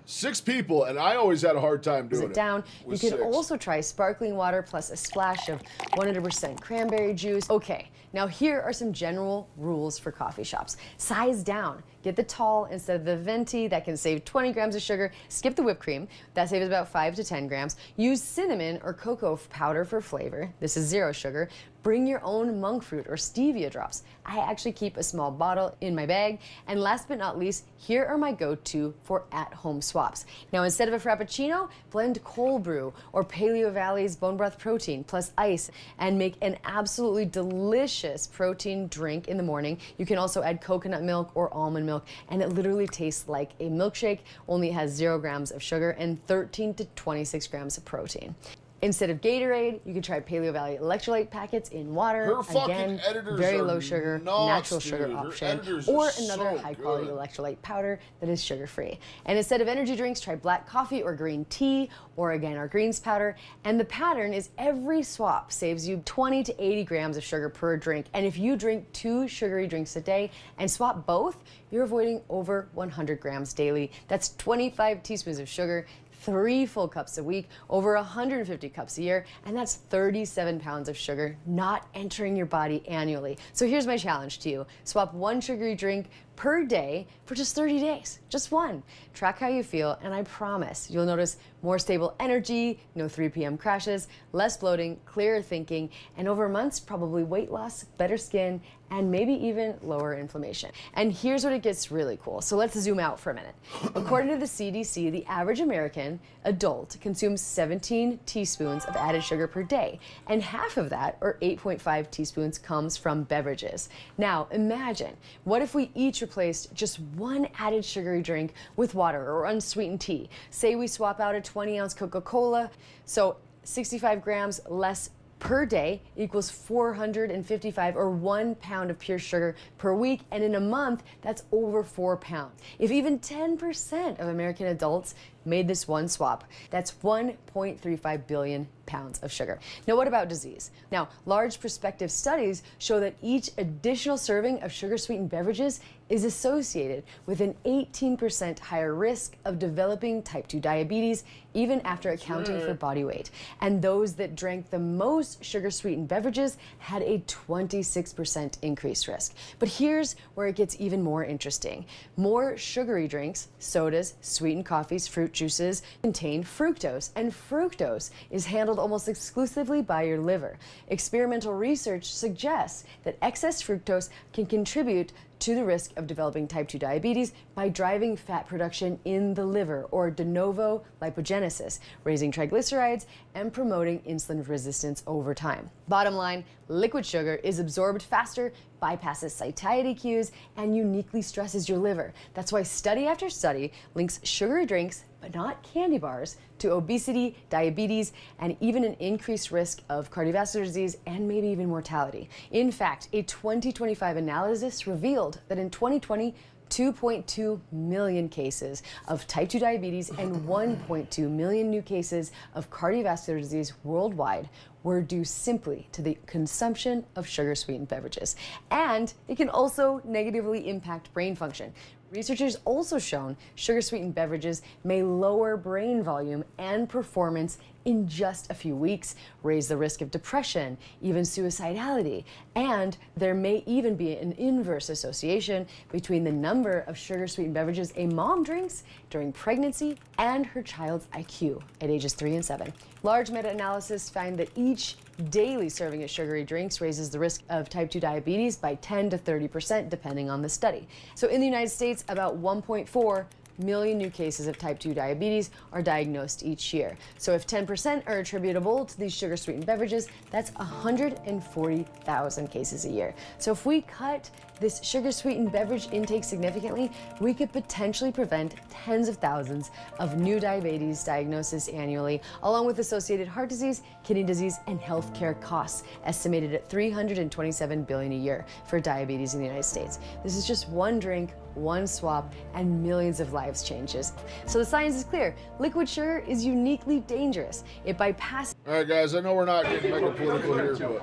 6 people, and I always had a hard time doing it. Down. You with can 6. also try sparkling water plus a splash of 100% cranberry juice. Okay, now here are some general rules for coffee shops. Size down. Get the tall instead of the venti. That can save 20 grams of sugar. Skip the whipped cream. That saves about 5 to 10 grams. Use cinnamon or cocoa powder for flavor. This is 0 sugar. Bring your own monk fruit or stevia drops. I actually keep a small bottle in my bag. And last but not least, here are my go-to for at-home swaps. Now, instead of a Frappuccino, blend cold brew or Paleo Valley's bone broth protein plus ice and make an absolutely delicious protein drink in the morning. You can also add coconut milk or almond milk, and it literally tastes like a milkshake, only it has 0 grams of sugar and 13 to 26 grams of protein. Instead of Gatorade, you can try Paleo Valley electrolyte packets in water. Her fucking Again, editors very are low sugar, nuts, natural dude. sugar Her option, editors or are another so high-quality good. electrolyte powder that is sugar-free. And instead of energy drinks, try black coffee or green tea, or again, our greens powder. And the pattern is every swap saves you 20 to 80 grams of sugar per drink. And if you drink 2 sugary drinks a day and swap both, you're avoiding over 100 grams daily. That's 25 teaspoons of sugar, 3 full cups a week, over 150 cups a year, and that's 37 pounds of sugar not entering your body annually. So here's my challenge to you. Swap 1 sugary drink per day for just 30 days. Just 1. Track how you feel, and I promise you'll notice more stable energy, no 3 p.m. crashes, less bloating, clearer thinking, and over months, probably weight loss, better skin, and maybe even lower inflammation. And here's what it gets really cool. So let's zoom out for a minute. According to the CDC, the average American adult consumes 17 teaspoons of added sugar per day, and half of that, or 8.5 teaspoons, comes from beverages. Now, imagine, what if we each replaced just 1 added sugary drink with water or unsweetened tea? Say we swap out a 20-ounce Coca-Cola, so 65 grams less per day equals 455 or 1 pound of pure sugar per week, and in a month that's over 4 pounds. If even 10% of American adults made this one swap, that's 1.35 billion pounds of sugar. Now, what about disease? Now, large prospective studies show that each additional serving of sugar-sweetened beverages is associated with an 18% higher risk of developing type 2 diabetes, even after accounting for body weight. And those that drank the most sugar-sweetened beverages had a 26% increased risk. But here's where it gets even more interesting. More sugary drinks, sodas, sweetened coffees, fruit juices contain fructose, and fructose is handled almost exclusively by your liver. Experimental research suggests that excess fructose can contribute to the risk of developing type 2 diabetes by driving fat production in the liver, or de novo lipogenesis, raising triglycerides and promoting insulin resistance over time. Bottom line, liquid sugar is absorbed faster, bypasses satiety cues, and uniquely stresses your liver. That's why study after study links sugary drinks, but not candy bars, to obesity, diabetes, and even an increased risk of cardiovascular disease and maybe even mortality. In fact, a 2025 analysis revealed that in 2020, 2.2 million cases of type 2 diabetes and 1.2 million new cases of cardiovascular disease worldwide were due simply to the consumption of sugar-sweetened beverages. And it can also negatively impact brain function. Researchers also shown sugar-sweetened beverages may lower brain volume and performance in just a few weeks, raise the risk of depression, even suicidality, and there may even be an inverse association between the number of sugar-sweetened beverages a mom drinks during pregnancy and her child's IQ at ages 3 and 7. Large meta-analysis find that each daily serving of sugary drinks raises the risk of type 2 diabetes by 10 to 30% depending on the study. So in the United States, about 1.4 million new cases of type 2 diabetes are diagnosed each year. So if 10% are attributable to these sugar-sweetened beverages, that's 140,000 cases a year. So if we cut this sugar-sweetened beverage intake significantly, we could potentially prevent tens of thousands of new diabetes diagnoses annually, along with associated heart disease, kidney disease, and healthcare costs, estimated at $327 billion a year for diabetes in the United States. This is just one drink, one swap, and millions of lives changes. So the science is clear. Liquid sugar is uniquely dangerous. It bypasses... All right, guys, I know we're not getting mega political here, but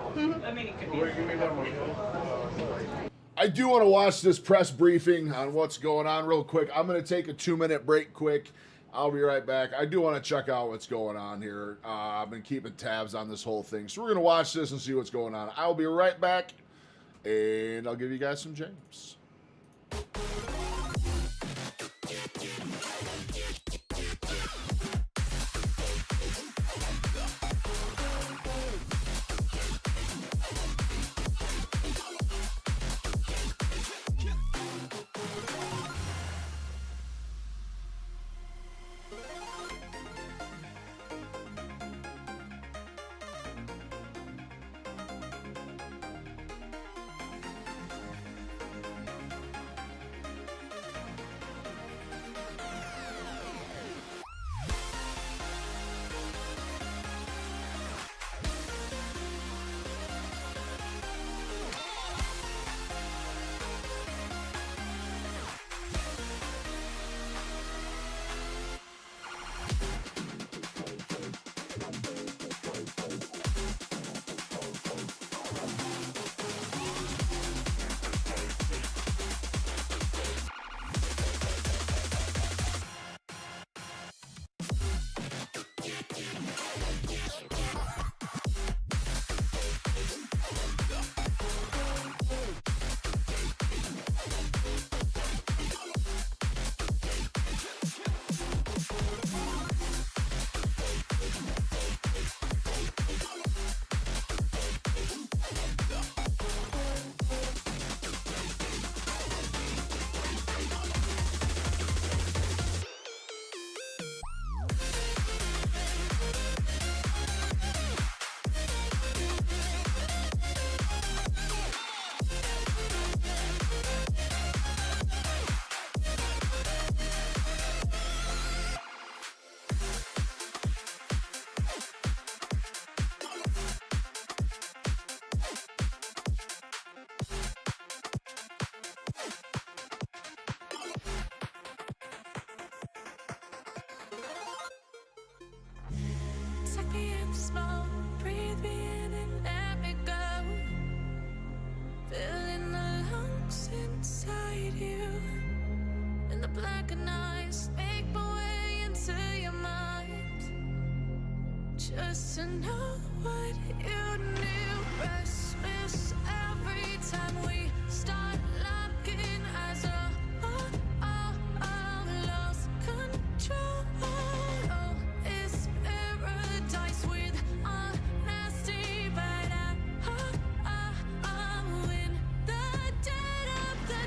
I do want to watch this press briefing on what's going on real quick. I'm going to take a 2-minute break quick. I'll be right back. I do want to check out what's going on here. I've been keeping tabs on this whole thing. So we're going to watch this and see what's going on. I'll be right back, and I'll give you guys some James. Just to know what you knew. Restless every time we start locking eyes. Lost control. Oh, it's paradise with honesty, but I'm in the dead of the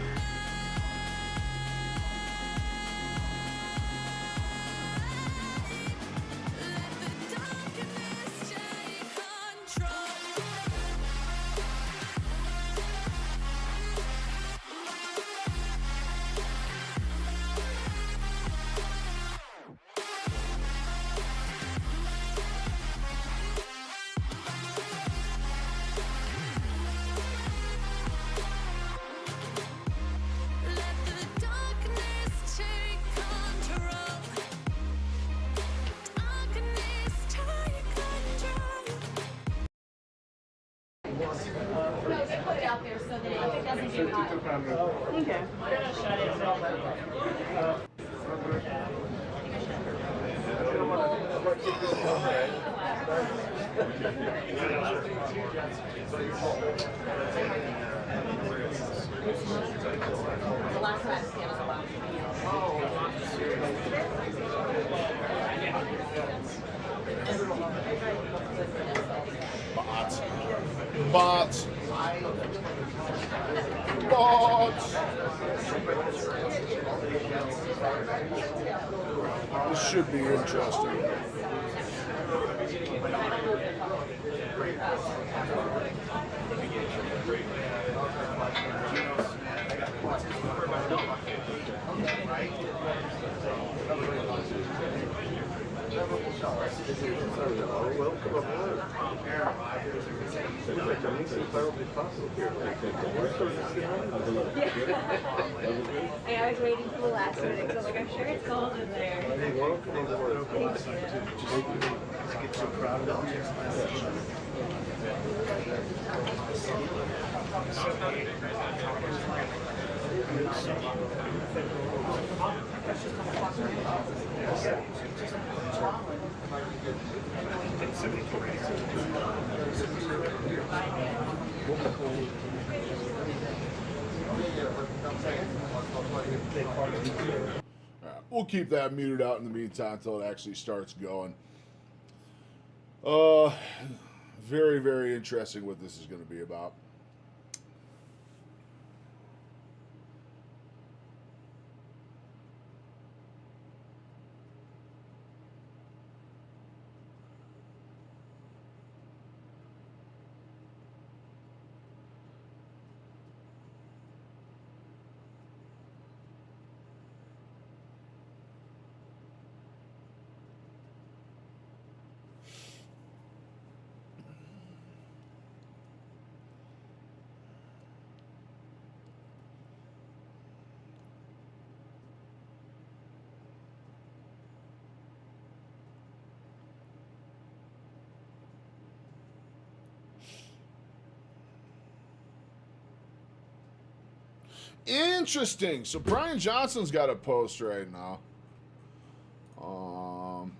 Bots. This should be interesting. I was waiting for the last minute because I'm like, I'm sure it's cold in there. Thank We'll keep that muted out in the meantime until it actually starts going. Very, very interesting what this is going to be about. Interesting. So Brian Johnson's got a post right now.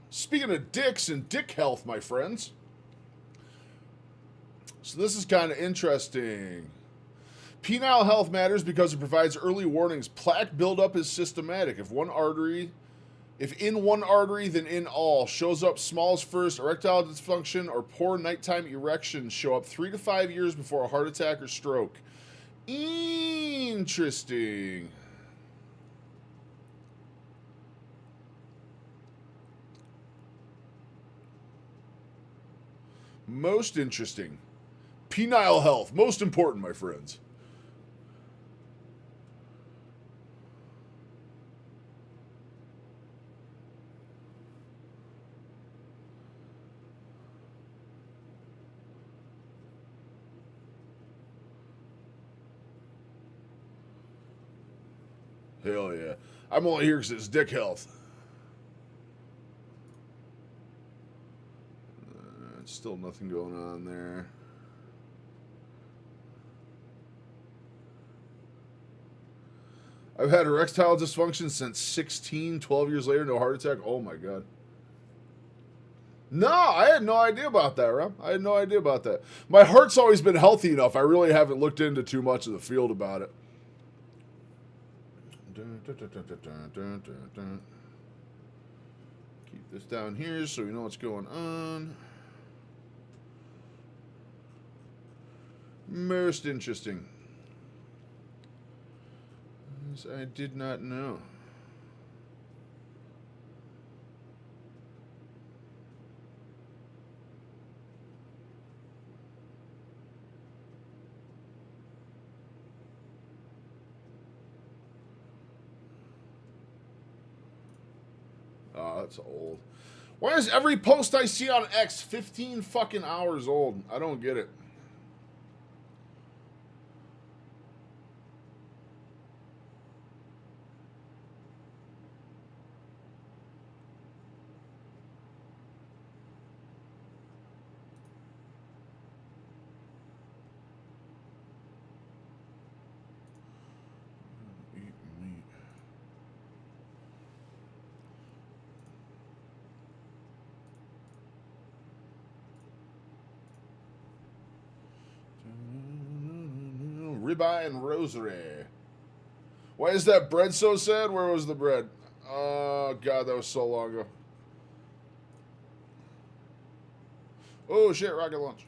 Speaking of dicks and dick health, my friends. So this is kind of interesting. Penile health matters because it provides early warnings. Plaque buildup is systematic. If in one artery, then in all. Shows up small as first. Erectile dysfunction or poor nighttime erections show up 3 to 5 years before a heart attack or stroke. Interesting. Most interesting. Penile health. Most important, my friends. Hell yeah. I'm only here because it's dick health. Still nothing going on there. I've had erectile dysfunction since 16, 12 years later, no heart attack. Oh my God. No, I had no idea about that, Rob. I had no idea about that. My heart's always been healthy enough. I really haven't looked into too much of the field about it. Keep this down here so we know what's going on. Most interesting. This I did not know. Oh, that's old. Why is every post I see on X 15 fucking hours old? I don't get it. Ribeye and rosary. Why is that bread so sad? Where was the bread? Oh, God, that was so long ago. Oh, shit, rocket launch.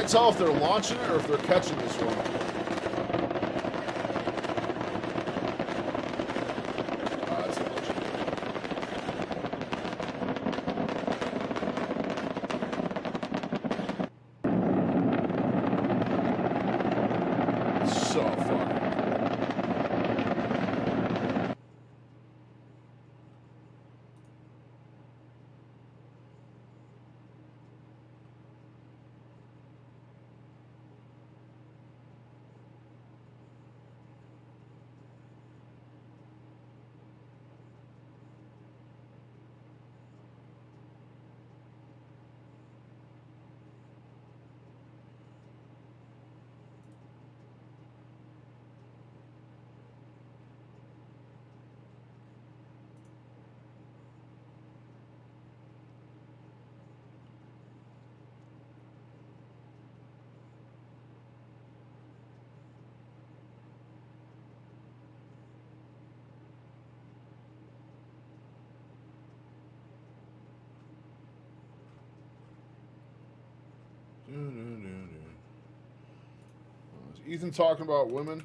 can't tell if they're launching it or if they're catching this one. That's launching. So fucking Is Ethan talking about women?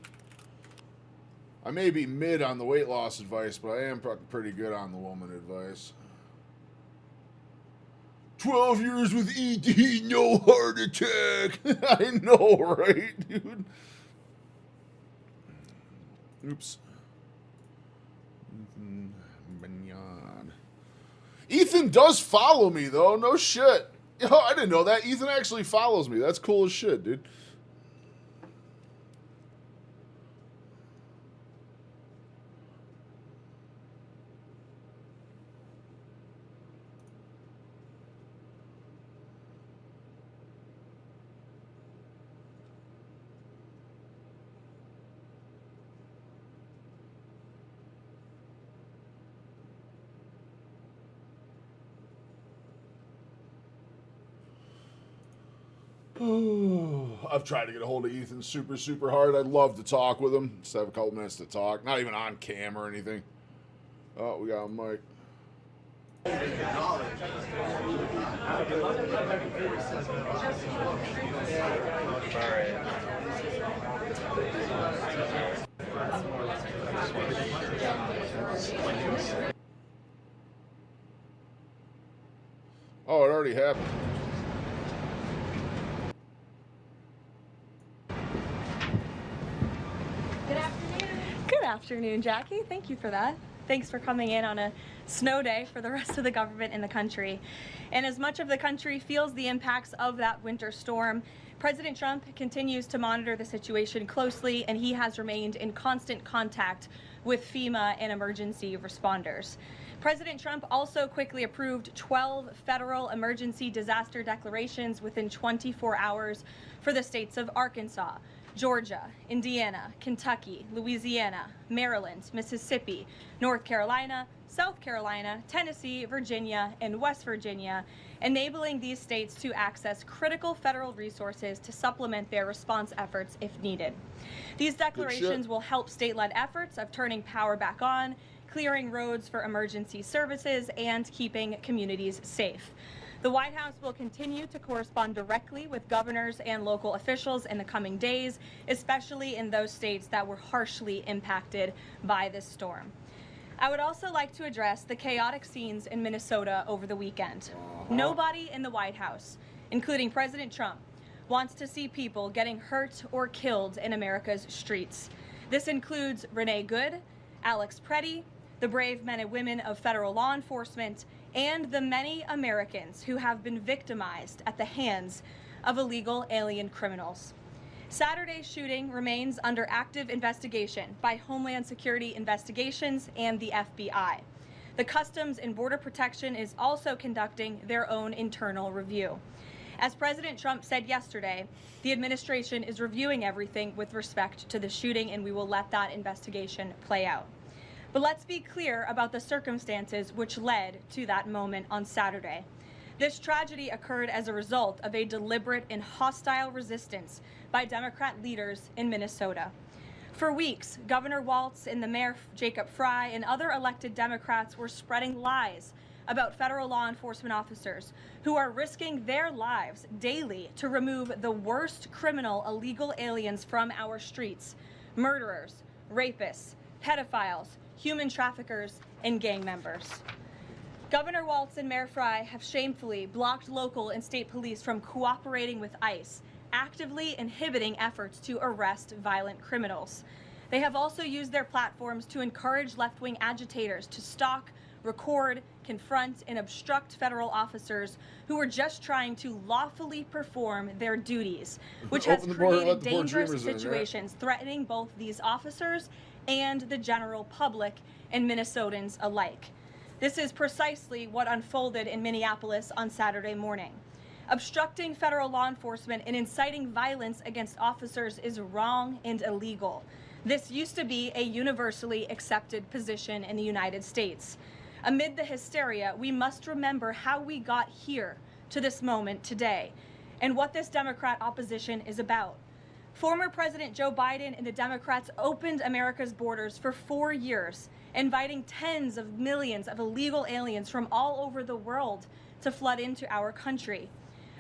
I may be mid on the weight loss advice, but I am pretty good on the woman advice. 12 years with ED, no heart attack. I know, right, dude? Oops. Ethan does follow me, though. No shit. Yo, I didn't know that. Ethan actually follows me. That's cool as shit, dude. I've tried to get a hold of Ethan super hard. I'd love to talk with him. Just have a couple minutes to talk. Not even on cam or anything. Oh, we got a mic. Oh, it already happened. Good afternoon, Jackie. Thank you for that. Thanks for coming in on a snow day for the rest of the government in the country. And as much of the country feels the impacts of that winter storm, President Trump continues to monitor the situation closely, and he has remained in constant contact with FEMA and emergency responders. President Trump also quickly approved 12 federal emergency disaster declarations within 24 hours for the states of Arkansas, Georgia, Indiana, Kentucky, Louisiana, Maryland, Mississippi, North Carolina, South Carolina, Tennessee, Virginia, and West Virginia, enabling these states to access critical federal resources to supplement their response efforts if needed. These declarations will help state-led efforts of turning power back on, clearing roads for emergency services, and keeping communities safe. The White House will continue to correspond directly with governors and local officials in the coming days, especially in those states that were harshly impacted by this storm. I would also like to address the chaotic scenes in Minnesota over the weekend. Nobody in the White House, including President Trump, wants to see people getting hurt or killed in America's streets. This includes Renee Good, Alex Preddy, the brave men and women of federal law enforcement, and the many Americans who have been victimized at the hands of illegal alien criminals. Saturday's shooting remains under active investigation by Homeland Security Investigations and the FBI. The Customs and Border Protection is also conducting their own internal review. As President Trump said yesterday, the administration is reviewing everything with respect to the shooting, and we will let that investigation play out. But let's be clear about the circumstances which led to that moment on Saturday. This tragedy occurred as a result of a deliberate and hostile resistance by Democrat leaders in Minnesota. For weeks, Governor Walz and the Mayor Jacob Frey and other elected Democrats were spreading lies about federal law enforcement officers who are risking their lives daily to remove the worst criminal illegal aliens from our streets: murderers, rapists, pedophiles, human traffickers, and gang members. Governor Walz and Mayor Fry have shamefully blocked local and state police from cooperating with ICE, actively inhibiting efforts to arrest violent criminals. They have also used their platforms to encourage left-wing agitators to stalk, record, confront, and obstruct federal officers who are just trying to lawfully perform their duties, which has created dangerous situations threatening both these officers and the general public and Minnesotans alike. This is precisely what unfolded in Minneapolis on Saturday morning. Obstructing federal law enforcement and inciting violence against officers is wrong and illegal. This used to be a universally accepted position in the United States. Amid the hysteria, we must remember how we got here to this moment today and what this Democrat opposition is about. Former President Joe Biden and the Democrats opened America's borders for 4 years, inviting tens of millions of illegal aliens from all over the world to flood into our country.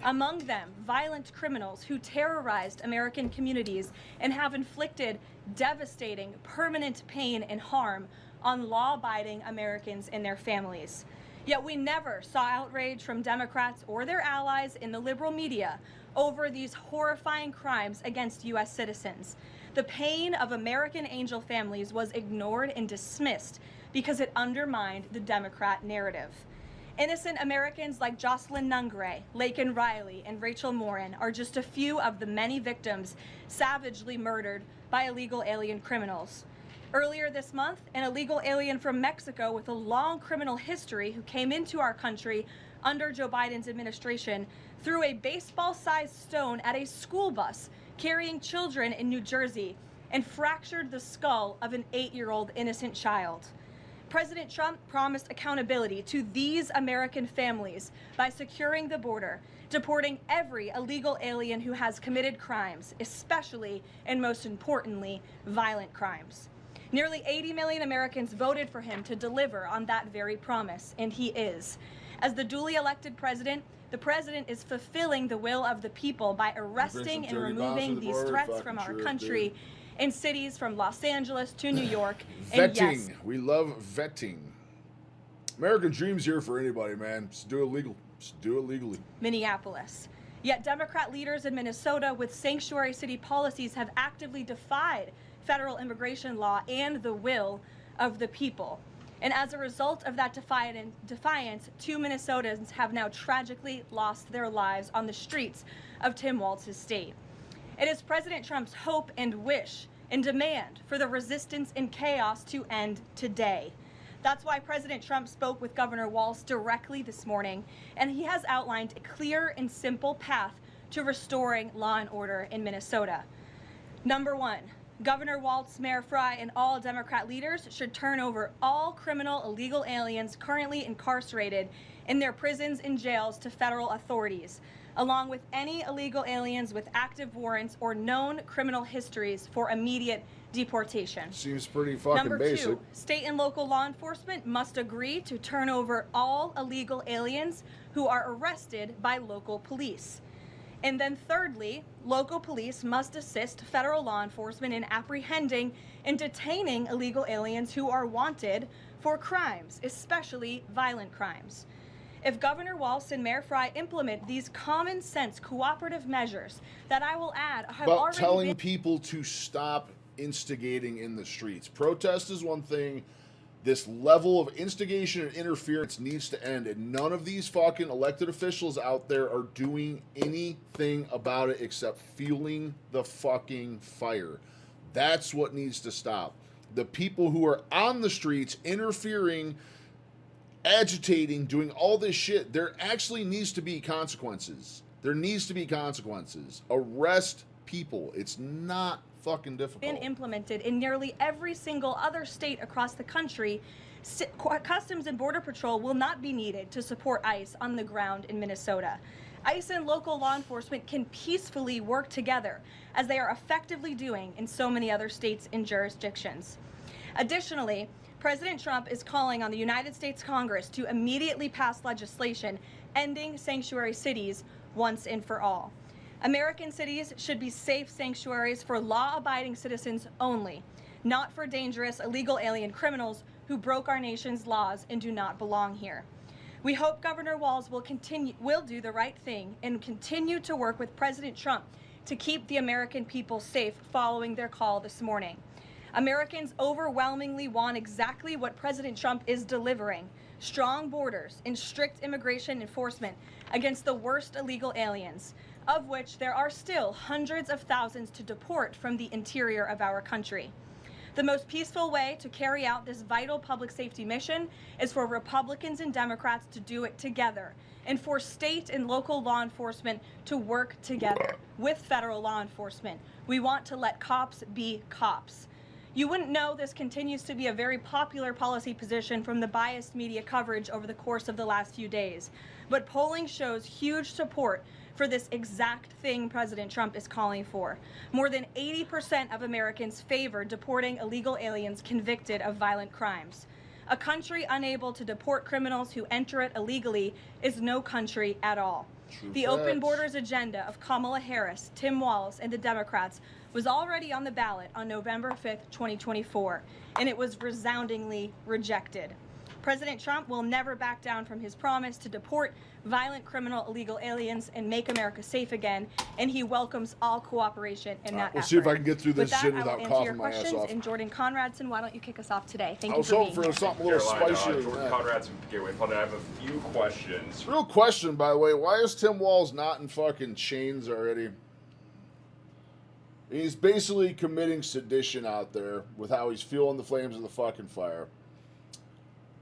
Among them, violent criminals who terrorized American communities and have inflicted devastating, permanent pain and harm on law-abiding Americans and their families. Yet we never saw outrage from Democrats or their allies in the liberal media over these horrifying crimes against U.S. citizens. The pain of American angel families was ignored and dismissed because it undermined the Democrat narrative. Innocent Americans like Jocelyn Nungray, Laken Riley, and Rachel Morin are just a few of the many victims savagely murdered by illegal alien criminals. Earlier this month, an illegal alien from Mexico with a long criminal history who came into our country under Joe Biden's administration threw a baseball-sized stone at a school bus carrying children in New Jersey and fractured the skull of an 8-year-old innocent child. President Trump promised accountability to these American families by securing the border, deporting every illegal alien who has committed crimes, especially and most importantly, violent crimes. Nearly 80 million Americans voted for him to deliver on that very promise, and he is. As the duly elected president, the president is fulfilling the will of the people by arresting and removing these threats from our country in cities from Los Angeles to New York. And Vetting. yes, We love vetting. American dream's here for anybody, man. Just do it legal. Just do it legally. Minneapolis. Yet Democrat leaders in Minnesota with sanctuary city policies have actively defied federal immigration law and the will of the people. And as a result of that defiance, 2 Minnesotans have now tragically lost their lives on the streets of Tim Walz's state. It is President Trump's hope and wish and demand for the resistance and chaos to end today. That's why President Trump spoke with Governor Walz directly this morning, and he has outlined a clear and simple path to restoring law and order in Minnesota. Number 1, Governor Walz, Mayor Fry, and all Democrat leaders should turn over all criminal illegal aliens currently incarcerated in their prisons and jails to federal authorities, along with any illegal aliens with active warrants or known criminal histories for immediate deportation. Seems pretty fucking Number basic. 2, state and local law enforcement must agree to turn over all illegal aliens who are arrested by local police. And then thirdly, local police must assist federal law enforcement in apprehending and detaining illegal aliens who are wanted for crimes, especially violent crimes. If Governor Walz and Mayor Fry implement these common sense cooperative measures that I will add have About already telling been people to stop instigating in the streets. Protest is one thing. This level of instigation and interference needs to end, and none of these fucking elected officials out there are doing anything about it except fueling the fucking fire. That's what needs to stop. The people who are on the streets interfering, agitating, doing all this shit, there actually needs to be consequences. There needs to be consequences. Arrest people. It's not fucking difficult. Been implemented in nearly every single other state across the country. Customs and Border Patrol will not be needed to support ICE on the ground in Minnesota. ICE and local law enforcement can peacefully work together, as they are effectively doing in so many other states and jurisdictions. Additionally, President Trump is calling on the United States Congress to immediately pass legislation ending sanctuary cities once and for all. American cities should be safe sanctuaries for law-abiding citizens only, not for dangerous illegal alien criminals who broke our nation's laws and do not belong here. We hope Governor Walz will do the right thing and continue to work with President Trump to keep the American people safe following their call this morning. Americans overwhelmingly want exactly what President Trump is delivering: strong borders and strict immigration enforcement against the worst illegal aliens, of which there are still hundreds of thousands to deport from the interior of our country. The most peaceful way to carry out this vital public safety mission is for Republicans and Democrats to do it together, and for state and local law enforcement to work together with federal law enforcement. We want to let cops be cops. You wouldn't know this continues to be a very popular policy position from the biased media coverage over the course of the last few days, but polling shows huge support for this exact thing President Trump is calling for. More than 80% of Americans favor deporting illegal aliens convicted of violent crimes. A country unable to deport criminals who enter it illegally is no country at all. The open borders agenda of Kamala Harris, Tim Walz, and the Democrats was already on the ballot on November 5th, 2024, and it was resoundingly rejected. President Trump will never back down from his promise to deport violent criminal illegal aliens and make America safe again, and he welcomes all cooperation in that effort. We'll see if I can get through this shit without coughing my ass questions. off. And Jordan Conradson, why don't you kick us off today? Thank I you was for being hoping here. for something a little spicier than Jordan that. Conradson from Gateway Fund. I have a few questions. Real question, by the way, why is Tim Walz not in fucking chains already? He's basically committing sedition out there with how he's fueling the flames of the fucking fire.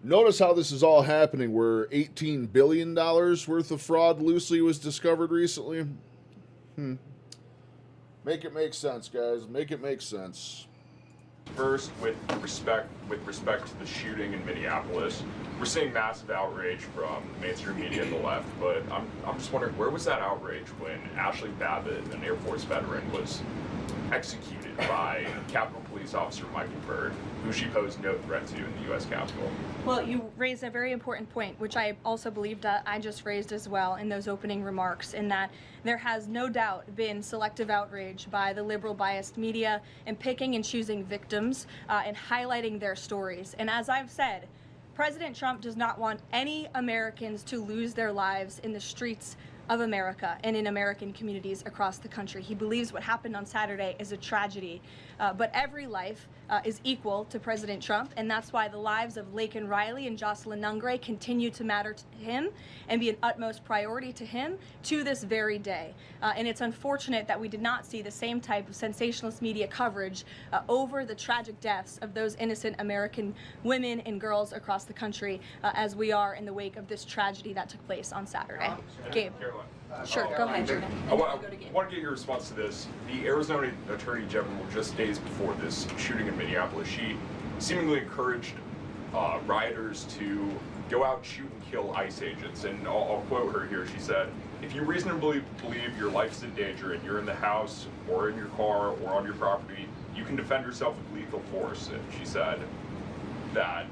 Notice how this is all happening where $18 billion worth of fraud loosely was discovered recently. Make it make sense, guys. Make it make sense. First, with respect to the shooting in Minneapolis, we're seeing massive outrage from mainstream media and the left, but I'm just wondering, where was that outrage when Ashley Babbitt, an Air Force veteran, was executed by Capitol Police Officer Michael Byrd, who she posed no threat to in the U.S. Capitol? Well, you raised a very important point, which I also believed I just raised as well in those opening remarks, in that there has no doubt been selective outrage by the liberal biased media in picking and choosing victims and highlighting their stories. And as I've said, President Trump does not want any Americans to lose their lives in the streets of America and in American communities across the country. He believes what happened on Saturday is a tragedy, but every life is equal to President Trump, and that's why the lives of Laken Riley and Jocelyn Nungray continue to matter to him and be an utmost priority to him to this very day. And it's unfortunate that we did not see the same type of sensationalist media coverage over the tragic deaths of those innocent American women and girls across the country as we are in the wake of this tragedy that took place on Saturday. Gabe. Sure, go ahead, Jordan. I want to get your response to this. The Arizona Attorney General, just days before this shooting in Minneapolis, she seemingly encouraged rioters to go out, shoot, and kill ICE agents. And I'll quote her here. She said, "If you reasonably believe your life's in danger and you're in the house or in your car or on your property, you can defend yourself with lethal force." And she said that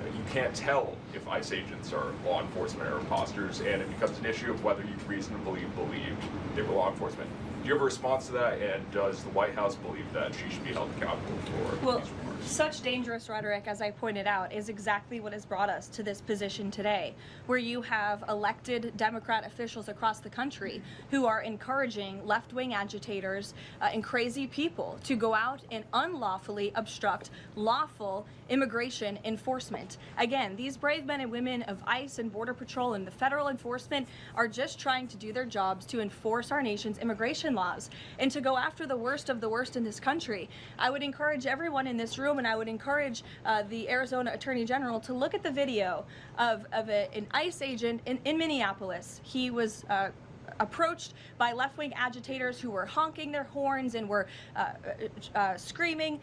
you can't tell if ICE agents are law enforcement or imposters, and it becomes an issue of whether you reasonably believe they were law enforcement. Do you have a response to that, and does the White House believe that she should be held accountable for these remarks? Such dangerous rhetoric, as I pointed out, is exactly what has brought us to this position today, where you have elected Democrat officials across the country who are encouraging left-wing agitators and crazy people to go out and unlawfully obstruct lawful immigration enforcement. Again, these brave men and women of ICE and Border Patrol and the federal enforcement are just trying to do their jobs to enforce our nation's immigration laws and to go after the worst of the worst in this country. I would encourage everyone in this room, and I would encourage the Arizona Attorney General to look at the video of an ICE agent in Minneapolis. He was approached by left-wing agitators who were honking their horns and were screaming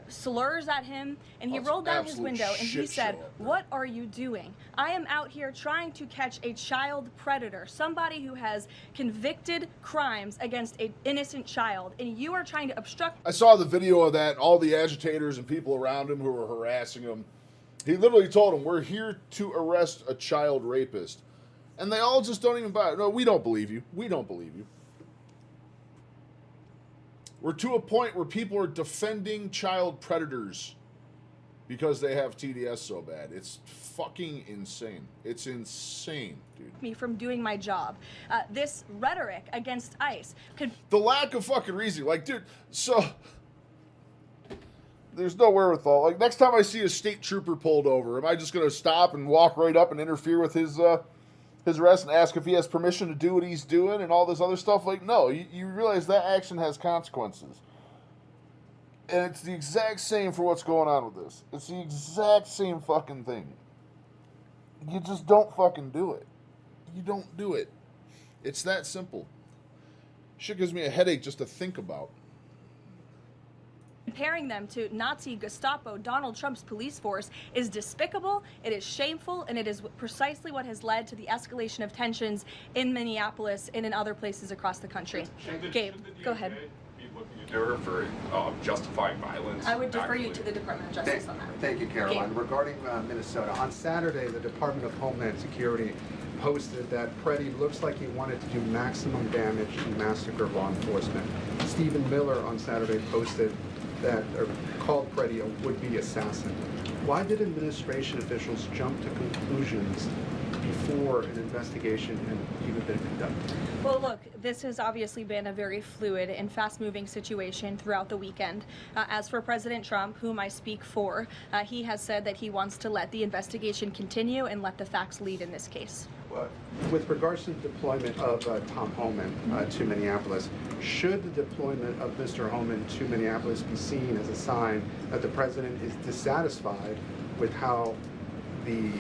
slurs at him, and he rolled down his window and he said, "What are you doing? I am out here trying to catch a child predator, somebody who has convicted crimes against an innocent child, and you are trying to obstruct." I saw the video of that, all the agitators and people around him who were harassing him He literally told them, we're here to arrest a child rapist. And they all just don't even buy it. No, we don't believe you. We don't believe you. We're to a point where people are defending child predators because they have TDS so bad. It's fucking insane. It's insane, dude. Me from doing my job. This rhetoric against ICE could... The lack of fucking reason. Like, dude, so... There's no wherewithal. Like, next time I see a state trooper pulled over, am I just going to stop and walk right up and interfere with his arrest and ask if he has permission to do what he's doing and all this other stuff? Like, no. You realize that action has consequences. And it's the exact same for what's going on with this. It's the exact same fucking thing. You just don't fucking do it. You don't do it. It's that simple. Shit gives me a headache just to think about. Comparing them to Nazi Gestapo Donald Trump's police force is despicable, it is shameful, and it is precisely what has led to the escalation of tensions in Minneapolis and in other places across the country. Gabe, go ahead. Be looking into her for justifying violence. I would defer you to the Department of Justice on that. Thank you, Caroline. Regarding Minnesota, on Saturday, the Department of Homeland Security posted that Preddy looks like he wanted to do maximum damage and massacre law enforcement. Stephen Miller on Saturday posted that, or called Preddy a would-be assassin. Why did administration officials jump to conclusions before an investigation had even been conducted? Well, look, this has obviously been a very fluid and fast-moving situation throughout the weekend. As for President Trump, whom I speak for, he has said that he wants to let the investigation continue and let the facts lead in this case. With regards to the deployment of Tom Homan to Minneapolis, should the deployment of Mr. Homan to Minneapolis be seen as a sign that the president is dissatisfied with how the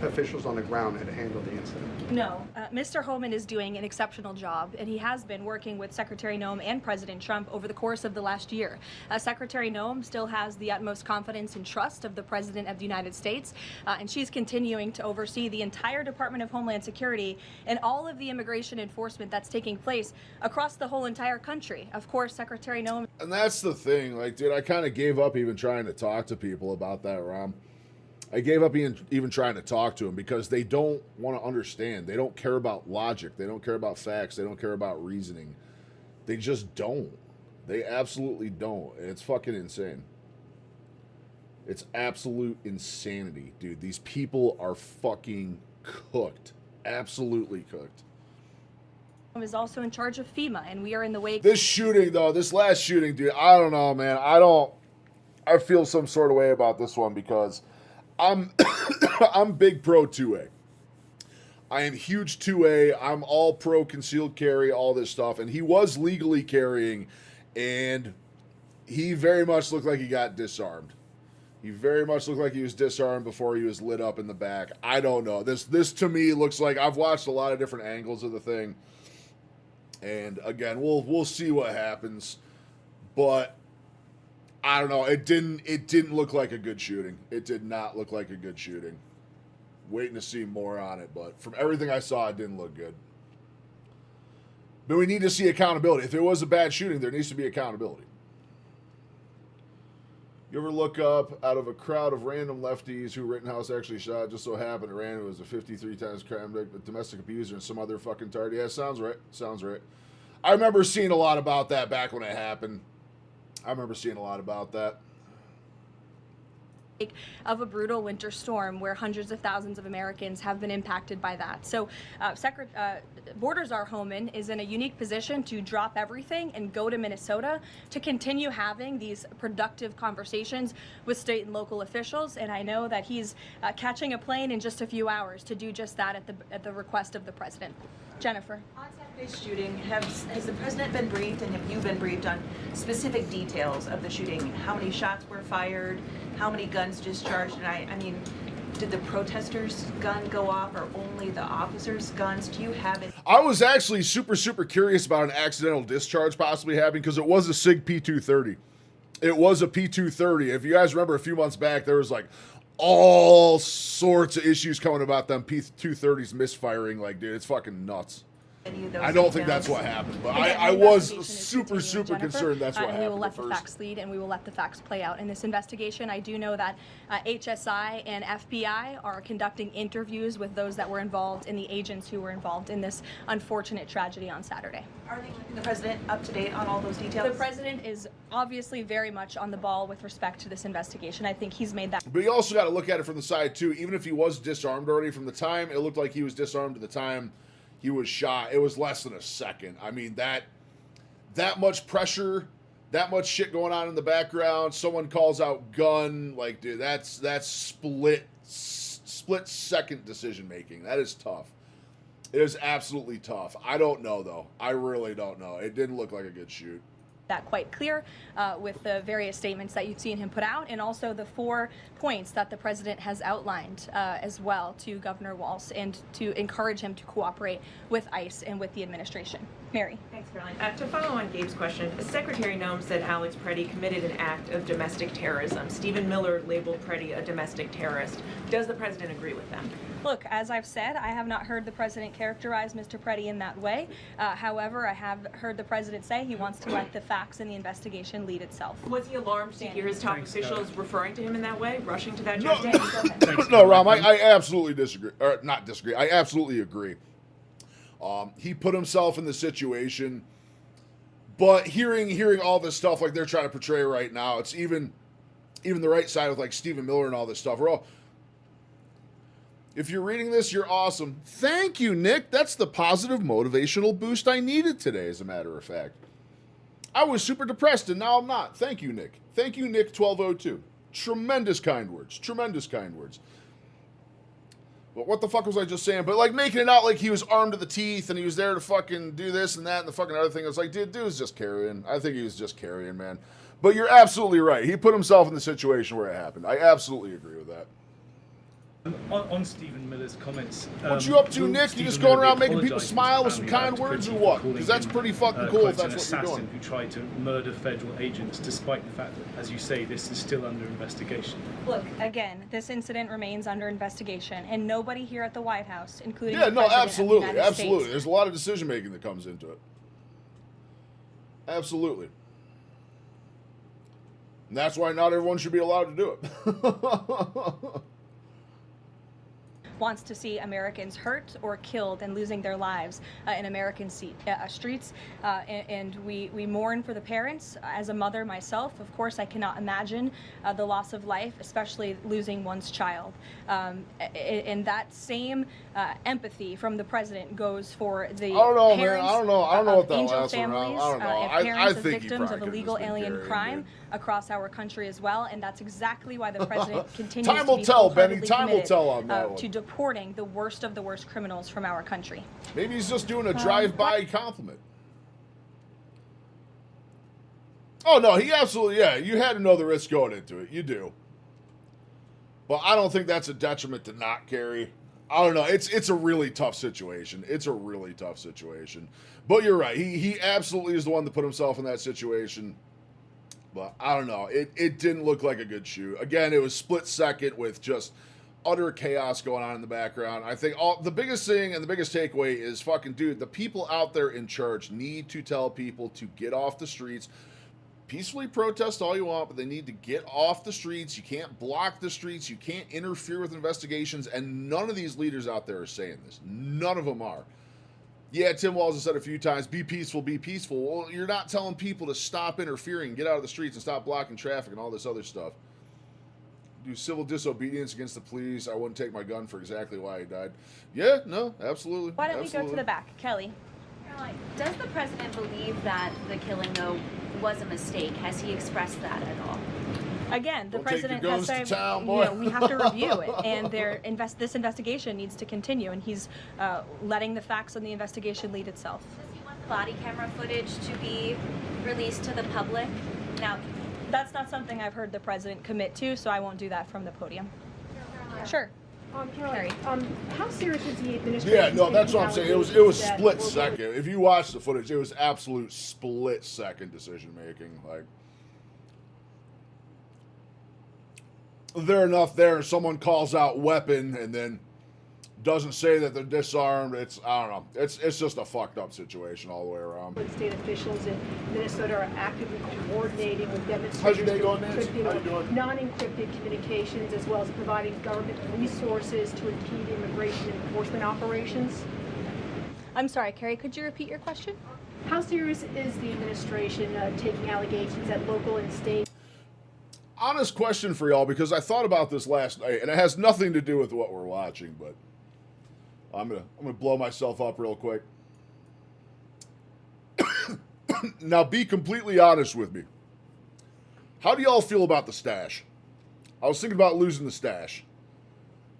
officials on the ground had handled the incident? No, Mr. Homan is doing an exceptional job, and he has been working with Secretary Noem and President Trump over the course of the last year. Secretary Noem still has the utmost confidence and trust of the President of the United States, and she's continuing to oversee the entire Department of Homeland Security and all of the immigration enforcement that's taking place across the whole entire country. Of course, Secretary Noem... And that's the thing. Like, dude, I kind of gave up even trying to talk to people about that, Rom. I gave up even trying to talk to them because they don't want to understand. They don't care about logic. They don't care about facts. They don't care about reasoning. They just don't. They absolutely don't. And it's fucking insane. It's absolute insanity, dude. These people are fucking cooked. Absolutely cooked. is also in charge of FEMA, and we are in the wake... This shooting, though, this last shooting, dude, I don't know, man. I feel some sort of way about this one because... I'm big pro 2A. I am huge 2A. I'm all pro concealed carry, all this stuff. And he was legally carrying, and he very much looked like he got disarmed. He very much looked like he was disarmed before he was lit up in the back. I don't know. This to me looks like I've watched a lot of different angles of the thing. And again, we'll see what happens. But I don't know. It didn't look like a good shooting. It did not look like a good shooting. Waiting to see more on it, but from everything I saw, it didn't look good. But we need to see accountability. If it was a bad shooting, there needs to be accountability. You ever look up out of a crowd of random lefties who Rittenhouse actually shot? Just so happened Random was a 53 times crime domestic abuser and some other fucking tard. Yeah, sounds right. Sounds right. I remember seeing a lot about that back when it happened. I remember seeing a lot about that. Of a brutal winter storm where hundreds of thousands of Americans have been impacted by that. So Border Czar Homan is in a unique position to drop everything and go to Minnesota to continue having these productive conversations with state and local officials. And I know that he's catching a plane in just a few hours to do just that at the request of the president. Jennifer. On Saturday's shooting, has the president been briefed and have you been briefed on specific details of the shooting? How many shots were fired? How many guns discharged? And I mean, did the protesters' gun go off or only the officers' guns? Do you have it? I was actually super curious about an accidental discharge possibly happening because it was a SIG P230. It was a P230. If you guys remember a few months back, there was like all sorts of issues coming about them P230s misfiring. Like, dude, it's fucking nuts. Any of those I don't think details? that's what happened, but Again, I the was investigation is super continuing, Jennifer, concerned that's what and we will happened let at the first. facts lead, and we will let the facts play out in this investigation. I do know that HSI and FBI are conducting interviews with those that were involved and the agents who were involved in this unfortunate tragedy on Saturday. Are they keeping the president up to date on all those details? The president is obviously very much on the ball with respect to this investigation. I think he's made that. But you also got to look at it from the side too. Even if he was disarmed already, from the time it looked like he was disarmed to the time he was shot, it was less than a second. I mean, that much pressure, that much shit going on in the background. Someone calls out gun, like, dude, that's split second decision making. That is tough. It is absolutely tough. I don't know though. I really don't know. It didn't look like a good shoot. That quite clear with the various statements that you've seen him put out, and also the 4 points that the president has outlined as well to Governor Walz, and to encourage him to cooperate with ICE and with the administration. Mary. Thanks, Caroline. To follow on Gabe's question, Secretary Noem said Alex Preddy committed an act of domestic terrorism. Stephen Miller labeled Preddy a domestic terrorist. Does the president agree with them? Look, as I've said, I have not heard the president characterize Mr. Preddy in that way. However, I have heard the president say he wants to let the facts and the investigation lead itself. Was he alarmed to hear his top officials referring to him in that way, rushing to that No, judgment? no, Ram, I absolutely disagree. Or not disagree. I absolutely agree. He put himself in the situation, but hearing all this stuff like they're trying to portray right now, it's even the right side with like Stephen Miller and all this stuff. We're all, if you're reading this, you're awesome. Thank you, Nick. That's the positive motivational boost I needed today, as a matter of fact. I was super depressed, and now I'm not. Thank you, Nick. Thank you, Nick 1202. Tremendous kind words. Tremendous kind words. But what the fuck was I just saying? But like making it out like he was armed to the teeth and he was there to fucking do this and that and the fucking other thing. It's like, dude was just carrying. I think he was just carrying, man. But you're absolutely right. He put himself in the situation where it happened. I absolutely agree with that. On Stephen Miller's comments, what you up to, Nick? You just going around making people smile with some kind words, or what? Because that's pretty fucking cool if that's what you're doing. Who tried to murder federal agents, despite the fact that, as you say, this is still under investigation. Look, again, this incident remains under investigation, and nobody here at the White House, including Yeah, the no, President absolutely, of the United absolutely. States, There's a lot of decision making that comes into it. Absolutely. And that's why not everyone should be allowed to do it. wants to see Americans hurt or killed and losing their lives in American streets. And we mourn for the parents. As a mother myself, of course, I cannot imagine the loss of life, especially losing one's child. And that same empathy from the president goes for the parents I don't know what that angel last one, families, I don't know. and parents I of think he victims of probably illegal could've just been alien carrying, crime dude. across our country as well. And that's exactly why the president continues Time to will be tell, Benny. wholeheartedly Time will committed, tell on that one. to deporting the worst of the worst criminals from our country. Maybe he's just doing a drive-by compliment. Oh, no, he absolutely, yeah, you had to know the risk going into it. You do. But I don't think that's a detriment to not carry. I don't know. It's a really tough situation. It's a really tough situation. But you're right. He absolutely is the one that put himself in that situation. But I don't know. It didn't look like a good shoot. Again, it was split second with just utter chaos going on in the background. I think the biggest thing and the biggest takeaway is fucking, dude, the people out there in charge need to tell people to get off the streets. Peacefully protest all you want, but they need to get off the streets. You can't block the streets. You can't interfere with investigations. And none of these leaders out there are saying this. None of them are. Yeah, Tim Walz has said a few times, be peaceful, be peaceful. Well, you're not telling people to stop interfering, get out of the streets, and stop blocking traffic and all this other stuff. Do civil disobedience against the police. I wouldn't take my gun for exactly why he died. Yeah, no, absolutely. Why don't absolutely. we go to the back? Kelly. Caroline, does the president believe that the killing, though, was a mistake? Has he expressed that at all? Again, the Don't president take your has guns to said, town, boy. we have to review it, and this investigation needs to continue, and he's letting the facts on the investigation lead itself. Does he want the body camera footage to be released to the public? Now, that's not something I've heard the president commit to, so I won't do that from the podium. Sure. Caroline, how serious is the administration? Yeah, no, that's what I'm saying. It was split second. If you watch the footage, it was absolute split second decision making. Like, they're enough there. Someone calls out weapon, and then Doesn't say that they're disarmed. It's, I don't know. It's just a fucked up situation all the way around. State officials in Minnesota are actively coordinating with demonstrators. How's your day going, Nancy? How you doing? Non-encrypted communications, as well as providing government resources to impede immigration enforcement operations. I'm sorry, Carrie, could you repeat your question? How serious is the administration taking allegations at local and state? Honest question for y'all, because I thought about this last night, and it has nothing to do with what we're watching, but I'm gonna blow myself up real quick. Now, be completely honest with me. How do y'all feel about the stash? I was thinking about losing the stash.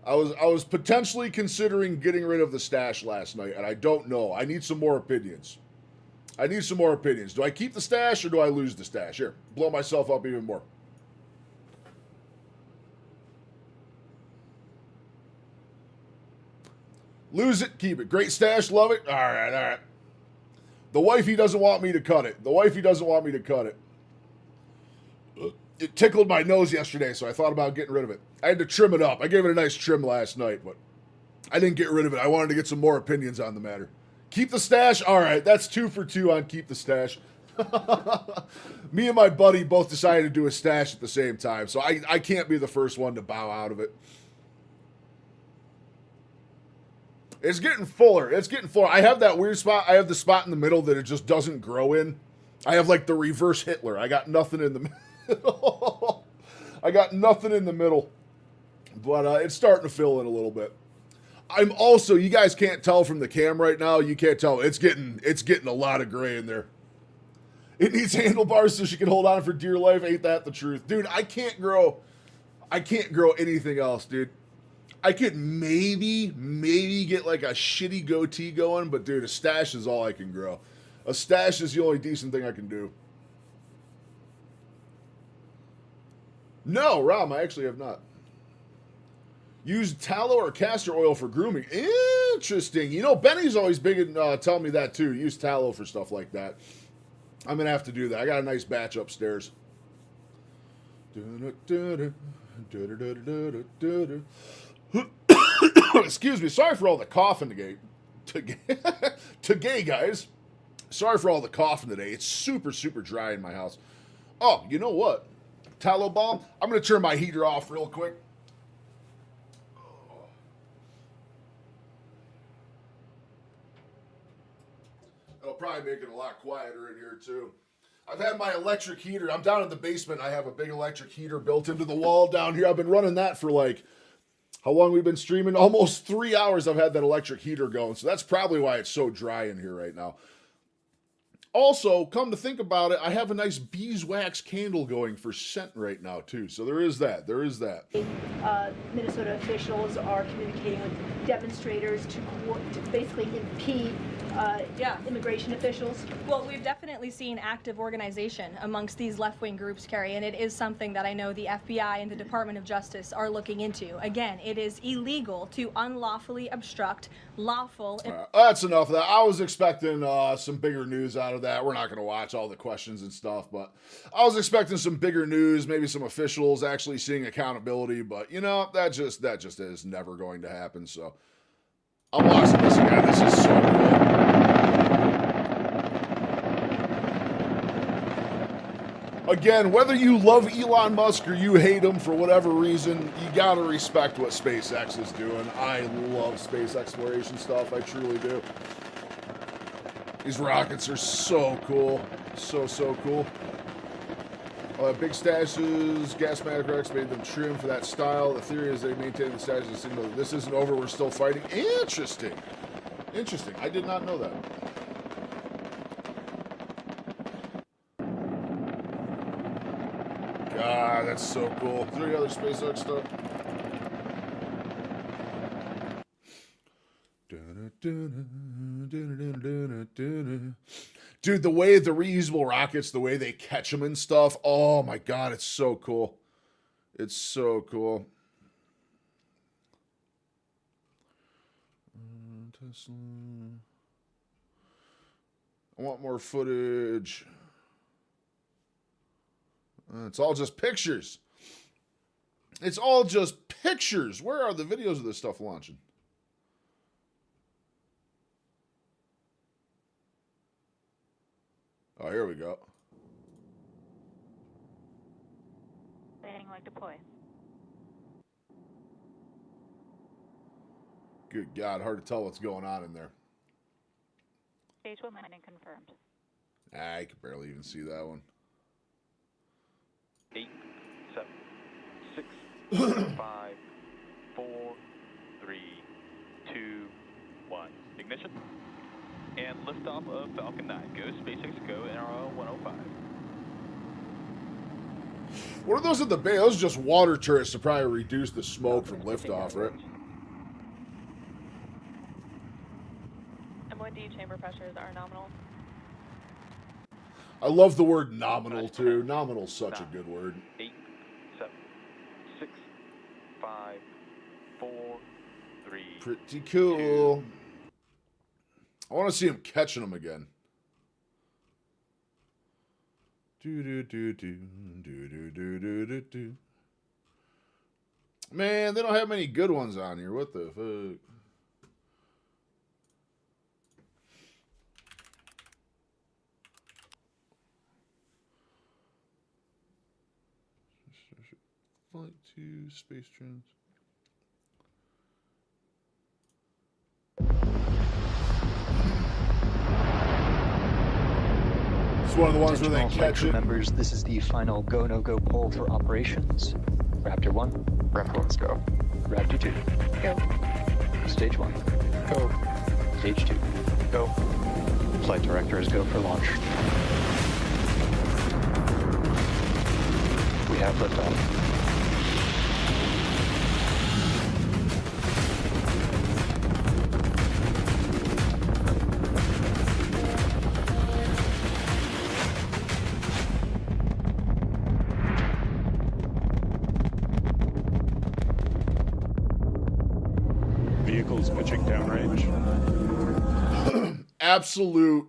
I was potentially considering getting rid of the stash last night, and I don't know. I need some more opinions. Do I keep the stash or do I lose the stash? Here, blow myself up even more. Lose it, keep it. Great stash, love it. All right. The wifey doesn't want me to cut it. It tickled my nose yesterday, so I thought about getting rid of it. I had to trim it up. I gave it a nice trim last night, but I didn't get rid of it. I wanted to get some more opinions on the matter. Keep the stash? All right, that's 2 for 2 on keep the stash. Me and my buddy both decided to do a stash at the same time, so I can't be the first one to bow out of it. It's getting fuller. I have that weird spot. I have the spot in the middle that it just doesn't grow in. I have like the reverse Hitler. I got nothing in the middle. But it's starting to fill in a little bit. I'm also, you guys can't tell from the cam right now. You can't tell. It's getting a lot of gray in there. It needs handlebars so she can hold on for dear life. Ain't that the truth? Dude, I can't grow anything else, dude. I could maybe get like a shitty goatee going, but dude, a stash is all I can grow. A stash is the only decent thing I can do. No, Rom, I actually have not. Use tallow or castor oil for grooming. Interesting. You know, Benny's always big in telling me that too. Use tallow for stuff like that. I'm going to have to do that. I got a nice batch upstairs. Excuse me. Sorry for all the coughing today, guys. Sorry for all the coughing today. It's super, super dry in my house. Oh, you know what? Tallow balm. I'm going to turn my heater off real quick. It'll probably make it a lot quieter in here, too. I've had my electric heater. I'm down in the basement. I have a big electric heater built into the wall down here. I've been running that for like, how long we've been streaming? Almost 3 hours I've had that electric heater going. So that's probably why it's so dry in here right now. Also, come to think about it, I have a nice beeswax candle going for scent right now, too. So there is that. Minnesota officials are communicating with demonstrators to basically impede immigration officials. Well, we've definitely seen active organization amongst these left-wing groups, Carrie, and it is something that I know the FBI and the Department of Justice are looking into. Again, it is illegal to unlawfully obstruct lawful... That's enough of that. I was expecting some bigger news out of that. We're not going to watch all the questions and stuff, but I was expecting some bigger news, maybe some officials actually seeing accountability, but, you know, that just is never going to happen, so... I'm watching this again. This is so cool. Again, whether you love Elon Musk or you hate him for whatever reason, you gotta respect what SpaceX is doing. I love space exploration stuff. I truly do. These rockets are so cool. So cool. Big stashes, gas-matic wrecks made them trim for that style. The theory is they maintain the stashes. Signal that this isn't over, we're still fighting. Interesting. I did not know that. God, that's so cool. Is there any other SpaceX stuff? Dude, the way the reusable rockets, the way they catch them and stuff, oh my God, it's so cool. It's so cool. Tesla. I want more footage. It's all just pictures. Where are the videos of this stuff launching? Oh, here we go. Landing like deploy. Good God, hard to tell what's going on in there. Stage 1 landing confirmed. I can barely even see that one. 8, 7, 6, 5, 4, 3, 2, 1. Ignition. And liftoff of Falcon 9. Go SpaceX, go NRO 105. What are those at the bay? Those are just water turrets to probably reduce the smoke from liftoff, right? M1D chamber pressures are nominal. I love the word nominal, too. Nominal's such a good word. 8, 7, 6, 5, 4, 3. Pretty cool. I want to see him catching them again. Do. Man, they don't have many good ones on here. What the fuck? Flight 2, space trends. It's one of the ones where they catch it. Members, this is the final go no go poll for operations. Raptor 1. Raptor 1's go. Raptor 2. Go. Stage 1. Go. Stage 2. Go. Flight directors go for launch. We have liftoff. Vehicles pitching downrange. Absolute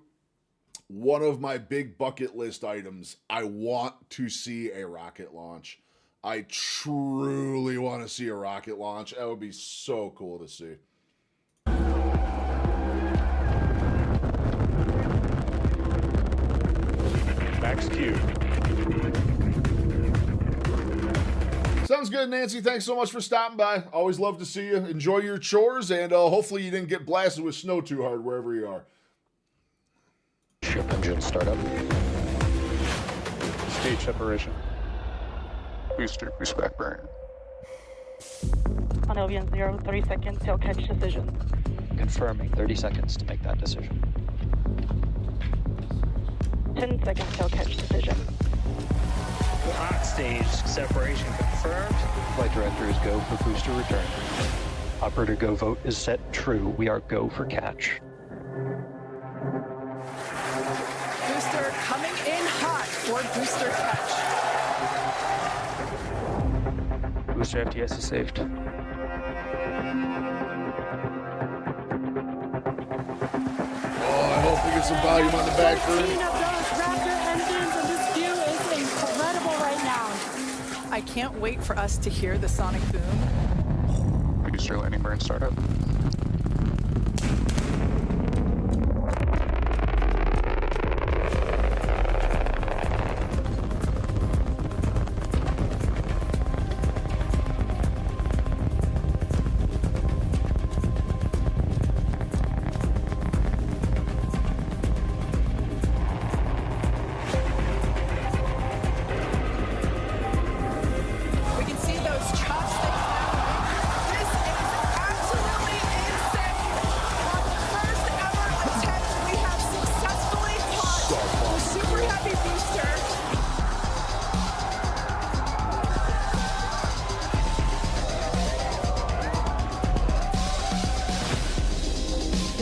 one of my big bucket list items. I want to see a rocket launch. I truly want to see a rocket launch. That would be so cool to see. Max Q. Sounds good, Nancy. Thanks so much for stopping by. Always love to see you. Enjoy your chores, and hopefully you didn't get blasted with snow too hard wherever you are. Ship engine startup. Stage separation. Booster respect burn. On Albion 0, 30 seconds till catch decision. Confirming 30 seconds to make that decision. 10 seconds till catch decision. Hot stage separation confirmed. Flight directors go for booster return. Operator go vote is set true. We are go for catch. Booster coming in hot for booster catch. Booster FTS is saved. Oh, I hope we get some volume on the back burner. I can't wait for us to hear the sonic boom. Booster landing burn startup.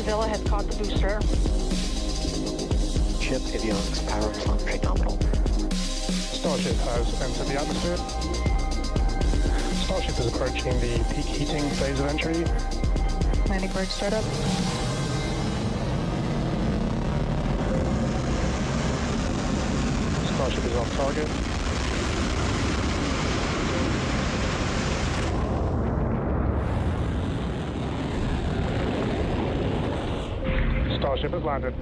Villa has caught the booster. Ship avionics power function nominal. Starship has entered the atmosphere. Starship is approaching the peak heating phase of entry. Landing bird startup. Starship is on target. Starship has landed.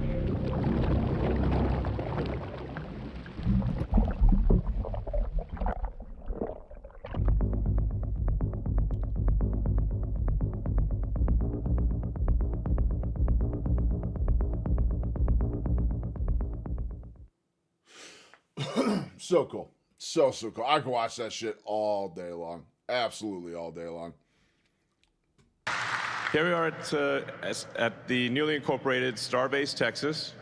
So cool. So cool. I can watch that shit all day long. Absolutely all day long. Here we are at the newly incorporated Starbase, Texas.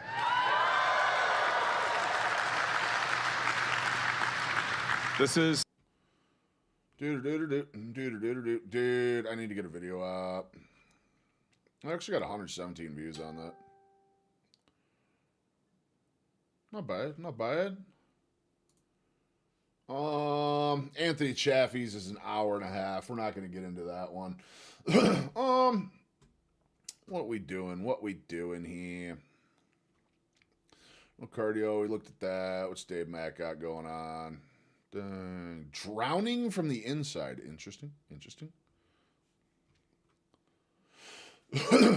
This is... Dude, I need to get a video up. I actually got 117 views on that. Not bad, not bad. Anthony Chaffee's is an hour and a half. We're not going to get into that one. What we doing? What we doing here? Well, cardio, we looked at that. What's Dave Mack got going on? Drowning from the inside. Interesting.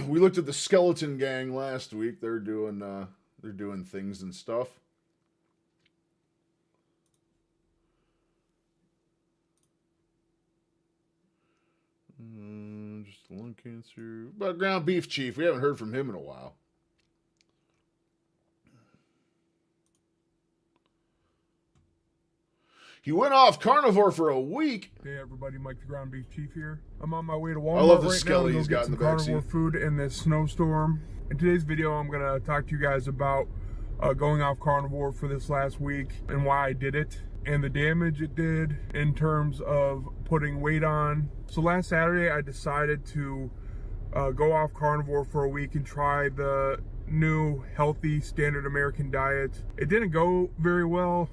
We looked at the Skeleton Gang last week. They're doing things and stuff. Just lung cancer. But ground beef chief, we haven't heard from him in a while. He went off carnivore for a week. Hey everybody, Mike the Ground Beef Chief here. I'm on my way to Walmart I love the right skelly now he's to go got get in some the back carnivore seat. food in this snowstorm. In today's video, I'm going to talk to you guys about going off carnivore for this last week and why I did it and the damage it did in terms of putting weight on. So last Saturday, I decided to go off carnivore for a week and try the new healthy standard American diet. It didn't go very well.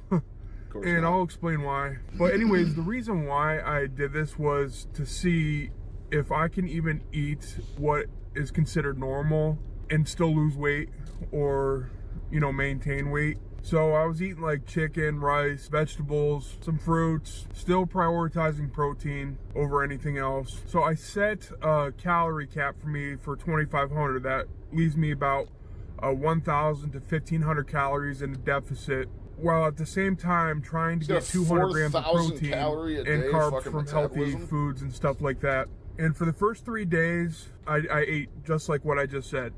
And I'll explain why. But anyways, the reason why I did this was to see if I can even eat what is considered normal and still lose weight or, you know, maintain weight. So I was eating like chicken, rice, vegetables, some fruits, still prioritizing protein over anything else. So I set a calorie cap for me for 2,500. That leaves me about 1,000 to 1,500 calories in a deficit, while at the same time trying to get 200 grams of protein and carbs from healthy foods and stuff like that. And for the first 3 days, I ate just like what I just said.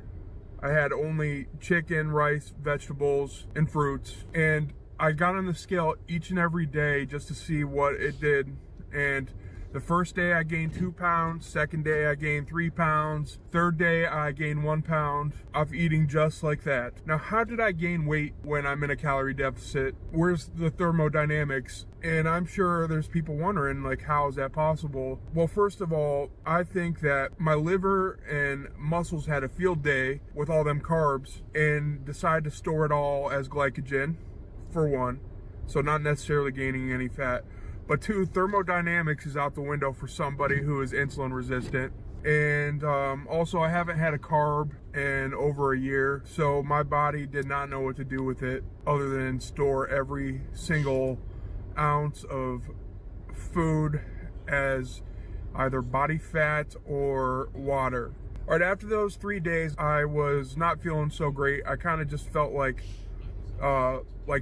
I had only chicken, rice, vegetables, and fruits. And I got on the scale each and every day just to see what it did. And the first day I gained 2 pounds, second day I gained 3 pounds, third day I gained 1 pound of eating just like that. Now, how did I gain weight when I'm in a calorie deficit? Where's the thermodynamics? And I'm sure there's people wondering, like, how is that possible? Well, first of all, I think that my liver and muscles had a field day with all them carbs and decided to store it all as glycogen, for one. So not necessarily gaining any fat. But two, thermodynamics is out the window for somebody who is insulin resistant. And also, I haven't had a carb in over a year, so my body did not know what to do with it other than store every single ounce of food as either body fat or water. All right, after those 3 days, I was not feeling so great. I kind of just felt like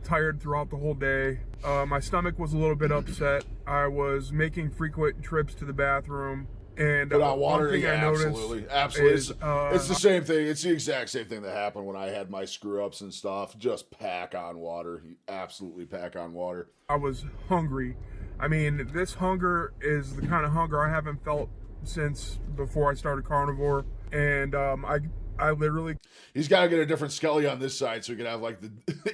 tired throughout the whole day. My stomach was a little bit upset. I was making frequent trips to the bathroom. And put out water. one thing Yeah, I noticed absolutely. is, It's the same thing. It's the exact same thing that happened when I had my screw ups and stuff. Just pack on water. You absolutely pack on water. I was hungry. I mean, this hunger is the kind of hunger I haven't felt since before I started carnivore. And I literally... He's got to get a different skelly on this side so he can have like the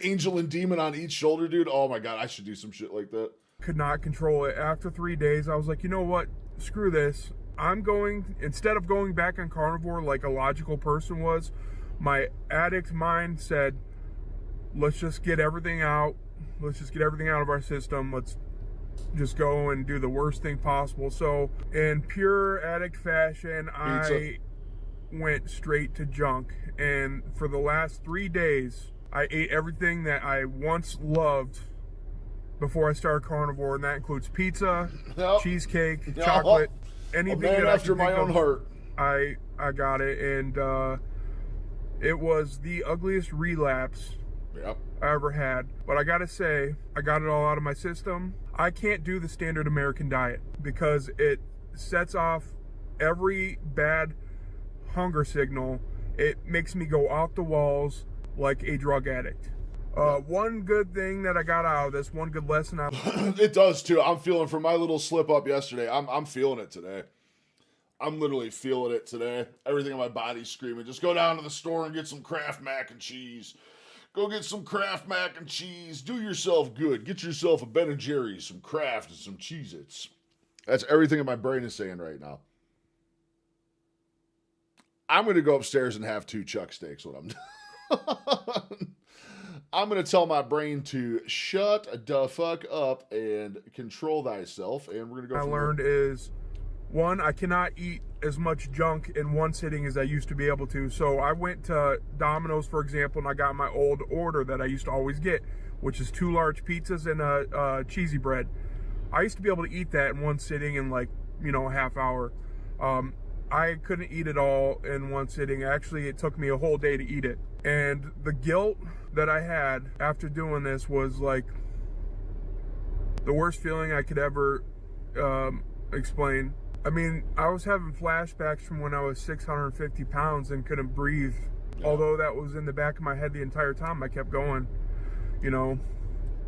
angel and demon on each shoulder, dude. Oh my God, I should do some shit like that. Could not control it. After 3 days, I was like, you know what? Screw this. I'm going, instead of going back on carnivore like a logical person was, my addict mind said, let's just get everything out. Let's just get everything out of our system. Let's just go and do the worst thing possible. So in pure addict fashion, I went straight to junk. And for the last 3 days, I ate everything that I once loved before I started carnivore, and that includes pizza, cheesecake, chocolate, anything that I after could my think own of, heart. I got it, and it was the ugliest relapse I ever had. But I gotta say, I got it all out of my system. I can't do the standard American diet because it sets off every bad hunger signal. It makes me go off the walls like a drug addict. One good thing that I got out of this, one good lesson it does too. I'm feeling from my little slip up yesterday. I'm feeling it today. I'm literally feeling it today. Everything in my body's screaming. Just go down to the store and get some Kraft mac and cheese. Go get some Kraft mac and cheese. Do yourself good. Get yourself a Ben & Jerry's, some Kraft, and some Cheez-Its. That's everything in my brain is saying right now. I'm going to go upstairs and have 2 chuck steaks when I'm done. I'm going to tell my brain to shut the fuck up and control thyself, and we're going to go. I learned is, one, I cannot eat as much junk in one sitting as I used to be able to. So I went to Domino's, for example, and I got my old order that I used to always get, which is 2 large pizzas and a cheesy bread. I used to be able to eat that in one sitting in like, a half hour. I couldn't eat it all in one sitting. Actually, it took me a whole day to eat it. And the guilt that I had after doing this was like the worst feeling I could ever explain. I mean, I was having flashbacks from when I was 650 pounds and couldn't breathe. Yeah. Although that was in the back of my head the entire time, I kept going,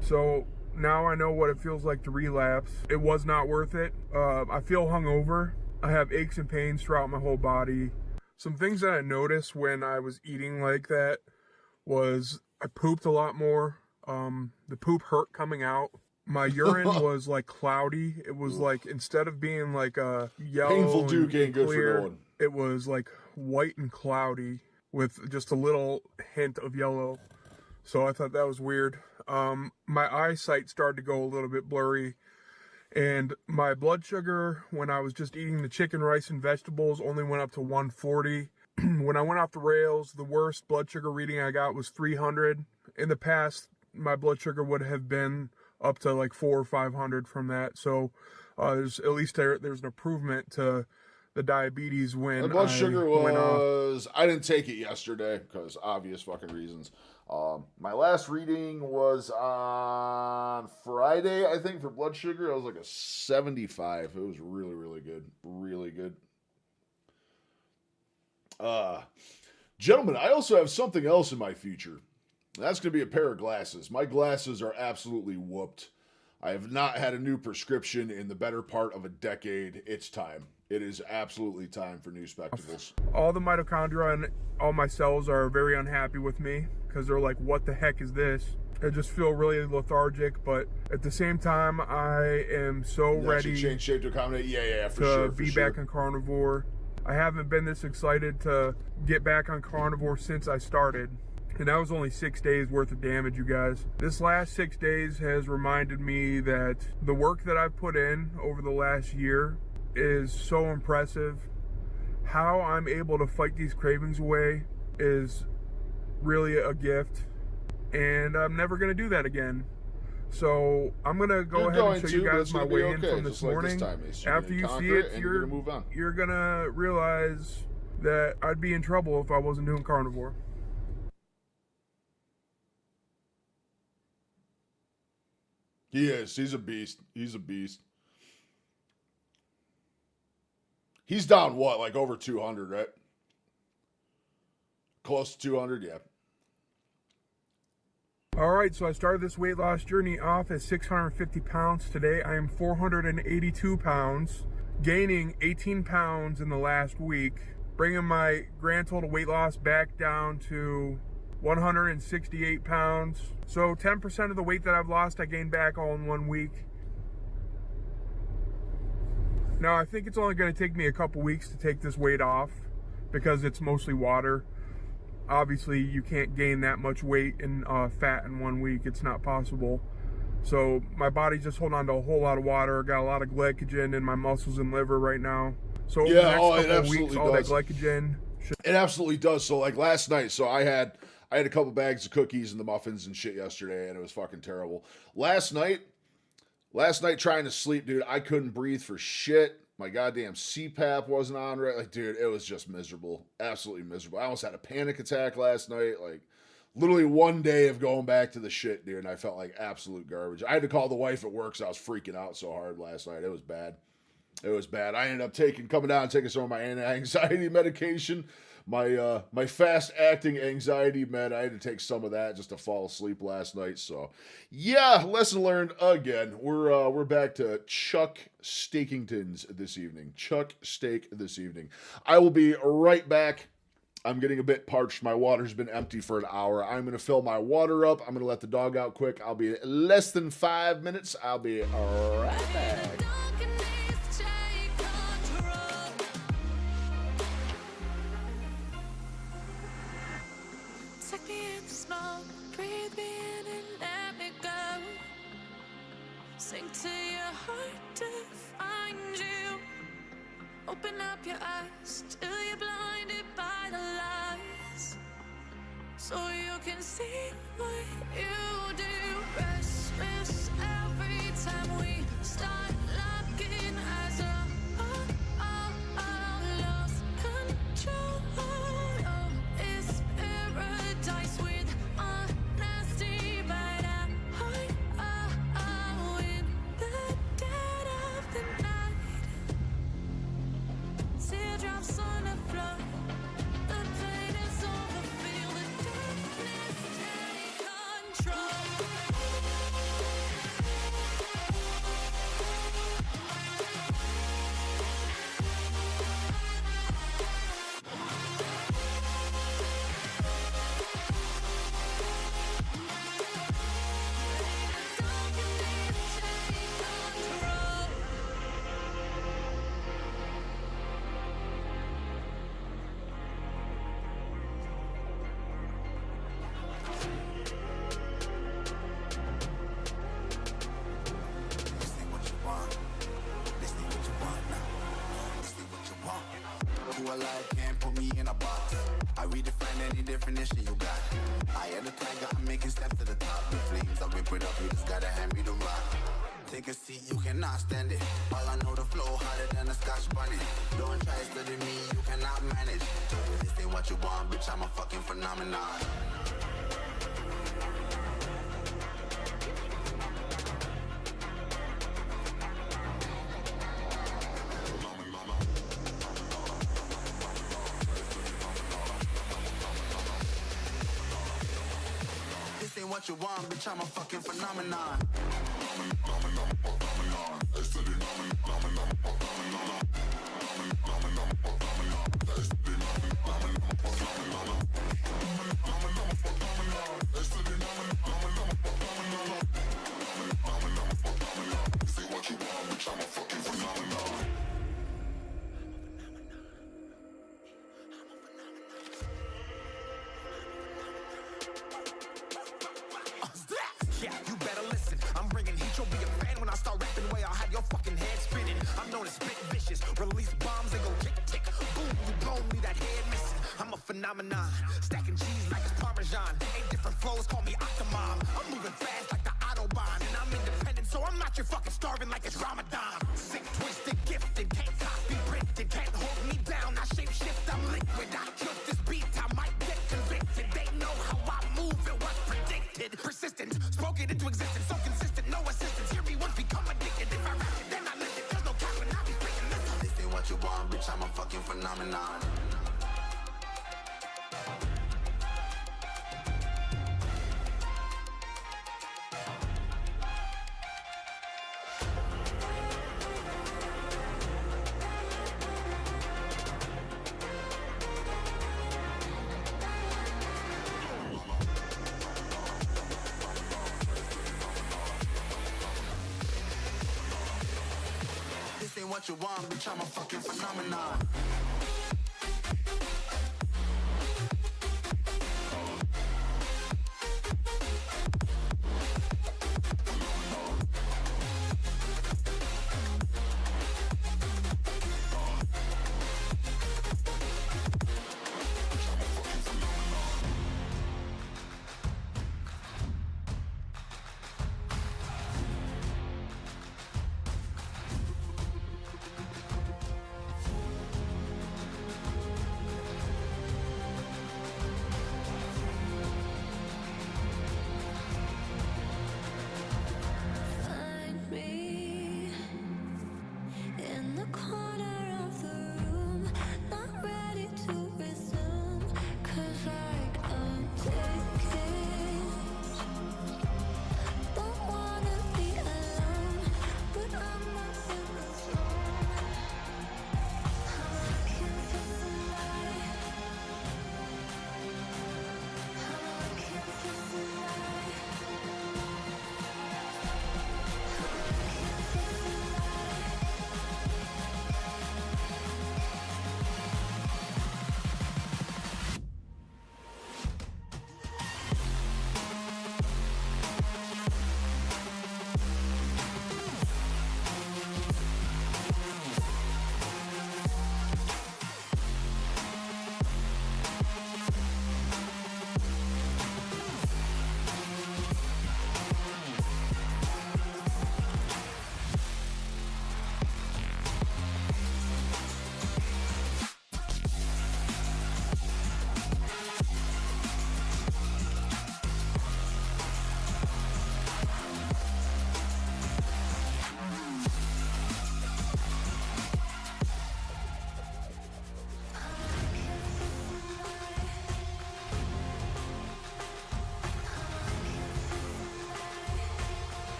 So now I know what it feels like to relapse. It was not worth it. I feel hungover. I have aches and pains throughout my whole body. Some things that I noticed when I was eating like that was I pooped a lot more. The poop hurt coming out. My urine was like cloudy. It was like, instead of being like a yellow painful Duke ain't good clear, for no one. it was like white and cloudy with just a little hint of yellow. So I thought that was weird. My eyesight started to go a little bit blurry. And my blood sugar, when I was just eating the chicken, rice, and vegetables, only went up to 140. When I went off the rails, the worst blood sugar reading I got was 300. In the past, my blood sugar would have been up to like 400 or 500 from that. So there's at least there's an improvement to the diabetes when my blood sugar was, I didn't take it yesterday because obvious fucking reasons. My last reading was on Friday, I think, for blood sugar. I was like a 75. It was really, really good. Really good. Gentlemen, I also have something else in my future. That's going to be a pair of glasses. My glasses are absolutely whooped. I have not had a new prescription in the better part of a decade. It's time. It is absolutely time for new spectacles. All the mitochondria and all my cells are very unhappy with me because they're like, what the heck is this? I just feel really lethargic, but at the same time, I am so ready change shape to accommodate. Yeah, for to sure. be back on carnivore. I haven't been this excited to get back on carnivore since I started. And that was only 6 days worth of damage, you guys. This last 6 days has reminded me that the work that I've put in over the last year is so impressive. How I'm able to fight these cravings away is really a gift. And I'm never going to do that again. So I'm going to go ahead and show you guys my weigh-in from this morning. After you see it, you're going to realize that I'd be in trouble if I wasn't doing carnivore. He is. He's a beast. He's a beast. He's down what? Like over 200, right? Close to 200, yeah. All right, so I started this weight loss journey off at 650 pounds. Today I am 482 pounds, gaining 18 pounds in the last week, bringing my grand total weight loss back down to 168 pounds. So 10% of the weight that I've lost, I gained back all in 1 week. Now, I think it's only going to take me a couple weeks to take this weight off because it's mostly water. Obviously, you can't gain that much weight and fat in 1 week. It's not possible. So my body's just holding on to a whole lot of water. Got a lot of glycogen in my muscles and liver right now. So over the next couple of weeks, all that glycogen it absolutely does. So like last night, so I had a couple bags of cookies and the muffins and shit yesterday, and it was fucking terrible. Last night trying to sleep, dude, I couldn't breathe for shit. My goddamn CPAP wasn't on right. Like, dude, it was just miserable. Absolutely miserable. I almost had a panic attack last night. Like, literally 1 day of going back to the shit, dude, and I felt like absolute garbage. I had to call the wife at work because I was freaking out so hard last night. It was bad. It was bad. I ended up coming down and taking some of my anti-anxiety medication. my fast acting anxiety med. I had to take some of that just to fall asleep last night. So yeah, lesson learned again. We're back to Chuck Steakingtons this evening. Chuck Steak this evening. I will be right back. I'm getting a bit parched. My water's been empty for an hour. I'm going to fill my water up. I'm going to let the dog out quick. I'll be less than 5 minutes. I'll be right back. Take me in the smoke, breathe me in and let me go. Sink to your heart to find you. Open up your eyes till you're blinded by the lies, so you can see what you do. Restless every time we start locking eyes. Lost control. Oh, it's paradise with honesty, but in the dead of the night. Teardrops on the floor. The pain is over. Feel the darkness take control. Who alive can't put me in a box. I redefine any definition you got. I am the tiger, I'm making steps to the top. The flames, I whip it up, you just gotta hand me the rock. Take a seat, you cannot stand it. All I know, the flow harder than a Scotch bunny. Don't try studying me, you cannot manage. This ain't what you want, bitch, I'm a fucking phenomenon. This ain't what you want, bitch, I'm a fucking phenomenon. Yeah, you better listen. I'm bringing heat. You'll be a fan when I start rapping. Way I'll have your fucking head spinning. I'm known as spit vicious. Release bombs and go tick tick. Boom, you blow me that head missing. I'm a phenomenon. Stacking cheese like it's Parmesan. 8 different flows, call me Octomom. I'm moving fast like the Autobahn. And I'm independent, so I'm not your fucking starving like it's Ramadan. Sick, twisted, gifted. Can't copy, printed. Can't hold me down. I shape shift, I'm liquid. I killed this beat, I might get convicted. They know how I move, it was predicted. Persistent, spoken into existence, so consistent, no assistance. Hear me once, become addicted. If I rap it, then I live it. There's no cap when I be spitting this. This ain't what you want, bitch, I'm a fucking phenomenon. This ain't what you want, bitch, I'm a fucking phenomenon.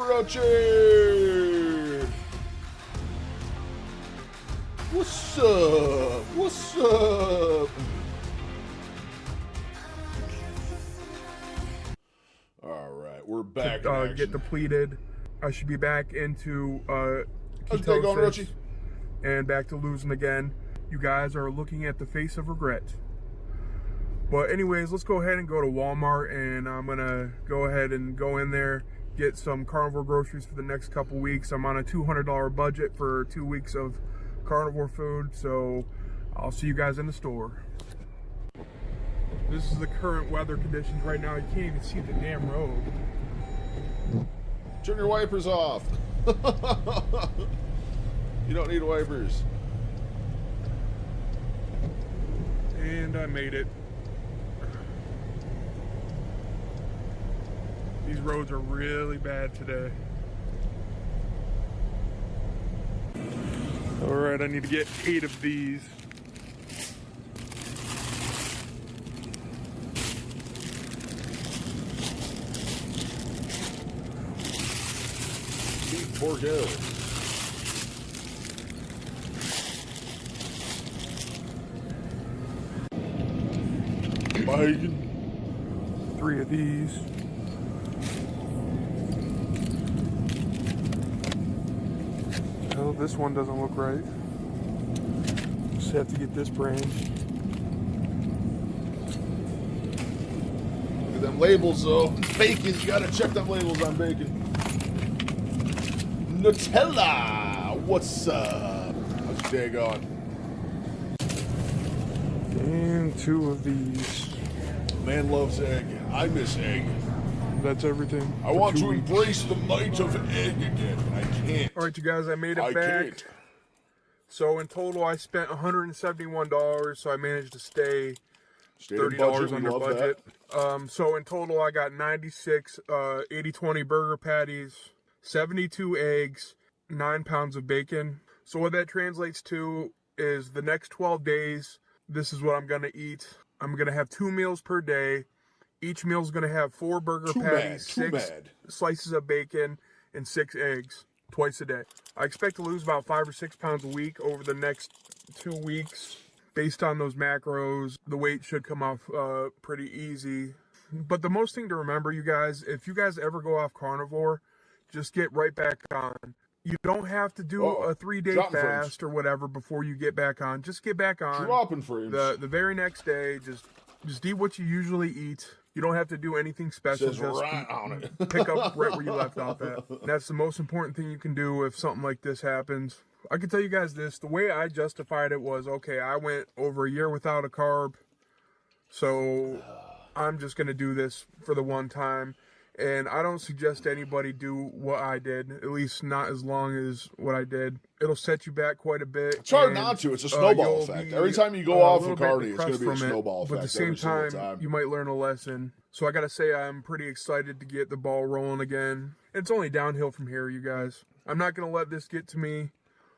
Roche! What's up? What's up? All right, we're back. Get depleted. I should be back into How's the day going, ketosis Roche? and back to losing again. You guys are looking at the face of regret. But anyways, let's go ahead and go to Walmart, and I'm gonna go ahead and go in there, get some carnivore groceries for the next couple weeks. I'm on a $200 budget for 2 weeks of carnivore food, so I'll see you guys in the store. This is the current weather conditions right now. You can't even see the damn road. Turn your wipers off. You don't need wipers. And I made it. These roads are really bad today. All right, I need to get 8 of these. Beef Bordeaux. Bacon. 3 of these. Oh, this one doesn't look right. Just have to get this brand. Look at them labels, though. Bacon, you gotta check them labels on bacon. Nutella, what's up? How's your day going? And 2 of these. Man loves egg. I miss egg. That's everything. I want to embrace the might of egg again. I can't. All right, you guys, I made it back. Can't. So in total, I spent $171. So I managed to stay $30 budget, under budget. So in total, I got 96 80-20 burger patties, 72 eggs, 9 pounds of bacon. So what that translates to is the next 12 days, this is what I'm going to eat. I'm going to have 2 meals per day. Each meal is going to have 4 burger patties, 6 slices of bacon, and 6 eggs twice a day. I expect to lose about 5 or 6 pounds a week over the next 2 weeks. Based on those macros, the weight should come off pretty easy. But the most thing to remember, you guys, if you guys ever go off carnivore, just get right back on. You don't have to do a 3-day fast or whatever before you get back on. Just get back on. Dropping frames. The very next day, just eat what you usually eat. You don't have to do anything special. Says just right on it. pick up right where you left off at. That's the most important thing you can do if something like this happens. I can tell you guys this, the way I justified it was, okay, I went over a year without a carb, so I'm just going to do this for the one time. And I don't suggest anybody do what I did, at least not as long as what I did. It'll set you back quite a bit. It's hard not to. It's a snowball effect. Every time you go off of cardio, it's going to be a snowball effect. But at the same time, you might learn a lesson. So I got to say, I'm pretty excited to get the ball rolling again. It's only downhill from here, you guys. I'm not going to let this get to me.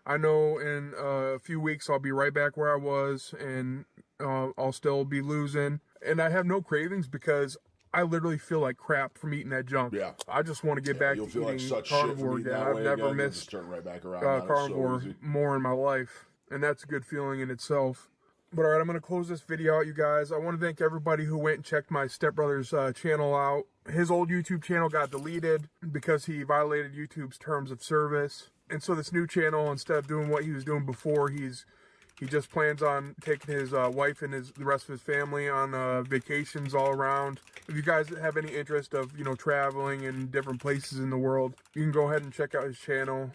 I know in a few weeks I'll be right back where I was, and I'll still be losing. And I have no cravings because I literally feel like crap from eating that junk. Yeah. I just want to get back to eating like carnivore again. I've never missed right back around. Carnivore more in my life, and that's a good feeling in itself. But all right, I'm going to close this video out, you guys. I want to thank everybody who went and checked my stepbrother's channel out. His old YouTube channel got deleted because he violated YouTube's terms of service. And so this new channel, instead of doing what he was doing before, he just plans on taking his wife and the rest of his family on vacations all around. If you guys have any interest of, traveling in different places in the world, you can go ahead and check out his channel.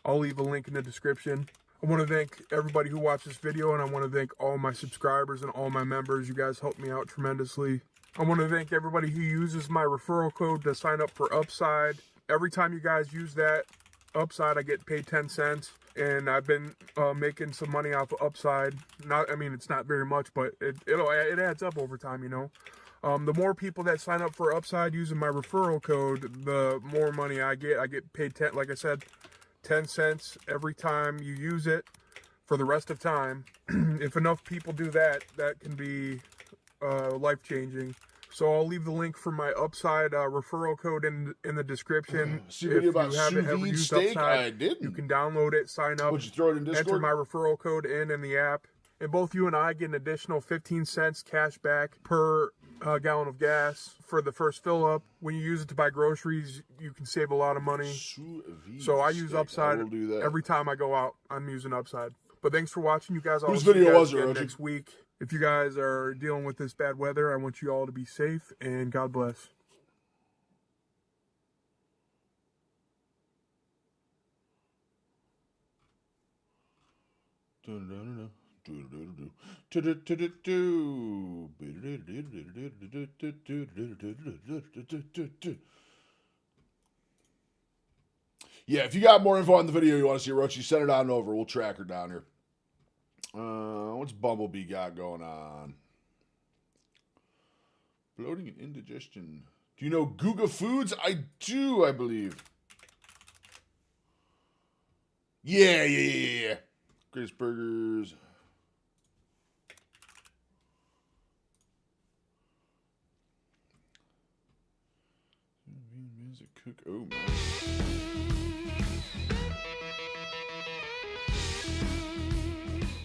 I'll leave a link in the description. I want to thank everybody who watched this video, and I want to thank all my subscribers and all my members. You guys helped me out tremendously. I want to thank everybody who uses my referral code to sign up for Upside. Every time you guys use that Upside, I get paid 10 cents. And I've been making some money off of Upside. It's not very much, but it adds up over time, The more people that sign up for Upside using my referral code, the more money I get. I get paid 10 cents every time you use it for the rest of time. If enough people do that, that can be life-changing. So I'll leave the link for my Upside referral code in the description. See If video you about haven't sous ever vide used steak? Upside, I didn't. you can download it, sign up, Would you throw it in Discord? enter my referral code in the app, and both you and I get an additional 15 cents cash back per gallon of gas for the first fill up. When you use it to buy groceries, you can save a lot of money. So I use Upside every time I go out. I'm using Upside. But thanks for watching, you guys. I'll Whose see you video guys was it, again Roger? next week. If you guys are dealing with this bad weather, I want you all to be safe, and God bless. Yeah, if you got more info on the video you want to see, Rochi, send it on over. We'll track her down here. What's Bumblebee got going on? Bloating and indigestion. Do you know Guga Foods? I do, I believe. Yeah. Greatest Burgers. Music cook. Oh, man.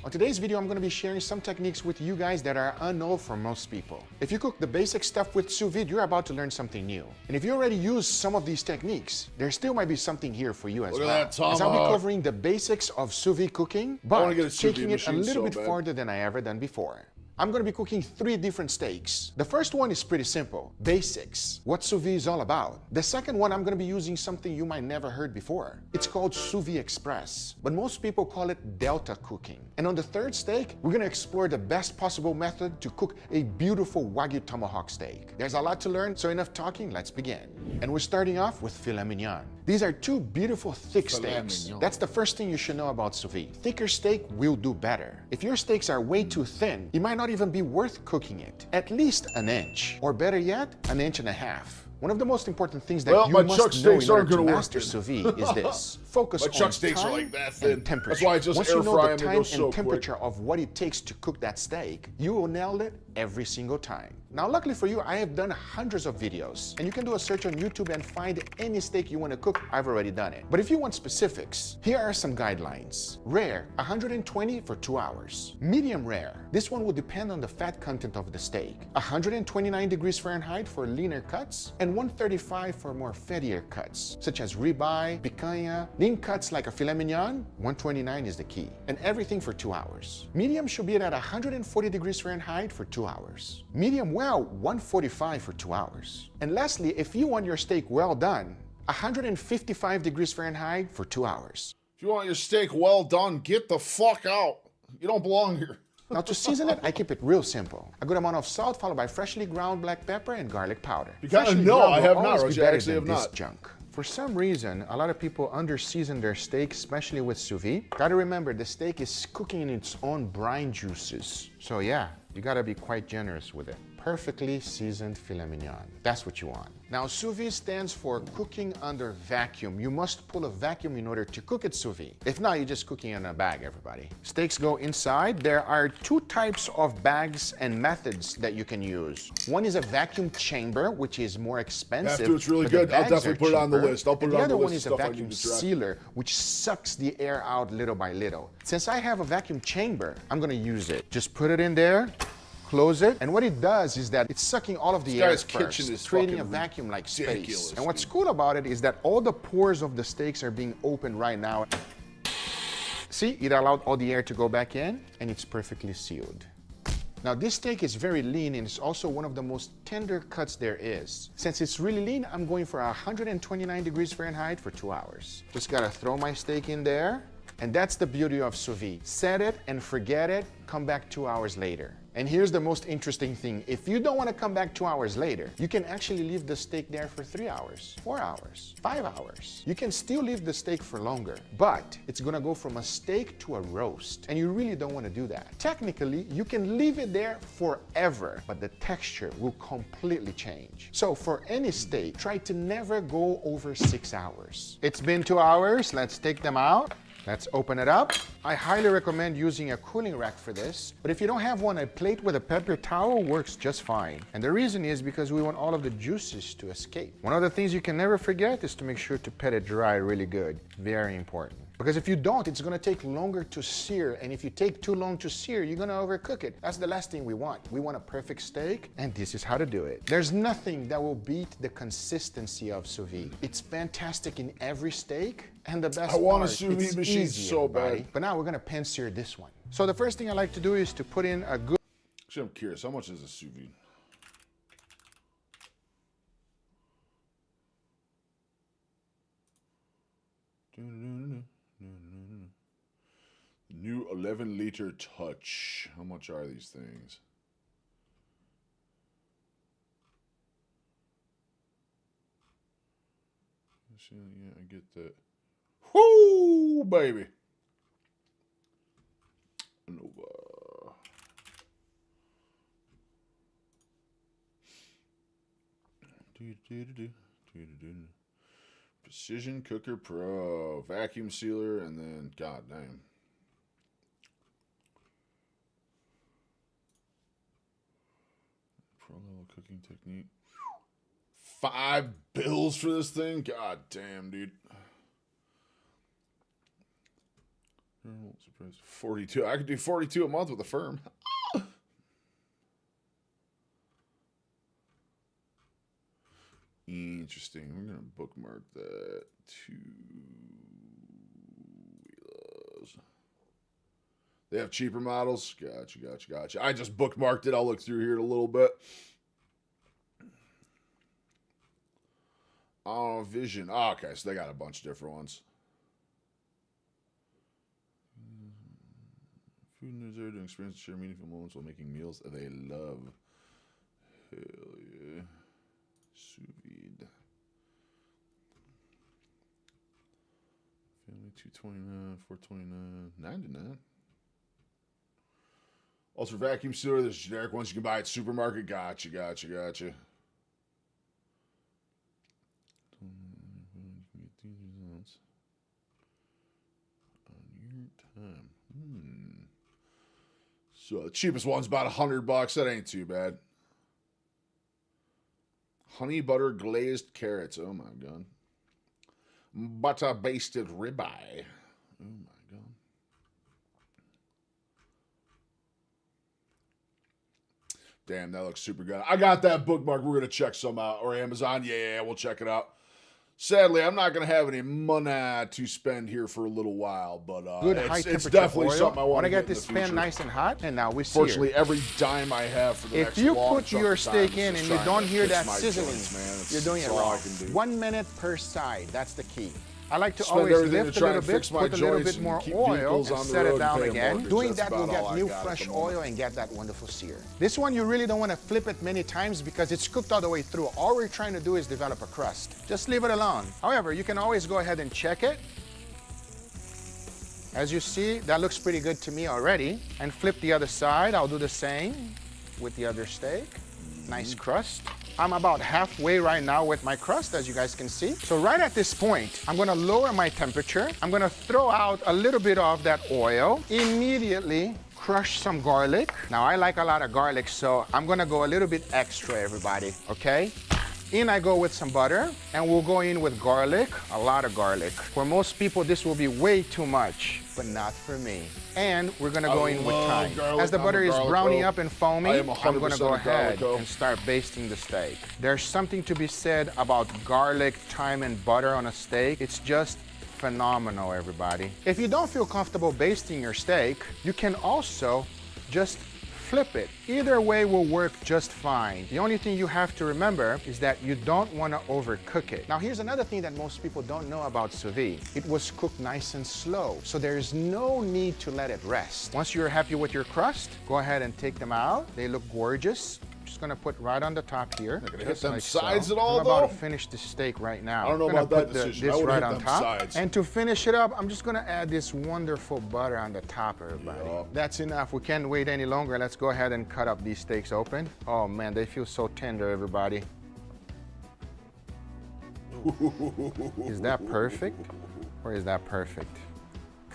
On today's video, I'm going to be sharing some techniques with you guys that are unknown for most people. If you cook the basic stuff with sous vide, you're about to learn something new. And if you already use some of these techniques, there still might be something here for you as Look at well. that tomahawk. As I'll be covering the basics of sous vide cooking, I wanna but get a sous vide taking it a machine little so bit bad. farther than I ever done before. I'm going to be cooking 3 different steaks. The first one is pretty simple, basics, what sous vide is all about. The second one, I'm going to be using something you might never heard before. It's called sous vide express, but most people call it delta cooking. And on the third steak, we're going to explore the best possible method to cook a beautiful Wagyu tomahawk steak. There's a lot to learn, so enough talking, let's begin. And we're starting off with filet mignon. These are 2 beautiful thick steaks. mignon. That's the first thing you should know about sous vide. Thicker steak will do better. If your steaks are way too thin, it might not even be worth cooking it. At least an inch, or better yet, an inch and a half. One of the most important things that Well, you my must chuck know steaks in order aren't to gonna work master then. sous vide is this. Focus My on chuck steaks are time like that thin. and temperature. That's why I just Once air you know fry the them, they time go so and quick. temperature of what it takes to cook that steak, you will nail it every single time. Now, luckily for you, I have done hundreds of videos, and you can do a search on YouTube and find any steak you want to cook. I've already done it. But if you want specifics, here are some guidelines. Rare, 120 for 2 hours. Medium rare, this one will depend on the fat content of the steak. 129 degrees Fahrenheit for leaner cuts, and 135 for more fattier cuts, such as ribeye, picanha. Lean cuts like a filet mignon, 129 is the key. And everything for 2 hours. Medium should be at 140 degrees Fahrenheit for 2 hours. Medium well, 145 for 2 hours. And lastly, if you want your steak well done, 155 degrees Fahrenheit for 2 hours. If you want your steak well done, get the fuck out. You don't belong here. Now to season it, I keep it real simple. A good amount of salt followed by freshly ground black pepper and garlic powder. Because- Freshly no, ground I will have not, always be Roger. I better actually than have this not. junk. For some reason, a lot of people under-season their steak, especially with sous vide. Gotta remember, the steak is cooking in its own brine juices. So yeah, you gotta be quite generous with it. Perfectly seasoned filet mignon. That's what you want. Now, sous vide stands for cooking under vacuum. You must pull a vacuum in order to cook it sous vide. If not, you're just cooking in a bag, everybody. Steaks go inside. There are 2 types of bags and methods that you can use. One is a vacuum chamber, which is more expensive. Have to, it's really but the good. I'll bags definitely are put it on the cheaper. list. I'll put And it the on the other one list is of a stuff I need vacuum to try. sealer, which sucks the air out little by little. Since I have a vacuum chamber, I'm gonna use it. Just put it in there, close it, and what it does is that it's sucking all of the This air guy's first, kitchen is creating a fucking vacuum-like ridiculous, space. And what's cool about it is that all the pores of the steaks are being opened right now. See, it allowed all the air to go back in, and it's perfectly sealed. Now this steak is very lean and it's also one of the most tender cuts there is. Since it's really lean, I'm going for 129 degrees Fahrenheit for 2 hours. Just gotta throw my steak in there. And that's the beauty of sous vide. Set it and forget it, come back 2 hours later. And here's the most interesting thing. If you don't want to come back 2 hours later, you can actually leave the steak there for 3 hours, 4 hours, 5 hours. You can still leave the steak for longer, but it's gonna go from a steak to a roast. And you really don't want to do that. Technically, you can leave it there forever, but the texture will completely change. So for any steak, try to never go over 6 hours. It's been 2 hours, let's take them out. Let's open it up. I highly recommend using a cooling rack for this, but if you don't have one, a plate with a paper towel works just fine. And the reason is because we want all of the juices to escape. One of the things you can never forget is to make sure to pat it dry really good. Very important. Because if you don't, it's gonna take longer to sear, and if you take too long to sear, you're gonna overcook it. That's the last thing we want. We want a perfect steak, and this is how to do it. There's nothing that will beat the consistency of sous vide. It's fantastic in every steak, and the best I want part, a sous vide it's machine easy, so everybody. bad. But now we're gonna pan sear this one. So the first thing I like to do is to put in a good... Actually, I'm curious, how much is a sous vide? New 11-liter Touch. How much are these things? Yeah, I get that. Whoo, baby. Nova. Precision Cooker Pro. Vacuum sealer, and then, god damn. Pro level cooking technique. $5 for this thing? God damn, dude. Surprise. 42. I could do 42 a month with a firm. Interesting. We're going to bookmark that. 2 wheels. They have cheaper models? Gotcha. I just bookmarked it. I'll look through here in a little bit. Oh, Vision. Oh, okay, so they got a bunch of different ones. Food and dessert to experience and share meaningful moments while making meals they love. Hell yeah. Sous vide. Family $229, $429, $99. Also, vacuum sealer, there's generic ones you can buy at supermarket. Gotcha. So the cheapest one's about $100. That ain't too bad. Honey butter glazed carrots. Oh my god. Butter basted ribeye. Oh my god. Damn, that looks super good. I got that bookmark. We're gonna check some out. Or Amazon. Yeah, we'll check it out. Sadly, I'm not going to have any money to spend here for a little while, but good high it's temperature definitely oil. something I want to get this pan nice and hot, and now we sear. Fortunately, every dime I have for the next If you long put chunk your of time steak is in just and you trying don't to hear fix that my sizzling, joints, man. you're doing it all I wrong. can do. 1 minute per side. That's the key. I like to Spend always everything lift to a try little and bit, fix my put a little joints bit more and keep oil, vehicles and on the set road it and down pay a again. mortgage. Doing That's that will about all get I new got at fresh the moment. oil and get that wonderful sear. This one, you really don't want to flip it many times because it's cooked all the way through. All we're trying to do is develop a crust. Just leave it alone. However, you can always go ahead and check it. As you see, that looks pretty good to me already. And flip the other side. I'll do the same with the other steak. Nice crust. I'm about halfway right now with my crust, as you guys can see. So right at this point, I'm gonna lower my temperature. I'm gonna throw out a little bit of that oil. Immediately crush some garlic. Now I like a lot of garlic, so I'm gonna go a little bit extra, everybody, okay? In I go with some butter, and we'll go in with garlic, a lot of garlic. For most people, this will be way too much, but not for me. And we're gonna go in with thyme. As the butter is browning up and foamy, I'm gonna go ahead and start basting the steak. There's something to be said about garlic, thyme, and butter on a steak. It's just phenomenal, everybody. If you don't feel comfortable basting your steak, you can also just flip it. Either way will work just fine. The only thing you have to remember is that you don't want to overcook it. Now here's another thing that most people don't know about sous vide. It was cooked nice and slow, so there's no need to let it rest. Once you're happy with your crust, go ahead and take them out. They look gorgeous. Just gonna put right on the top here. Not gonna hit them like sides so. at all, I'm about though? to finish the steak right now. I don't know I'm gonna about that put decision. I this would right hit on them top. sides. And to finish it up, I'm just gonna add this wonderful butter on the top, everybody. Yeah. That's enough. We can't wait any longer. Let's go ahead and cut up these steaks open. Oh man, they feel so tender, everybody. Is that perfect? Or is that perfect?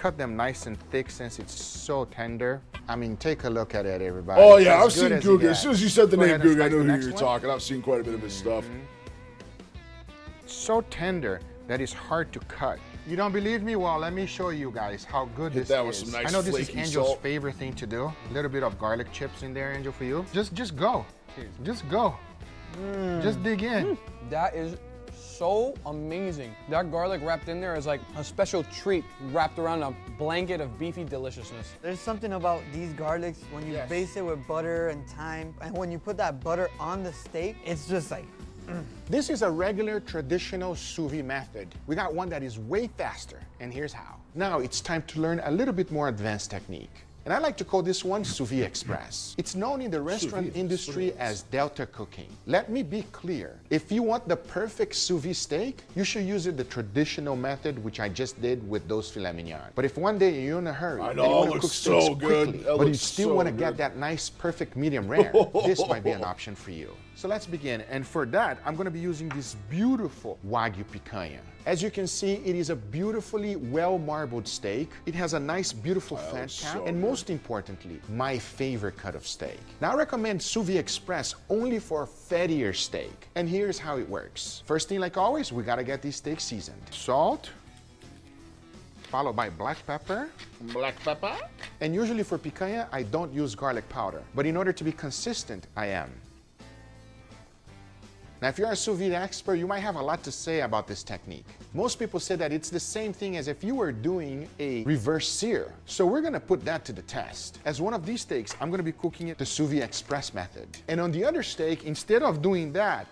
cut them nice and thick since it's so tender. I mean, take a look at it, everybody. Oh yeah, I've As seen good as Googa. it As soon as you said the Go name ahead and Googa, I slice knew the who next you were one. talking. I've seen quite a bit of his stuff. So tender that it's hard to cut. You don't believe me? Well, let me show you guys how good this that with is. some nice I know this is flaky Angel's salt. favorite thing to do. A little bit of garlic chips in there, Angel, for you. Just go. Just go. Just dig in. That is so amazing. That garlic wrapped in there is like a special treat wrapped around a blanket of beefy deliciousness. There's something about these garlics when you baste it with butter and thyme, and when you put that butter on the steak, it's just like, This is a regular traditional sous vide method. We got one that is way faster, and here's how. Now it's time to learn a little bit more advanced technique. And I like to call this one Sous Vide Express. It's known in the restaurant industry as Delta cooking. Let me be clear. If you want the perfect sous vide steak, you should use it the traditional method, which I just did with those filet mignon. But if one day you're in a hurry, I and know, you want it to cook looks steaks so good. quickly, That but you looks still so want to good. get that nice, perfect medium rare, this might be an option for you. So let's begin. And for that, I'm going to be using this beautiful Wagyu picanha. As you can see, it is a beautifully well-marbled steak. It has a nice, beautiful fat cap, and most importantly, my favorite cut of steak. Now, I recommend Sous Vide Express only for fattier steak. And here's how it works. First thing, like always, we gotta get these steaks seasoned. Salt, followed by black pepper. Black pepper? And usually for picanha, I don't use garlic powder. But in order to be consistent, I am. Now, if you're a sous vide expert, you might have a lot to say about this technique. Most people say that it's the same thing as if you were doing a reverse sear. So we're gonna put that to the test. As one of these steaks, I'm gonna be cooking it the Sous Vide Express method. And on the other steak, instead of doing that,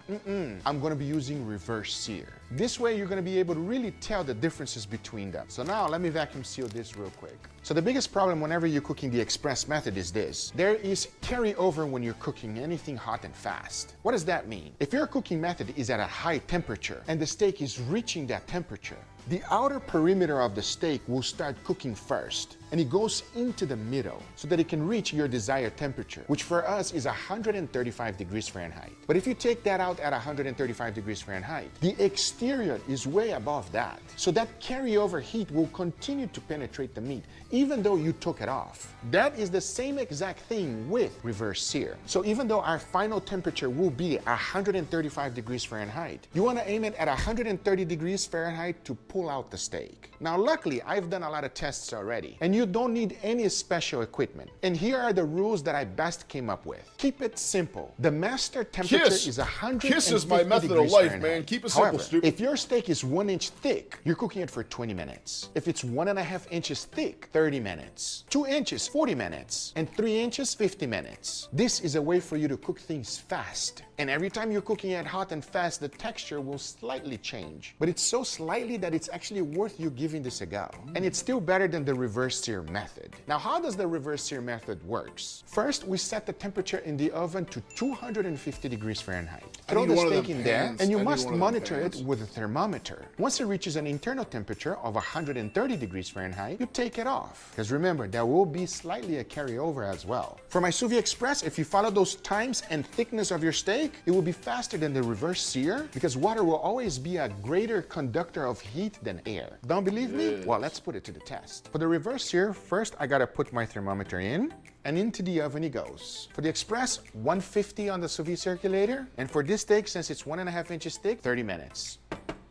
I'm gonna be using reverse sear. This way, you're gonna be able to really tell the differences between them. So now, let me vacuum seal this real quick. So the biggest problem whenever you're cooking the express method is this. There is carryover when you're cooking anything hot and fast. What does that mean? If your cooking method is at a high temperature and the steak is reaching that temperature, the outer perimeter of the steak will start cooking first, and it goes into the middle so that it can reach your desired temperature, which for us is 135 degrees Fahrenheit. But if you take that out at 135 degrees Fahrenheit, the exterior is way above that. So that carryover heat will continue to penetrate the meat, even though you took it off. That is the same exact thing with reverse sear. So even though our final temperature will be 135 degrees Fahrenheit, you want to aim it at 130 degrees Fahrenheit to pull out the steak. Now, luckily, I've done a lot of tests already, and you don't need any special equipment. And here are the rules that I best came up with. Keep it simple. The master temperature is 150 Kiss is my method of life, Fahrenheit. man. Keep it simple, However, stupid. if your steak is 1 inch thick, you're cooking it for 20 minutes. If it's 1.5 inches thick, 30 minutes. 2 inches, 40 minutes. And 3 inches, 50 minutes. This is a way for you to cook things fast. And every time you're cooking it hot and fast, the texture will slightly change. But it's so slightly that it's actually worth you giving this a go. And it's still better than the reverse sear method. Now, how does the reverse sear method works? First, we set the temperature in the oven to 250 degrees Fahrenheit. Throw the steak in there, and you must monitor it with a thermometer. Once it reaches an internal temperature of 130 degrees Fahrenheit, you take it off. Because remember, there will be slightly a carryover as well. For my Sous Vide Express, if you follow those times and thickness of your steak, it will be faster than the reverse sear because water will always be a greater conductor of heat than air. Don't believe me? Well, let's put it to the test. For the reverse sear, first I gotta put my thermometer in, and into the oven it goes. For the express, 150 on the sous vide circulator, and for this steak, since it's 1.5 inches thick, 30 minutes.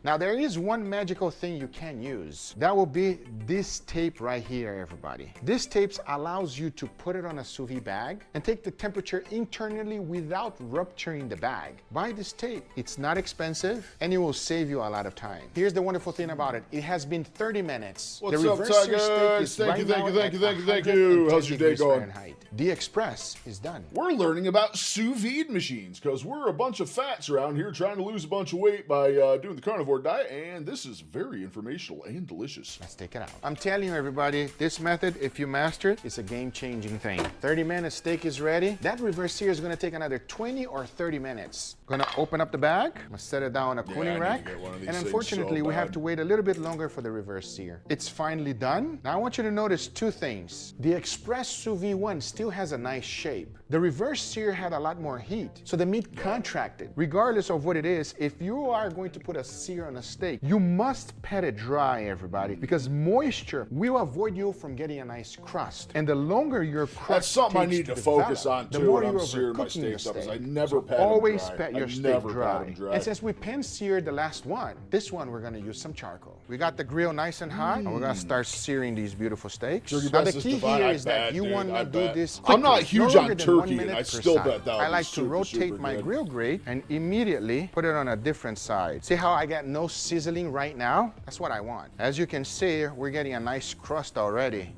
Now, there is one magical thing you can use. That will be this tape right here, everybody. This tape allows you to put it on a sous vide bag and take the temperature internally without rupturing the bag. Buy this tape. It's not expensive, and it will save you a lot of time. Here's the wonderful thing about it. It has been 30 minutes. What's the up, reverse sear steak Tigers? is Thank right you, thank now you, thank at you, thank you, thank you. 110 How's your day degrees going? Fahrenheit. The express is done. We're learning about sous vide machines because we're a bunch of fats around here trying to lose a bunch of weight by doing the carnivore diet, and this is very informational and delicious. Let's take it out. I'm telling you, everybody, this method, if you master it, it's a game-changing thing. 30 minutes, steak is ready. That reverse sear is gonna take another 20 or 30 minutes. Gonna open up the bag. I'm gonna set it down on a cooling rack. And unfortunately, we have to wait a little bit longer for the reverse sear. It's finally done. Now I want you to notice two things. The express sous vide one still has a nice shape. The reverse sear had a lot more heat, so the meat contracted. Regardless of what it is, if you are going to put a sear on a steak, you must pat it dry, everybody, because moisture will avoid you from getting a nice crust. And the longer your crust That's something I takes need to develop, focus on the too more when I'm you're searing my overcooking the steaks up. Is I steak. never So pat them always dry. pat your I steak never dry. pat them dry. And since we pan seared the last one, this one we're gonna use some charcoal. We got the grill nice and hot, and we're gonna start searing these beautiful steaks. Turkey Now the breast is key divine. here I is that bet, you dude. want I to do bet. this I'm not quickly, huge no on longer than 1 turkey, and minute I per still side. bet that would I be like to super, rotate super my good. grill grate and immediately put it on a different side. See how I got no sizzling right now? That's what I want. As you can see, we're getting a nice crust already.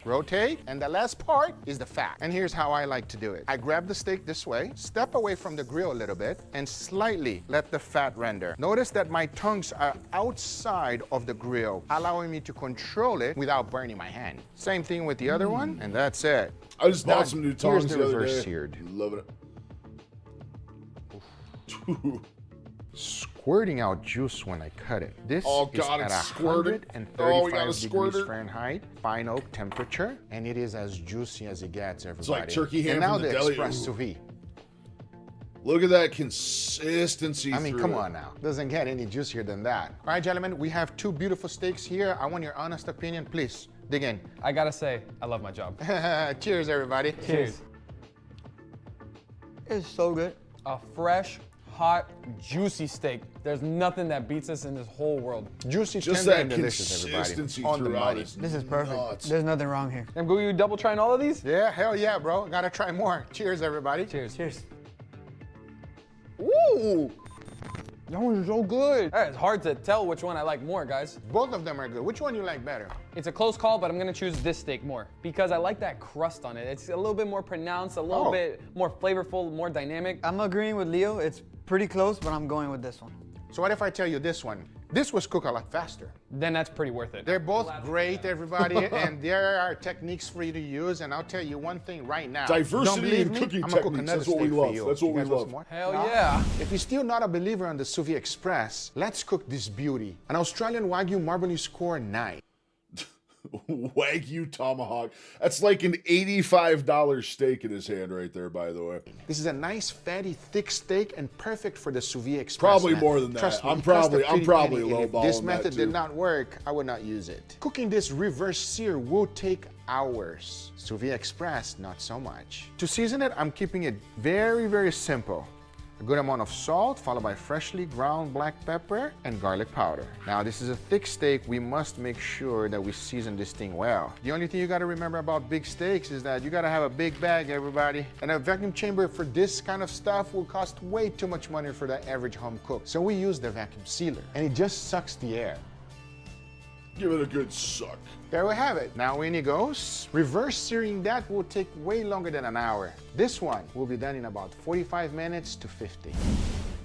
Rotate, and the last part is the fat. And here's how I like to do it. I grab the steak this way, step away from the grill a little bit, and slightly let the fat render. Notice that my tongues are outside of the grill, allowing me to control it without burning my hand. Same thing with the other one, and that's it. I just bought Done. some new Here's tongs the the other reverse day. seared. Loving it. Squirting out juice when I cut it. This Oh, is God, at it's squirted. 135 Oh, we got a degrees squirter. Fahrenheit, fine oak temperature, and it is as juicy as it gets, everybody. like turkey ham And now from the the deli. express Ooh. sous vide. Look at that consistency. I mean, through come it. on now. Doesn't get any juicier than that. All right, gentlemen, we have two beautiful steaks here. I want your honest opinion. Please, dig in. I gotta say, I love my job. Cheers, everybody. Cheers. It's so good. A fresh, hot, juicy steak. There's nothing that beats this in this whole world. Juicy, Just tender, that and delicious, everybody. consistency On the throughout money. is This is perfect. nuts. There's nothing wrong here. And go you double trying all of these? Yeah, hell yeah, bro. Gotta try more. Cheers, everybody. Cheers. Cheers. Ooh, That one's so good. It's hard to tell which one I like more, guys. both of them are good. Which one you like better? It's a close call, but I'm gonna choose this steak more because I like that crust on it. It's a little bit more pronounced, a little bit more flavorful, more dynamic. I'm agreeing with Leo. It's pretty close, but I'm going with this one. So what if I tell you this one? This was cooked a lot faster. Then that's pretty worth it. They're both great, everybody, and there are techniques for you to use. And I'll tell you one thing right now. Diversity Don't believe in me? cooking I'm gonna cook techniques. another That's what we steak for love. you. That's what You we guys want love. some more? Hell No? yeah. If you're still not a believer on the sous vide express, let's cook this beauty. An Australian Wagyu Marbly Score 9. Wagyu tomahawk. That's like an $85 steak in his hand right there, by the way. This is a nice, fatty, thick steak and perfect for the sous vide express. Probably man. more than that. Trust me, I'm it costs probably- a pretty I'm probably penny, and if lowballing this that method too. did not work, I would not use it. Cooking this reverse sear will take hours. Sous vide express, not so much. To season it, I'm keeping it very, very simple. A good amount of salt, followed by freshly ground black pepper and garlic powder. Now, this is a thick steak. We must make sure that we season this thing well. The only thing you gotta remember about big steaks is that you gotta have a big bag, everybody. And a vacuum chamber for this kind of stuff will cost way too much money for the average home cook. So we use the vacuum sealer, and it just sucks the air. Give it a good suck. There we have it. Now in it goes. Reverse searing that will take way longer than an hour. This one will be done in about 45 minutes to 50.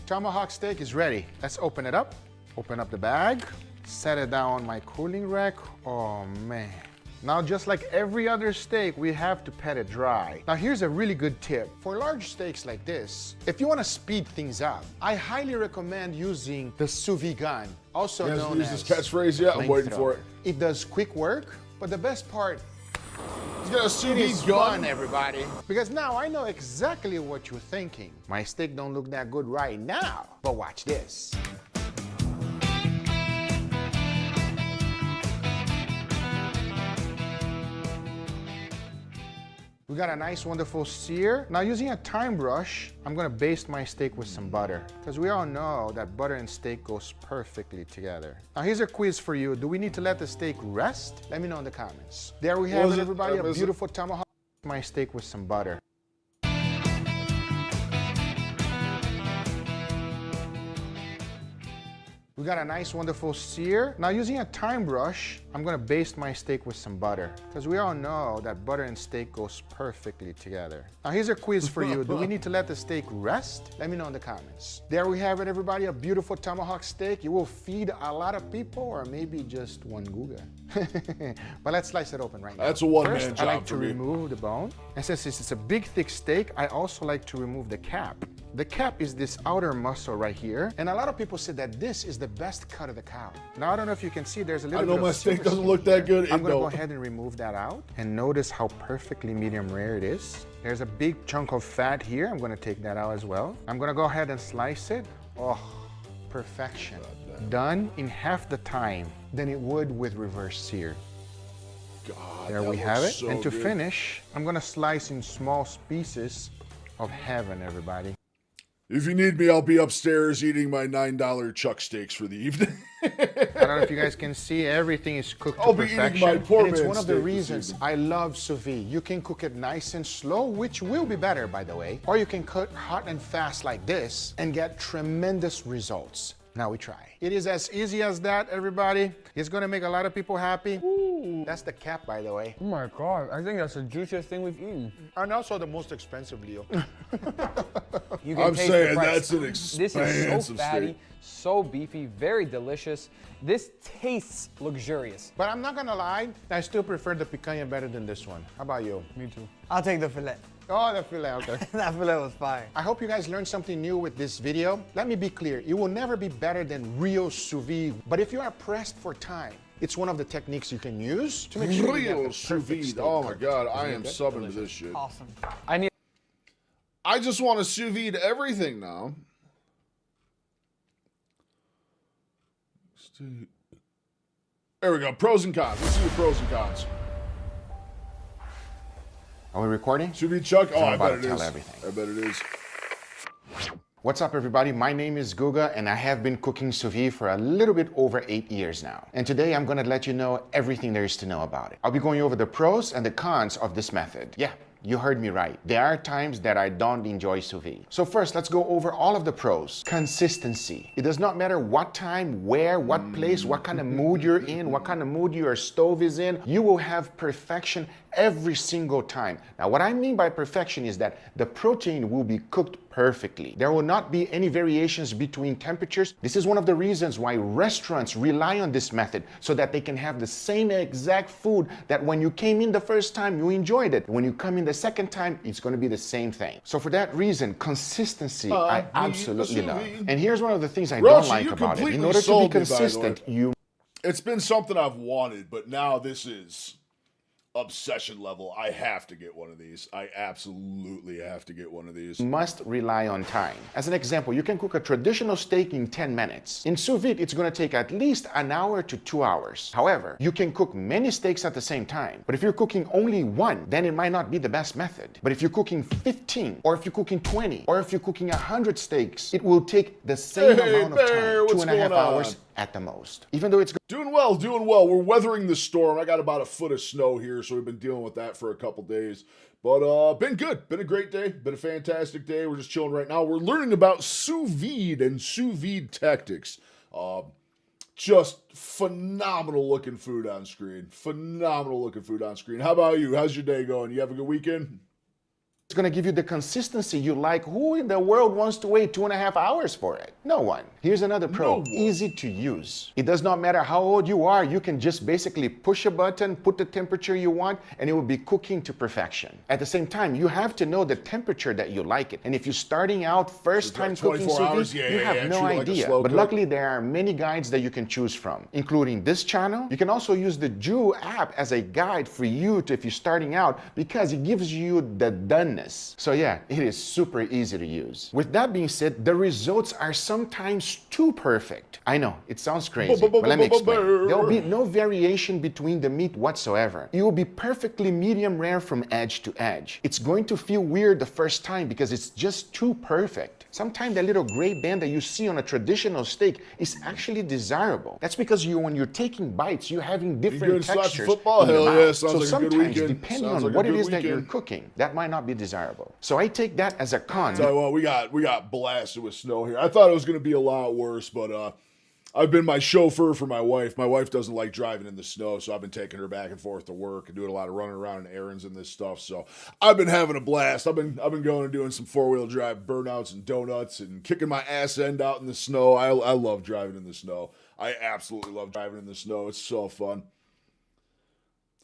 Tomahawk steak is ready. Let's open it up. Open up the bag. Set it down on my cooling rack. Oh man. Now, just like every other steak, we have to pat it dry. Now, here's a really good tip. For large steaks like this, if you want to speed things up, I highly recommend using the sous vide gun, also You guys known use as this catchphrase yet? I'm waiting for it. It does quick work, but the best part, He's got a sous it is vide gun. fun, everybody. Because now I know exactly what you're thinking. My steak don't look that good right now, but watch this. We got a nice, wonderful sear. Now, using a thyme brush, I'm gonna baste my steak with some butter, because we all know that butter and steak goes perfectly together. Now, here's a quiz for you. Do we need to let the steak rest? Let me know in the comments. There we have it, everybody, a beautiful tomahawk. My steak with some butter. We got a nice, wonderful sear. Now, using a thyme brush, I'm gonna baste my steak with some butter, because we all know that butter and steak goes perfectly together. Now, here's a quiz for you. Do we need to let the steak rest? Let me know in the comments. There we have it, everybody, a beautiful tomahawk steak. You will feed a lot of people, or maybe just one guga. But let's slice it open right now. That's a one-man First, job I like to for me. remove the bone. And since it's a big, thick steak, I also like to remove the cap. The cap is this outer muscle right here. And a lot of people said that this is the best cut of the cow. Now, I don't know if you can see, there's a little I know bit my of steak silver doesn't skin look that here. good. I'm gonna go ahead and remove that out. And notice how perfectly medium rare it is. There's a big chunk of fat here. I'm gonna take that out as well. I'm gonna go ahead and slice it. Oh, perfection. Done in half the time than it would with reverse sear. God, there we have it. So and to finish, I'm gonna slice in small pieces of heaven, everybody. If you need me, I'll be upstairs eating my $9 chuck steaks for the evening. I don't know if you guys can see, everything is cooked to perfection. I'll be eating my poor and it's one of the steak reasons I love sous vide. You can cook it nice and slow, which will be better, by the way. Or you can cook hot and fast like this and get tremendous results. Now we try. It is as easy as that, everybody. It's gonna make a lot of people happy. Ooh, that's the cap, by the way. Oh my God, I think that's the juiciest thing we've eaten. And also the most expensive, Leo. You can I'm taste saying the price. that's an expensive This is so fatty, steak. so beefy, very delicious. This tastes luxurious. But I'm not gonna lie, I still prefer the picanha better than this one. How about you? Me too. I'll take the fillet. Oh, the filet, okay. That filet was fire. I hope you guys learned something new with this video. Let me be clear, it will never be better than real sous vide. But if you are pressed for time, it's one of the techniques you can use to make sure you get Real the sous perfect vide. steak Oh my cooked. God, Isn't I it am good? subbing to this shit. Awesome. I just want to sous vide everything now. There we go. Pros and cons. Let's see the pros and cons. Are we recording? Sous vide chuck? Oh, I'm I about bet to it tell is. everything. I bet it is. What's up, everybody? My name is Guga, and I have been cooking sous vide for a little bit over 8 years now. And today I'm gonna let you know everything there is to know about it. I'll be going over the pros and the cons of this method. Yeah, you heard me right. There are times that I don't enjoy sous vide. So first, let's go over all of the pros. Consistency. It does not matter what time, where, what place, what kind of mood you're in, what kind of mood your stove is in, you will have perfection every single time. Now, what I mean by perfection is that the protein will be cooked perfectly. There will not be any variations between temperatures. This is one of the reasons why restaurants rely on this method, so that they can have the same exact food that when you came in the first time, you enjoyed it. When you come in the second time, it's gonna be the same thing. So for that reason, consistency, I absolutely love. And here's one of the things I don't like about it. In order to be consistent, It's been something I've wanted, but now this is obsession level. I have to get one of these. I absolutely have to get one of these. Must rely on time. As an example, you can cook a traditional steak in 10 minutes. In sous vide, it's gonna take at least an hour to 2 hours. However, you can cook many steaks at the same time. But if you're cooking only one, then it might not be the best method. But if you're cooking 15, or if you're cooking 20, or if you're cooking 100 steaks, it will take the same amount of time, 2.5 hours at the most. Even though it's doing well, doing well. We're weathering the storm. I got about a foot of snow here, so we've been dealing with that for a couple days. But been good. Been a great day. Been a fantastic day. We're just chilling right now. We're learning about sous vide and sous vide tactics. Just phenomenal looking food on screen. Phenomenal looking food on screen. How about you? How's your day going? You have a good weekend? It's gonna give you the consistency you like. Who in the world wants to wait 2.5 hours for it? No one. Here's another pro. Easy to use. It does not matter how old you are. You can just basically push a button, put the temperature you want, and it will be cooking to perfection. At the same time, you have to know the temperature that you like it. And if you're starting out first time cooking sous vide, you have no idea. But luckily, there are many guides that you can choose from, including this channel. You can also use the Ju app as a guide for you to, if you're starting out, because it gives you the doneness. So yeah, it is super easy to use. With that being said, the results are sometimes too perfect. I know, it sounds crazy, but let me explain. There will be no variation between the meat whatsoever. It will be perfectly medium rare from edge to edge. It's going to feel weird the first time because it's just too perfect. Sometimes the little gray band that you see on a traditional steak is actually desirable. That's because when you're taking bites, you're having different textures. Football? Hell yeah, sounds so like a good sometimes, weekend. depending on what it is that you're cooking, that might not be desirable. So I take that as a con. Tell you what, we got blasted with snow here. I thought it was going to be a lot worse, but I've been my chauffeur for my wife. My wife doesn't like driving in the snow, so I've been taking her back and forth to work and doing a lot of running around and errands and this stuff. So I've been having a blast. I've been going and doing some 4-wheel drive burnouts and donuts and kicking my ass end out in the snow. I love driving in the snow. I absolutely love driving in the snow. It's so fun.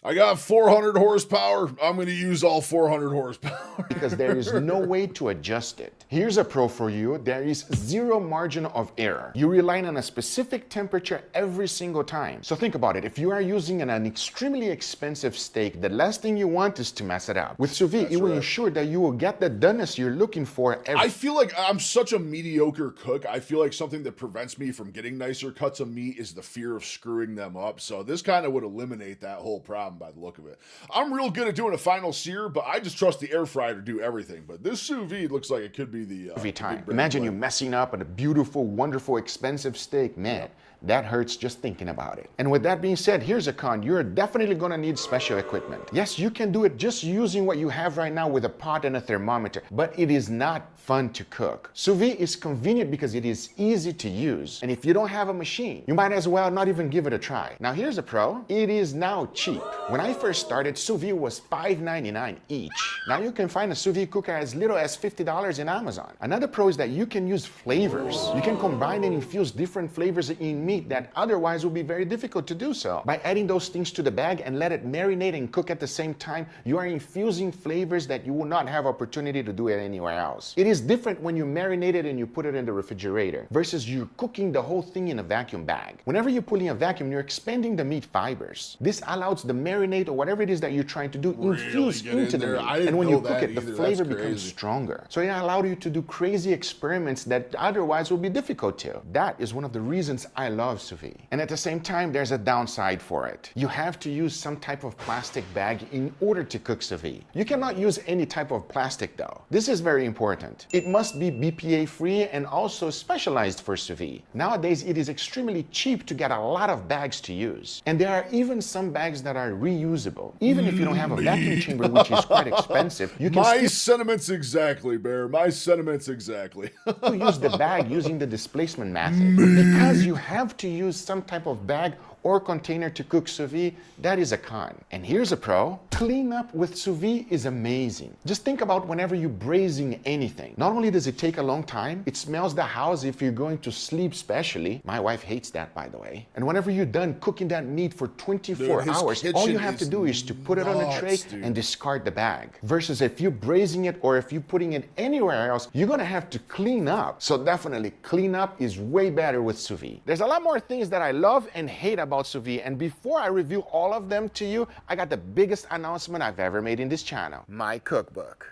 I got 400 horsepower. I'm going to use all 400 horsepower. Because there is no way to adjust it. Here's a pro for you. There is zero margin of error. You rely on a specific temperature every single time. So think about it. If you are using an extremely expensive steak, the last thing you want is to mess it up. With sous vide, it will ensure that you will get the doneness you're looking for I feel like I'm such a mediocre cook. I feel like something that prevents me from getting nicer cuts of meat is the fear of screwing them up. So this kind of would eliminate that whole problem by the look of it. I'm real good at doing a final sear, but I just trust the air fryer to do everything. But this sous vide looks like it could be the every time. Imagine you messing up on a beautiful, wonderful, expensive steak. Man, that hurts just thinking about it. And with that being said, here's a con. You're definitely gonna need special equipment. Yes, you can do it just using what you have right now with a pot and a thermometer, but it is not fun to cook. Sous vide is convenient because it is easy to use. And if you don't have a machine, you might as well not even give it a try. Now here's a pro. It is now cheap. When I first started, sous vide was $5.99 each. Now you can find a sous vide cooker as little as $50 in Amazon. Another pro is that you can use flavors. You can combine and infuse different flavors in meat that otherwise would be very difficult to do so. By adding those things to the bag and let it marinate and cook at the same time, you are infusing flavors that you will not have opportunity to do it anywhere else. It is different when you marinate it and you put it in the refrigerator versus you cooking the whole thing in a vacuum bag. Whenever you put in a vacuum, you're expanding the meat fibers. This allows the marinade or whatever it is that you're trying to do infuse into the meat. And when you cook it, the flavor becomes stronger. So it allows you to do crazy experiments that otherwise would be difficult to. That is one of the reasons I love sous vide. And at the same time, there's a downside for it. You have to use some type of plastic bag in order to cook sous vide. You cannot use any type of plastic though. This is very important. It must be BPA free and also specialized for sous vide. Nowadays, it is extremely cheap to get a lot of bags to use. And there are even some bags that are reusable. Even if you don't have a vacuum chamber, which is quite expensive, you can My sentiments exactly, Bear. My sentiments exactly. still use the bag using the displacement method. Because you have to use some type of bag or container to cook sous vide, that is a con. And here's a pro. Cleanup with sous vide is amazing. Just think about whenever you're braising anything. Not only does it take a long time, it smells the house if you're going to sleep especially. My wife hates that, by the way. And whenever you're done cooking that meat for 24 hours, all you have to do is to put it on a tray and discard the bag. Versus if you're braising it or if you're putting it anywhere else, you're gonna have to clean up. So definitely clean up is way better with sous vide. There's a lot more things that I love and hate about sous vide, and before I review all of them to you, I got the biggest announcement I've ever made in this channel. My cookbook.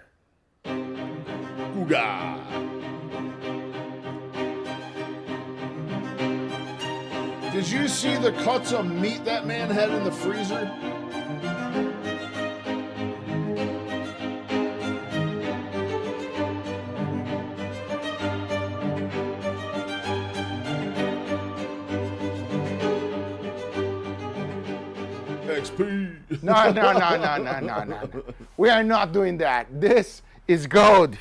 Ooga. Did you see the cuts of meat that man had in the freezer? XP. No. We are not doing that. This is gold.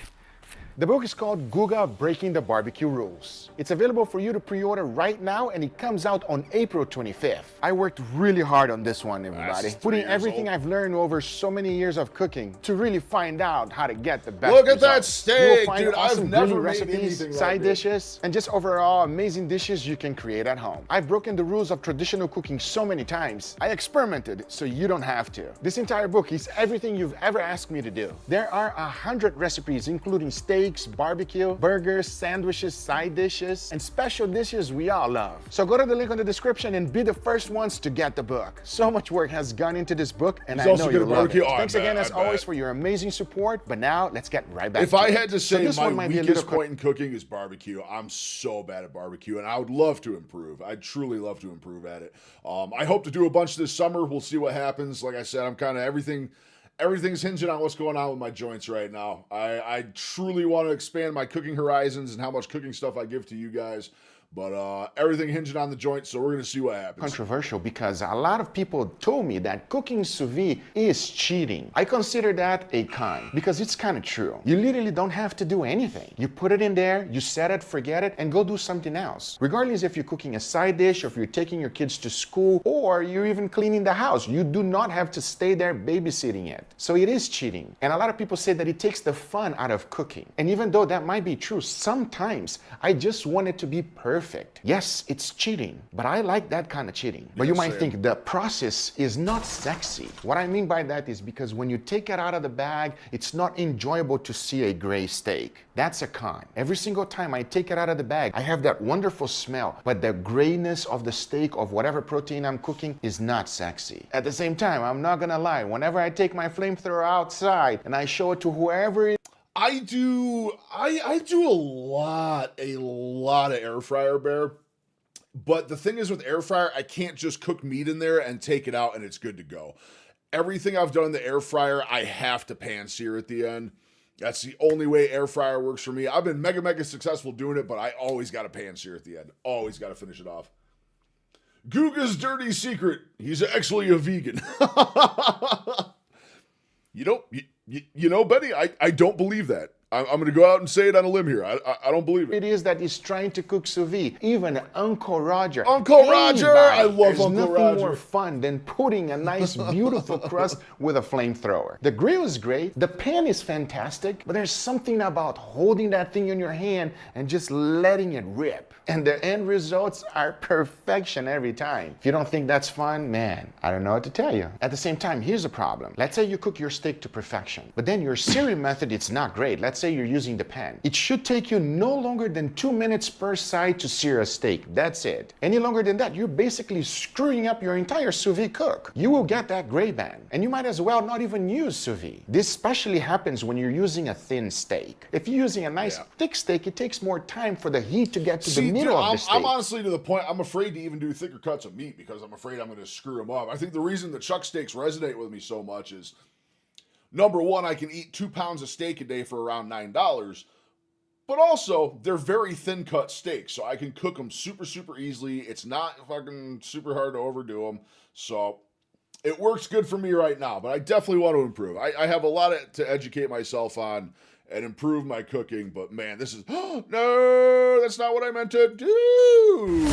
The book is called Guga Breaking the Barbecue Rules. It's available for you to pre-order right now, and it comes out on April 25th. I worked really hard on this one, everybody. Putting everything I've learned over so many years of cooking to really find out how to get the best Look at that results. steak, You will find dude. awesome I've never grilling made recipes, anything side like this. dishes, and just overall amazing dishes you can create at home. I've broken the rules of traditional cooking so many times. I experimented so you don't have to. This entire book is everything you've ever asked me to do. There are 100 recipes, including steaks, barbecue, burgers, sandwiches, side dishes, and special dishes we all love. So go to the link on the description and be the first ones to get the book. So much work has gone into this book, and He's I also know good you'll at love it. barbecue. Oh, I Thanks bet, again, I as bet. always, for your amazing support. But now, let's get right back If to I it. had to So say this my one might be a little weakest point in cooking is barbecue, I'm so bad at barbecue, and I would love to improve. I'd truly love to improve at it. I hope to do a bunch this summer. We'll see what happens. Like I said, I'm kind of everything's hinging on what's going on with my joints right now. I truly want to expand my cooking horizons and how much cooking stuff I give to you guys. But everything hinging on the joints, so we're going to see what happens. Controversial because a lot of people told me that cooking sous vide is cheating. I consider that a con because it's kind of true. You literally don't have to do anything. You put it in there, you set it, forget it, and go do something else. Regardless if you're cooking a side dish, or if you're taking your kids to school, or you're even cleaning the house, you do not have to stay there babysitting it. So it is cheating. And a lot of people say that it takes the fun out of cooking. And even though that might be true, sometimes I just want it to be perfect. perfect. Yes, it's cheating, but I like that kind of cheating. But you might think the process is not sexy. What I mean by that is because when you take it out of the bag, it's not enjoyable to see a gray steak. That's a con. Every single time I take it out of the bag, I have that wonderful smell, but the grayness of the steak of whatever protein I'm cooking is not sexy. At the same time, I'm not gonna lie, whenever I take my flamethrower outside and I show it to whoever it I do a lot of air fryer, Bear. But the thing is with air fryer, I can't just cook meat in there and take it out and it's good to go. Everything I've done in the air fryer, I have to pan sear at the end. That's the only way air fryer works for me. I've been mega successful doing it, but I always got to pan sear at the end. Always got to finish it off. Guga's dirty secret. He's actually a vegan. You know, Betty, I don't believe that. I'm going to go out and say it on a limb here. I don't believe it. It is that is trying to cook sous vide. Even Uncle Roger. Uncle Roger! I love Uncle Roger. There's nothing more fun than putting a nice, beautiful crust with a flamethrower. The grill is great. The pan is fantastic. But there's something about holding that thing in your hand and just letting it rip. And the end results are perfection every time. If you don't think that's fun, man, I don't know what to tell you. At the same time, here's a problem. Let's say you cook your steak to perfection, but then your searing method, it's not great. Let's say you're using the pan. It should take you no longer than 2 minutes per side to sear a steak. That's it. Any longer than that, you're basically screwing up your entire sous vide cook. You will get that gray band, and you might as well not even use sous vide. This especially happens when you're using a thin steak. If you're using a nice thick steak, it takes more time for the heat to get to the middle of the steak. I'm honestly to the point, I'm afraid to even do thicker cuts of meat because I'm afraid I'm going to screw them up. I think the reason the chuck steaks resonate with me so much is, number one, I can eat 2 pounds of steak a day for around $9, but also they're very thin cut steaks, so I can cook them super easily. It's not fucking super hard to overdo them, so it works good for me right now, but I definitely want to improve. I have a lot to educate myself on and improve my cooking, but man, this is, no, that's not what I meant to do.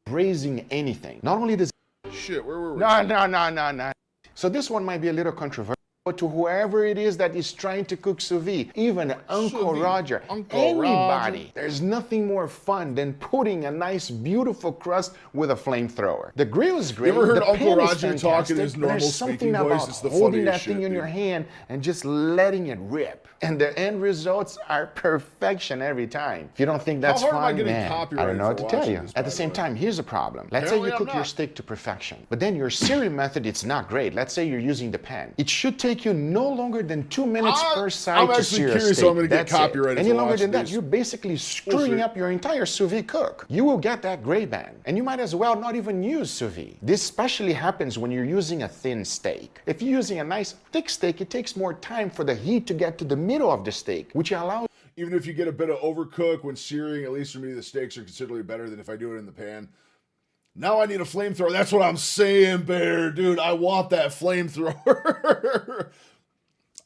Braising anything. Not only does shit, where were we? No. So this one might be a little controversial to whoever it is that is trying to cook sous vide, even Uncle Roger, anybody. There's nothing more fun than putting a nice, beautiful crust with a flamethrower. The grill is great. You ever heard the Uncle pan is Roger talk in his normal There's speaking something voice? about It's the holding funniest that thing shit, in dude. your hand and just letting it rip. And the end results are perfection every time. If you don't think that's How hard am I fun, getting man, I copyrighted don't know what for to tell watching you. this, At the by same the way? time, here's a problem. Let's say you Apparently I'm cook your not. steak to perfection, but then your searing method, it's not great. Let's say you're using the pan. It should take you no longer than 2 minutes per side I'm to actually sear a curious steak. how I'm gonna get That's it. copyrighted Any for longer watching than that, this. you're basically screwing up your entire sous vide cook. You will get that gray band, and you might as well not even use sous vide. This especially happens when you're using a thin steak. If you're using a nice thick steak, it takes more time for the heat to get to the middle of the steak, which allows Even if you get a bit of overcook when searing, at least for me, the steaks are considerably better than if I do it in the pan. Now I need a flamethrower. That's what I'm saying, Bear. Dude, I want that flamethrower.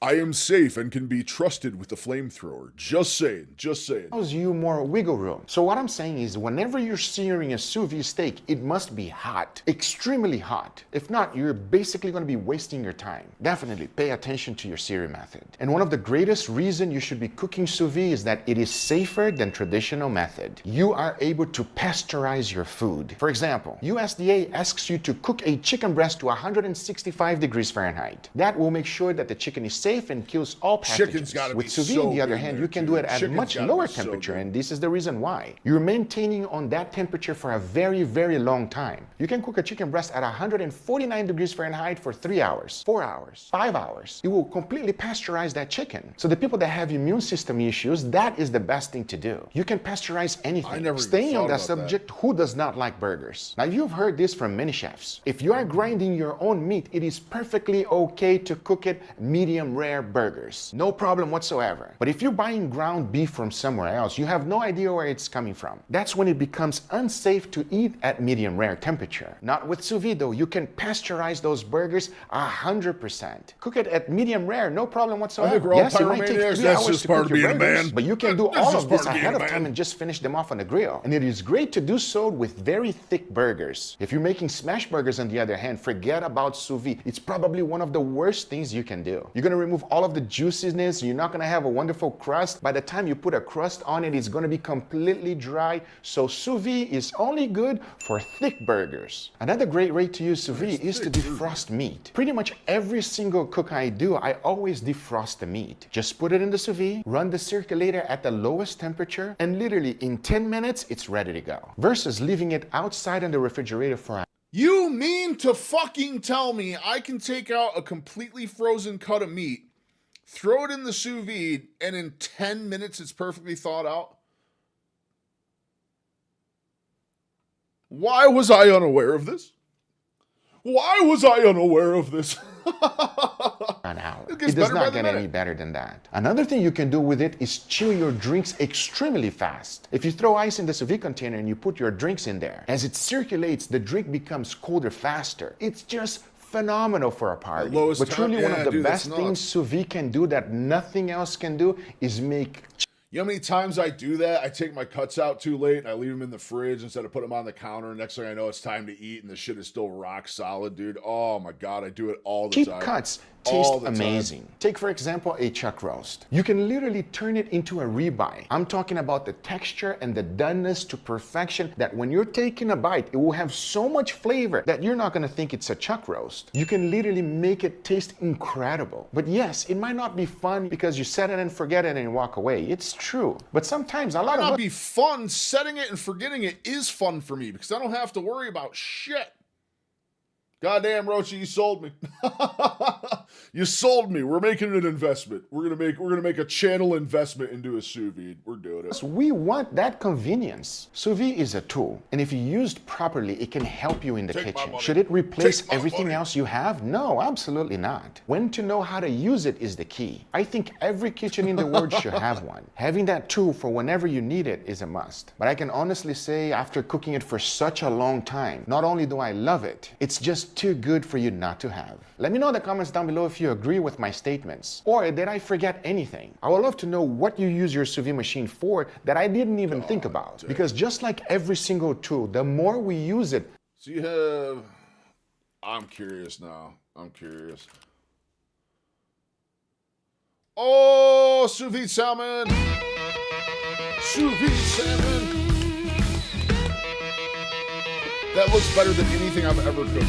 I am safe and can be trusted with the flamethrower. Just saying. allows you more wiggle room. So what I'm saying is whenever you're searing a sous vide steak, it must be hot, extremely hot. If not, you're basically going to be wasting your time. Definitely pay attention to your searing method. And one of the greatest reasons you should be cooking sous vide is that it is safer than traditional method. You are able to pasteurize your food. For example, USDA asks you to cook a chicken breast to 165 degrees Fahrenheit. That will make sure that the chicken is safe and kills all Chicken's pathogens. gotta With be sous vide, so on the other good hand, there, you can too. do it at Chicken's much gotta lower be so temperature, good. and this is the reason why. You're maintaining on that temperature for a very, very long time. You can cook a chicken breast at 149 degrees Fahrenheit for 3 hours, 4 hours, 5 hours. It will completely pasteurize that chicken. So the people that have immune system issues, that is the best thing to do. You can pasteurize anything. I never even Staying on thought that about subject, who does not like burgers? Now you've heard this from many chefs. If you are grinding your own meat, it is perfectly okay to cook it medium rare burgers. No problem whatsoever. But if you're buying ground beef from somewhere else, you have no idea where it's coming from. That's when it becomes unsafe to eat at medium rare temperature. Not with sous vide though. You can pasteurize those burgers 100%. Cook it at medium rare, no problem whatsoever. I think we're all yes, it might take pyromaniacs. 3 That's hours just to part cook of your being a burgers, man. but you can do That's all just of this part of being ahead a of time man. and just finish them off on the grill. And it is great to do so with very thick burgers. If you're making smash burgers on the other hand, forget about sous vide. It's probably one of the worst things you can do. You're gonna remove remove all of the juiciness. You're not gonna have a wonderful crust. By the time you put a crust on it, it's gonna be completely dry. So sous vide is only good for thick burgers. Another great way to use sous vide is to defrost meat. Pretty much every single cook I do, I always defrost the meat. Just put it in the sous vide, run the circulator at the lowest temperature, and literally in 10 minutes, it's ready to go. Versus leaving it outside in the refrigerator for an You mean to fucking tell me I can take out a completely frozen cut of meat, throw it in the sous vide, and in 10 minutes it's perfectly thawed out? Why was I unaware of this? Why was I unaware of this? an hour. It does not get any better than that. Another thing you can do with it is chill your drinks extremely fast. If you throw ice in the sous vide container and you put your drinks in there, as it circulates, the drink becomes colder faster. It's just phenomenal for a party. But truly one of the best things sous vide can do that nothing else can do is make... You know how many times I do that? I take my cuts out too late and I leave them in the fridge instead of putting them on the counter. Next thing I know, it's time to eat and the shit is still rock solid, dude. Oh my God, I do it all the time. Cheap cuts taste amazing. Take, for example, a chuck roast. You can literally turn it into a ribeye. I'm talking about the texture and the doneness to perfection that when you're taking a bite, it will have so much flavor that you're not gonna think it's a chuck roast. You can literally make it taste incredible. But yes, it might not be fun because you set it and forget it and walk away. It's true. But sometimes a lot of... It might not be fun. Setting it and forgetting it is fun for me because I don't have to worry about shit. Goddamn, Rochi, you sold me. You sold me. We're making an investment. We're gonna make a channel investment into a sous vide. We're doing it. We want that convenience. Sous vide is a tool, and if used properly, it can help you in the kitchen. Should it replace everything else you have? No, absolutely not. When to know how to use it is the key. I think every kitchen in the world should have one. Having that tool for whenever you need it is a must. But I can honestly say, after cooking it for such a long time, not only do I love it, it's just too good for you not to have. Let me know in the comments down below if you agree with my statements, or did I forget anything? I would love to know what you use your sous vide machine for that I didn't even think about. Because just like every single tool, the more we use it... So you have... I'm curious now. I'm curious. Oh, sous vide salmon! Sous vide salmon! That looks better than anything I've ever cooked.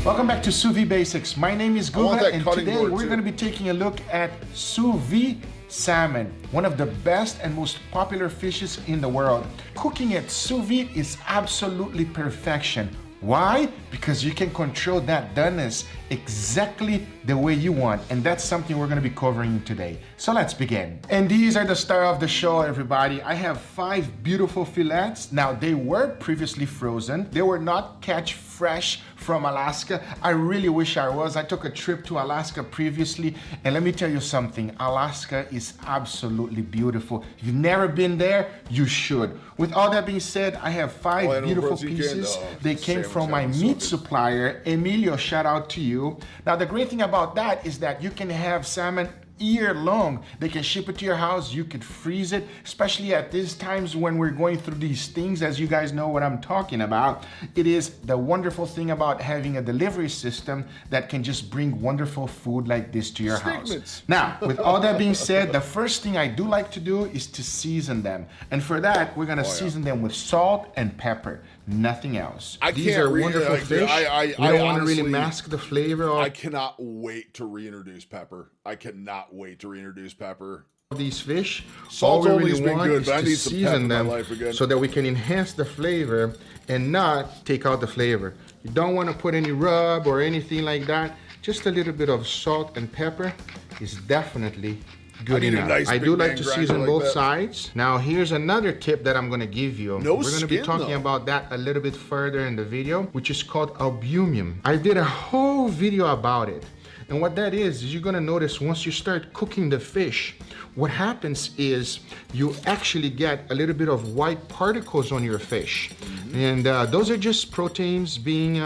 Welcome back to Sous Vide Basics. My name is Guga, and today we're going to be taking a look at sous vide salmon, one of the best and most popular fishes in the world. Cooking it sous vide is absolutely perfection. Why? Because you can control that doneness exactly the way you want, and that's something we're going to be covering today. So let's begin. And these are the star of the show, everybody. I have 5 beautiful fillets. Now, they were previously frozen. They were not catch fresh from Alaska. I really wish I was. I took a trip to Alaska previously, and let me tell you something. Alaska is absolutely beautiful. If you've never been there, you should. With all that being said, I have 5 beautiful pieces. They came from my meat supplier, Emilio. Shout out to you. Now, the great thing about that is that you can have salmon year long. They can ship it to your house. You could freeze it, especially at these times when we're going through these things, as you guys know what I'm talking about. It is the wonderful thing about having a delivery system that can just bring wonderful food like this to your house. Now, with all that being said, the first thing I do like to do is to season them. And for that, we're gonna season them with salt and pepper. Nothing else. These are wonderful fish. We don't want to really mask the flavor. I cannot wait to reintroduce pepper. I cannot wait to reintroduce pepper. These fish, all we really want is to season them so that we can enhance the flavor and not take out the flavor. You don't want to put any rub or anything like that. Just a little bit of salt and pepper is definitely good enough. I do like to season both sides. Now, here's another tip that I'm going to give you. We're going to be talking about that a little bit further in the video, which is called albumin. I did a whole video about it. And what that is you're going to notice once you start cooking the fish, what happens is you actually get a little bit of white particles on your fish. And those are just proteins being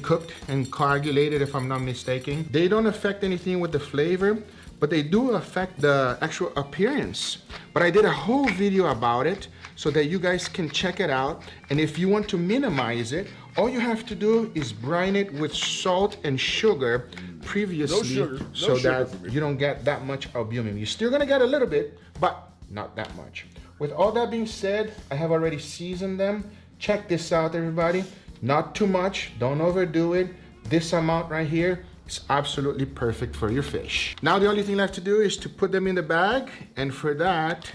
cooked and coagulated, if I'm not mistaken. They don't affect anything with the flavor, but they do affect the actual appearance. But I did a whole video about it so that you guys can check it out. And if you want to minimize it, All you have to do is brine it with salt and sugar previously, so that you don't get that much albumin. You're still gonna get a little bit, but not that much. With all that being said, I have already seasoned them. Check this out, everybody. Not too much, don't overdo it. This amount right here is absolutely perfect for your fish. Now the only thing left to do is to put them in the bag, and for that,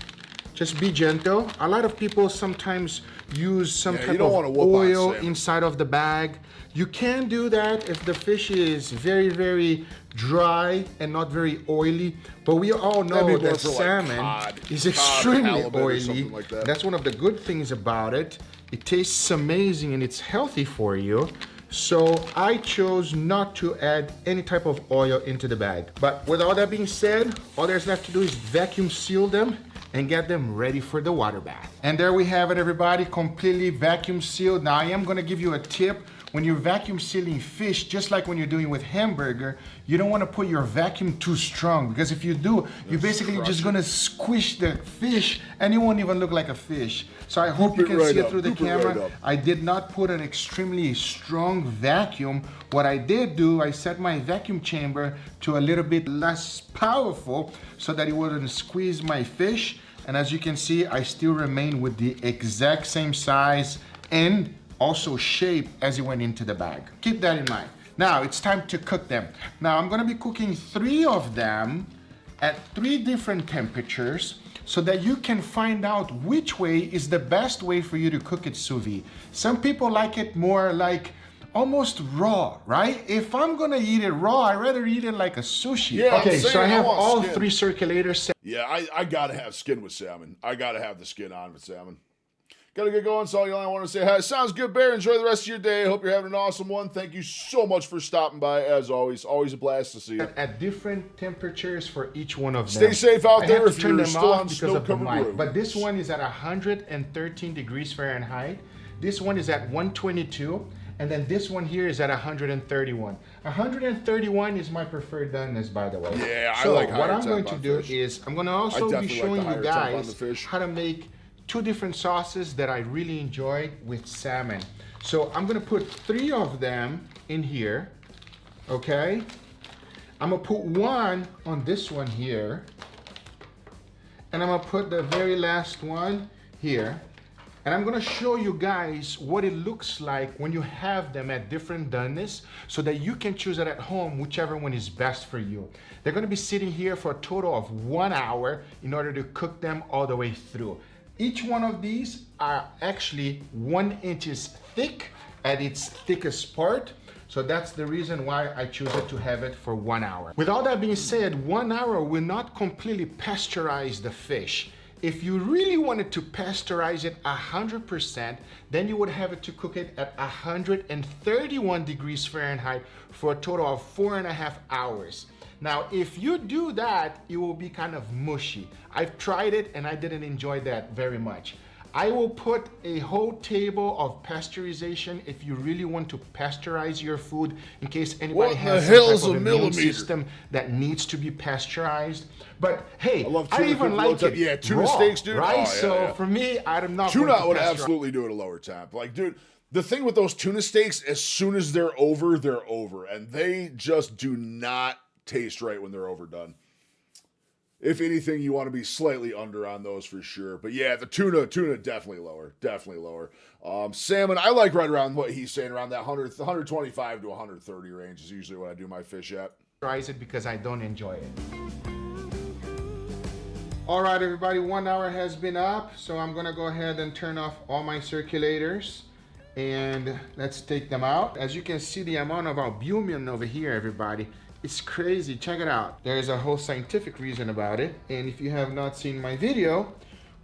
just be gentle. A lot of people sometimes use some type of oil inside of the bag. You can do that if the fish is very, very dry and not very oily, but we all know that salmon is extremely oily. That's one of the good things about it. It tastes amazing and it's healthy for you. So I chose not to add any type of oil into the bag. But with all that being said, all there's left to do is vacuum seal them and get them ready for the water bath. And there we have it, everybody, completely vacuum sealed. Now I am gonna give you a tip. When you're vacuum sealing fish, just like when you're doing with hamburger, you don't want to put your vacuum too strong, because if you do, you're basically just gonna squish the fish and it won't even look like a fish. So I hope you can see it through the camera. I did not put an extremely strong vacuum. What I did do, I set my vacuum chamber to a little bit less powerful so that it wouldn't squeeze my fish. And as you can see, I still remain with the exact same size and also shape as it went into the bag. Keep that in mind. Now it's time to cook them. Now I'm gonna be cooking 3 of them at 3 different temperatures so that you can find out which way is the best way for you to cook it sous vide. Some people like it more like almost raw, right? If I'm gonna eat it raw, I'd rather eat it like a sushi. Yeah, okay, so I have all 3 circulators set. Yeah, I gotta have skin with salmon. I gotta have the skin on with salmon. Gotta get going, so I want to say hi. Sounds good, Bear. Enjoy the rest of your day. Hope you're having an awesome one. Thank you so much for stopping by, as always. Always a blast to see you. At different temperatures for each one of them. Stay safe out there if turn you're them still off on because of the snow-covered mic. road. But this one is at 113 degrees Fahrenheit. This one is at 122. And then this one here is at 131. 131 is my preferred doneness, by the way. Yeah, so I like higher what I'm temp going to on do fish. is I'm going to also be showing you guys fish. how to make 2 different sauces that I really enjoy with salmon. So I'm gonna put 3 of them in here, okay? I'm gonna put 1 on this one here, and I'm gonna put the very last one here. And I'm gonna show you guys what it looks like when you have them at different doneness so that you can choose it at home, whichever one is best for you. They're gonna be sitting here for a total of 1 hour in order to cook them all the way through. Each one of these are actually 1 inch thick at its thickest part. So that's the reason why I choose it to have it for 1 hour. With all that being said, 1 hour will not completely pasteurize the fish. If you really wanted to pasteurize it 100%, then you would have it to cook it at 131 degrees Fahrenheit for a total of 4.5 hours. Now, if you do that, it will be kind of mushy. I've tried it and I didn't enjoy that very much. I will put a whole table of pasteurization if you really want to pasteurize your food, in case anybody has some type of immune system that needs to be pasteurized. But hey, I even like it. Yeah, tuna raw, steaks, dude. right? Oh, yeah, so yeah. for me, I'm not Tuna going to would pasteurize. absolutely do it at a lower temp. Like, dude, the thing with those tuna steaks, as soon as they're over, they're over. And they just do not taste right when they're overdone. If anything, you want to be slightly under on those for sure. But yeah, the tuna definitely lower. Definitely lower. Salmon, I like right around what he's saying, around that 125 to 130 range is usually what I do my fish at. Pasteurize it because I don't enjoy it. All right, everybody, 1 hour has been up, so I'm gonna go ahead and turn off all my circulators and let's take them out. As you can see, the amount of albumin over here, everybody, it's crazy. Check it out. There's a whole scientific reason about it, and if you have not seen my video,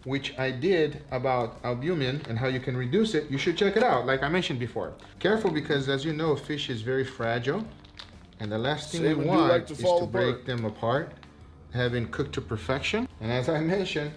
which I did about albumin and how you can reduce it, you should check it out, like I mentioned before. Careful, because as you know, fish is very fragile, and the last thing we want is to break them apart, having cooked to perfection. And as I mentioned,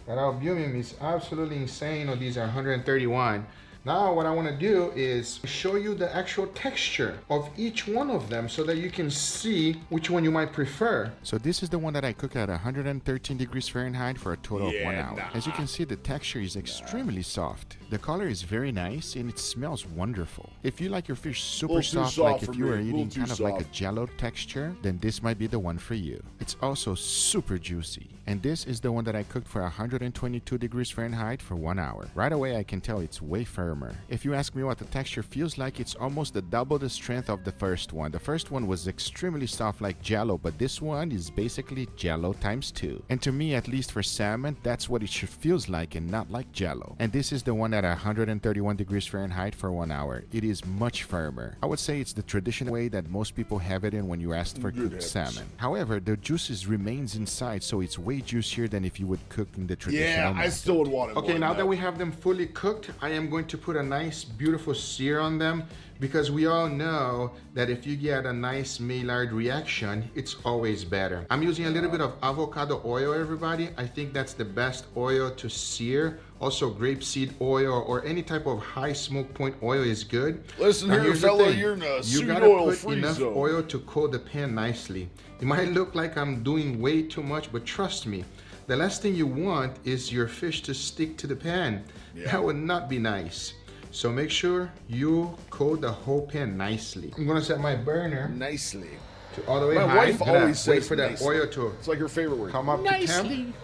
that albumin is absolutely insane. Oh, these are 131. Now what I want to do is show you the actual texture of each one of them so that you can see which one you might prefer. So this is the one that I cook at 113 degrees Fahrenheit for a total of 1 hour. As you can see, the texture is extremely soft. The color is very nice and it smells wonderful. If you like your fish super soft, like if you are eating kind of like a jello texture, then this might be the one for you. It's also super juicy. And this is the one that I cooked for 122 degrees Fahrenheit for 1 hour. Right away, I can tell it's way firmer. If you ask me what the texture feels like, it's almost double the strength of the first one. The first one was extremely soft like jello, but this one is basically jello times 2. And to me, at least for salmon, that's what it should feels like and not like jello. And this is the one at 131 degrees Fahrenheit for 1 hour. It is much firmer. I would say it's the traditional way that most people have it in when you ask for cooked salmon. However, the juices remains inside, so it's way juicier than if you would cook in the traditional method. I still would want it. Okay, now that we have them fully cooked, I am going to put a nice, beautiful sear on them, because we all know that if you get a nice Maillard reaction, it's always better. I'm using a little bit of avocado oil, everybody. I think that's the best oil to sear. Also, grapeseed oil or any type of high smoke point oil is good. Listen now, here, fella, you're in a you seed gotta oil put free enough zone. oil to coat the pan nicely. It might look like I'm doing way too much, but trust me, the last thing you want is your fish to stick to the pan. That would not be nice. So make sure you coat the whole pan nicely. I'm gonna set my burner nicely to all the way My high. wife always says wait for that nicely. oil to It's like her favorite word. come up to temp.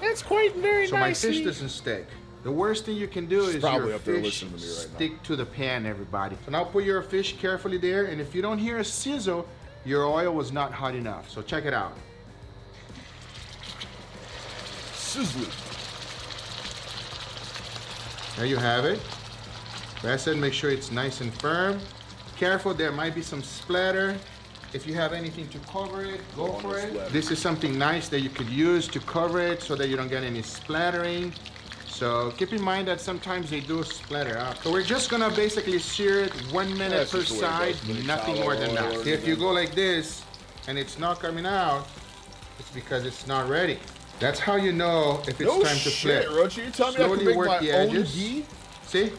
That's quite very So my fish doesn't stick. The worst thing you can do She's is probably your up there fish listening to me right now. stick to the pan, everybody. So now put your fish carefully there, and if you don't hear a sizzle, your oil was not hot enough. So check it out. Sizzling. There you have it. Like I said, make sure it's nice and firm. Careful, there might be some splatter. If you have anything to cover it, go for it. This is something nice that you could use to cover it so that you don't get any splattering. So keep in mind that sometimes they do splatter out. So we're just gonna basically sear it 1 minute That's per just the way it side, goes. nothing more than that. If you go like this and it's not coming out, it's because it's not ready. That's how you know if it's time to flip. Roach, you're telling me I can make my own ghee? See?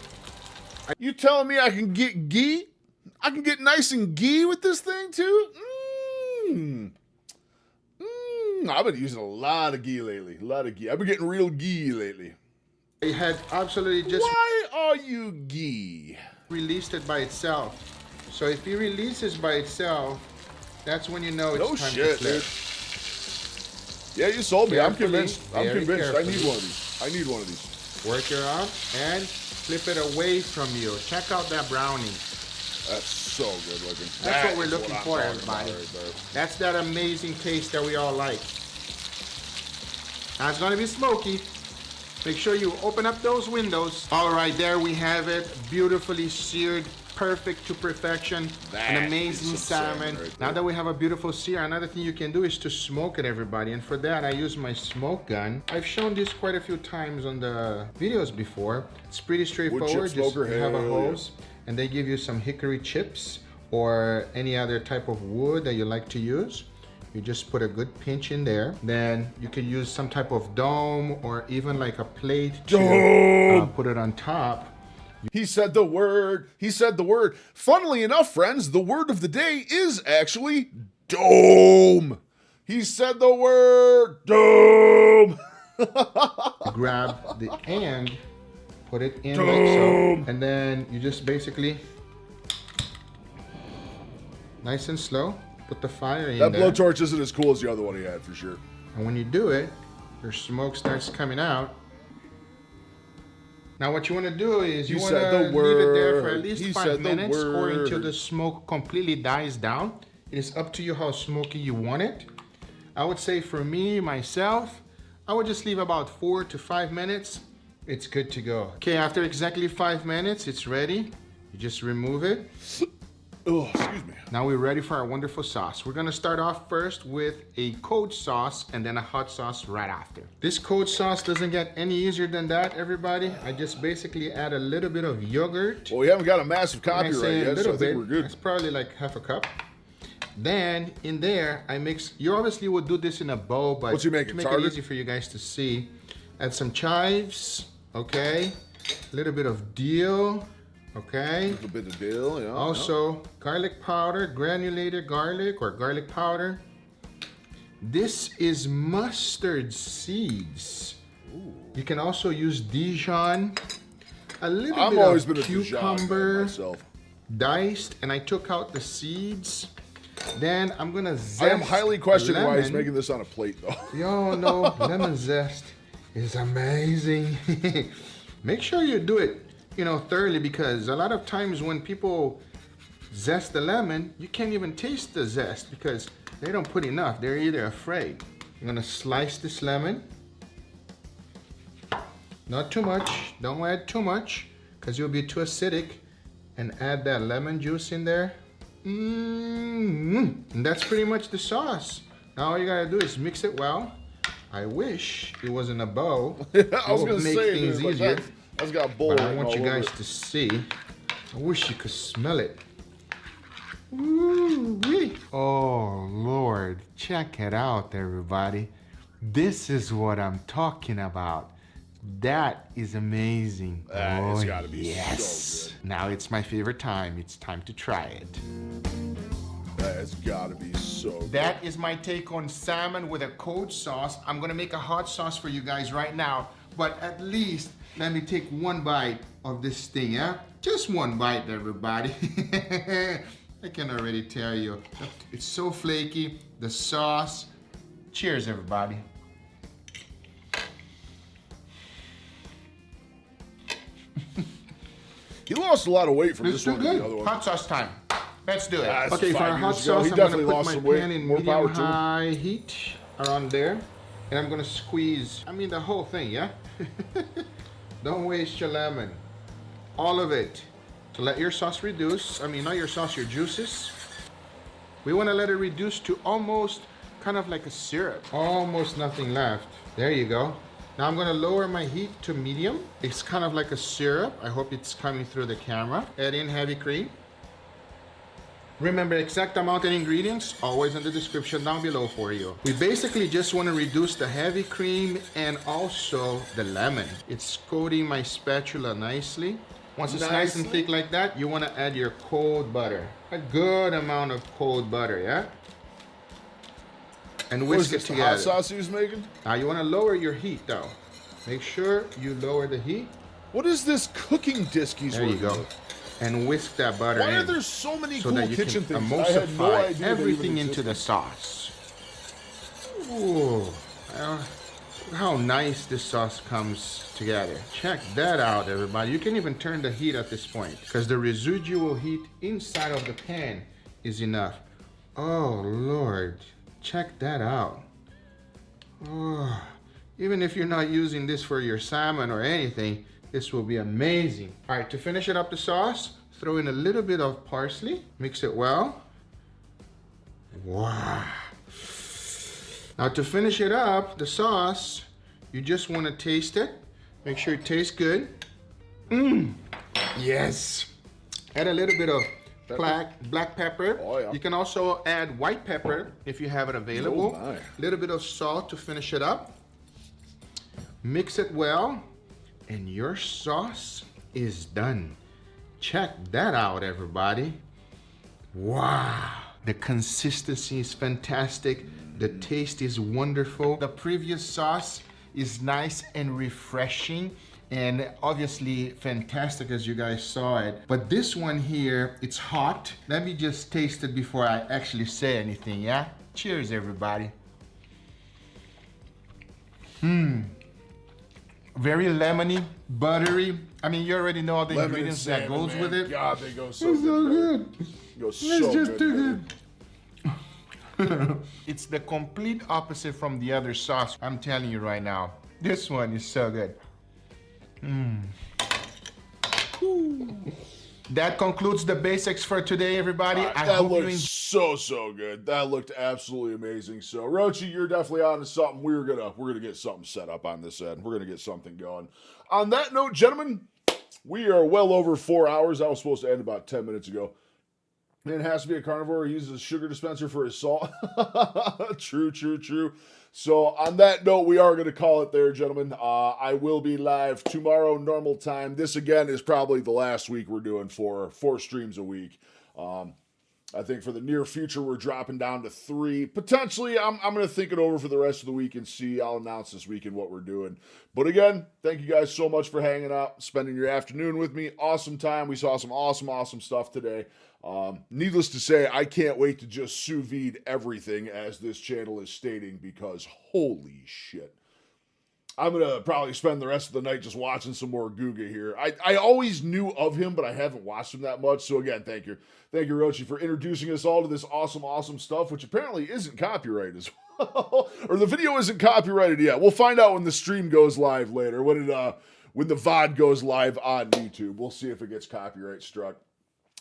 You telling me I can get ghee? I can get nice and ghee with this thing too? I've been using a lot of ghee lately. A lot of ghee. I've been getting real ghee lately. It had absolutely just... Why are you ghee? Released it by itself. So if it releases by itself, that's when you know it's time to flip. Dude. Yeah, you sold me. I'm Carefully, convinced. I'm very convinced. I need carefully. one of these. I need one of these. Work it out and flip it away from you. Check out that brownie. That's so good looking. That's what we're looking I'm for, talking everybody. about right there. That's that amazing taste that we all like. Now it's gonna be smoky. Make sure you open up those windows. All right, there we have it. Beautifully seared, perfect to perfection. An amazing salmon. Now that we have a beautiful sear, another thing you can do is to smoke it, everybody. And for that, I use my smoke gun. I've shown this quite a few times on the videos before. It's pretty straightforward. Just smoker, you have a hell hose, and they give you some hickory chips or any other type of wood that you like to use. You just put a good pinch in there. Then you could use some type of dome or even like a plate to put it on top. He said the word. He said the word. Funnily enough, friends, the word of the day is actually dome. He said the word dome. Grab the end, put it in like so, and then you just basically, nice and slow, put the fire in That there. blowtorch isn't as cool as the other one he had, for sure. And when you do it, your smoke starts coming out. Now what you want to do is you want to leave it there for at least 5 minutes or until the smoke completely dies down. It is up to you how smoky you want it. I would say for me, myself, I would just leave about 4 to 5 minutes. It's good to go. Okay, after exactly 5 minutes, it's ready. You just remove it. Oh, excuse me. Now we're ready for our wonderful sauce. We're gonna start off first with a cold sauce and then a hot sauce right after. This cold sauce doesn't get any easier than that, everybody. I just basically add a little bit of yogurt. Well, we haven't got a massive When I copyright say a yet, so little I think bit, we're good. it's probably like half a cup. Then in there, I mix, you obviously would do this in a bowl, but What's you making, to make tartar? it easy for you guys to see, add some chives, okay? A little bit of dill. Okay. A little bit of dill, yeah. Also, garlic powder, granulated garlic or garlic powder. This is mustard seeds. Ooh. You can also use Dijon. A little bit always of been a cucumber myself. Diced, and I took out the seeds. Then I'm gonna zest. I am highly questioning why he's lemon. making this on a plate, though. Yo, no, lemon zest is amazing. Make sure you do it, thoroughly, because a lot of times when people zest the lemon, you can't even taste the zest because they don't put enough. They're either afraid. I'm gonna slice this lemon. Not too much. Don't add too much because you'll be too acidic. And add that lemon juice in there. And that's pretty much the sauce. Now all you gotta do is mix it well. I wish it wasn't a bowl. I was gonna make say, things dude, easier. that's got a bowl. But I written want all you guys over it. to see. I wish you could smell it. Ooh-wee. Oh Lord, check it out, everybody. This is what I'm talking about. That is amazing. That oh, has gotta be yes. so good. Now it's my favorite time. It's time to try it. That has gotta be so good. That is my take on salmon with a cold sauce. I'm gonna make a hot sauce for you guys right now, but at least let me take one bite of this thing, yeah? Just one bite, everybody. I can already tell you. It's so flaky, the sauce. Cheers, everybody. He lost a lot of weight from It's this one too to good. the other one. Hot sauce time. Let's do it. That's Okay, for 5 our hot years ago. sauce, He I'm gonna definitely put lost my some weight. pan in More power to him. medium-high heat around there. And I'm gonna squeeze, the whole thing, yeah? Don't waste your lemon. All of it. To let your sauce reduce. Not your sauce, your juices. We wanna let it reduce to almost kind of like a syrup. Almost nothing left. There you go. Now I'm gonna lower my heat to medium. It's kind of like a syrup. I hope it's coming through the camera. Add in heavy cream. Remember, exact amount and ingredients, always in the description down below for you. We basically just want to reduce the heavy cream and also the lemon. It's coating my spatula nicely. Once it's nice and thick like that, you want to add your cold butter. A good amount of cold butter, yeah? And whisk it together. Hot sauce he was making? Now you want to lower your heat though. Make sure you lower the heat. What is this cooking disc he's There you working go. with? And whisk that butter Why in. are there so many so cool that you kitchen can things? I had no emulsify idea they everything even into existed. the sauce. Ooh, how nice this sauce comes together. Check that out, everybody. You can even turn the heat at this point because the residual heat inside of the pan is enough. Oh, Lord. Check that out. Oh, even if you're not using this for your salmon or anything, this will be amazing. All right, to finish it up the sauce, throw in a little bit of parsley. Mix it well. Wow. Now to finish it up, the sauce, you just want to taste it. Make sure it tastes good. Yes. Add a little bit of black pepper. Oh, yeah. You can also add white pepper if you have it available. Oh, my. A little bit of salt to finish it up. Mix it well, and your sauce is done. Check that out, everybody. Wow. The consistency is fantastic. The taste is wonderful. The previous sauce is nice and refreshing and obviously fantastic as you guys saw it. But this one here, it's hot. Let me just taste it before I actually say anything, yeah? Cheers, everybody. Very lemony, buttery. You already know all the Lemon ingredients and that salmon, goes man. with it. God, they go so It's good. so good. It goes It's so just good. too good. It's the complete opposite from the other sauce. I'm telling you right now. This one is so good. That concludes the basics for today, everybody. I That hope you looked so good. That looked absolutely amazing. So, Rochi, you're definitely onto something. We're gonna get something set up on this end. We're gonna get something going. On that note, gentlemen, we are well over 4 hours. I was supposed to end about 10 minutes ago. Man has to be a carnivore. He uses a sugar dispenser for his salt. True, true, true. So on that note, we are going to call it there, gentlemen. I will be live tomorrow, normal time. This, again, is probably the last week we're doing 4 streams a week. I think for the near future, we're dropping down to 3. Potentially, I'm going to think it over for the rest of the week and see. I'll announce this weekend what we're doing. But again, thank you guys so much for hanging out, spending your afternoon with me. Awesome time. We saw some awesome stuff today. Needless to say, I can't wait to just sous vide everything, as this channel is stating, because holy shit. I'm going to probably spend the rest of the night just watching some more Guga here. I always knew of him, but I haven't watched him that much. So again, thank you. Thank you, Rochi, for introducing us all to this awesome stuff, which apparently isn't copyrighted as well. Or the video isn't copyrighted yet. We'll find out when the stream goes live later, when the VOD goes live on YouTube. We'll see if it gets copyright struck.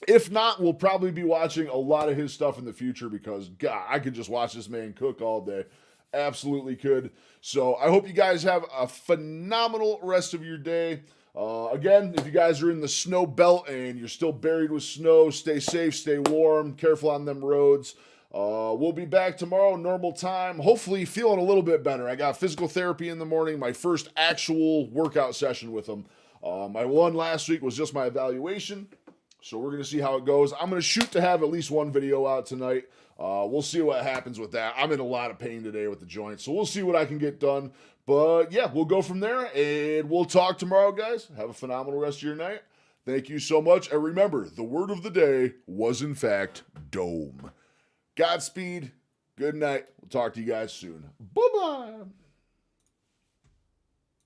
If not, we'll probably be watching a lot of his stuff in the future, because, God, I could just watch this man cook all day. Absolutely could. So I hope you guys have a phenomenal rest of your day. Again, if you guys are in the snow belt and you're still buried with snow, stay safe, stay warm, careful on them roads. We'll be back tomorrow, normal time, hopefully feeling a little bit better. I got physical therapy in the morning, my first actual workout session with them. My one last week was just my evaluation. So we're going to see how it goes. I'm going to shoot to have at least one video out tonight. We'll see what happens with that. I'm in a lot of pain today with the joints, so we'll see what I can get done. But yeah, we'll go from there, and we'll talk tomorrow, guys. Have a phenomenal rest of your night. Thank you so much. And remember, the word of the day was, in fact, dome. Godspeed. Good night. We'll talk to you guys soon. Bye-bye.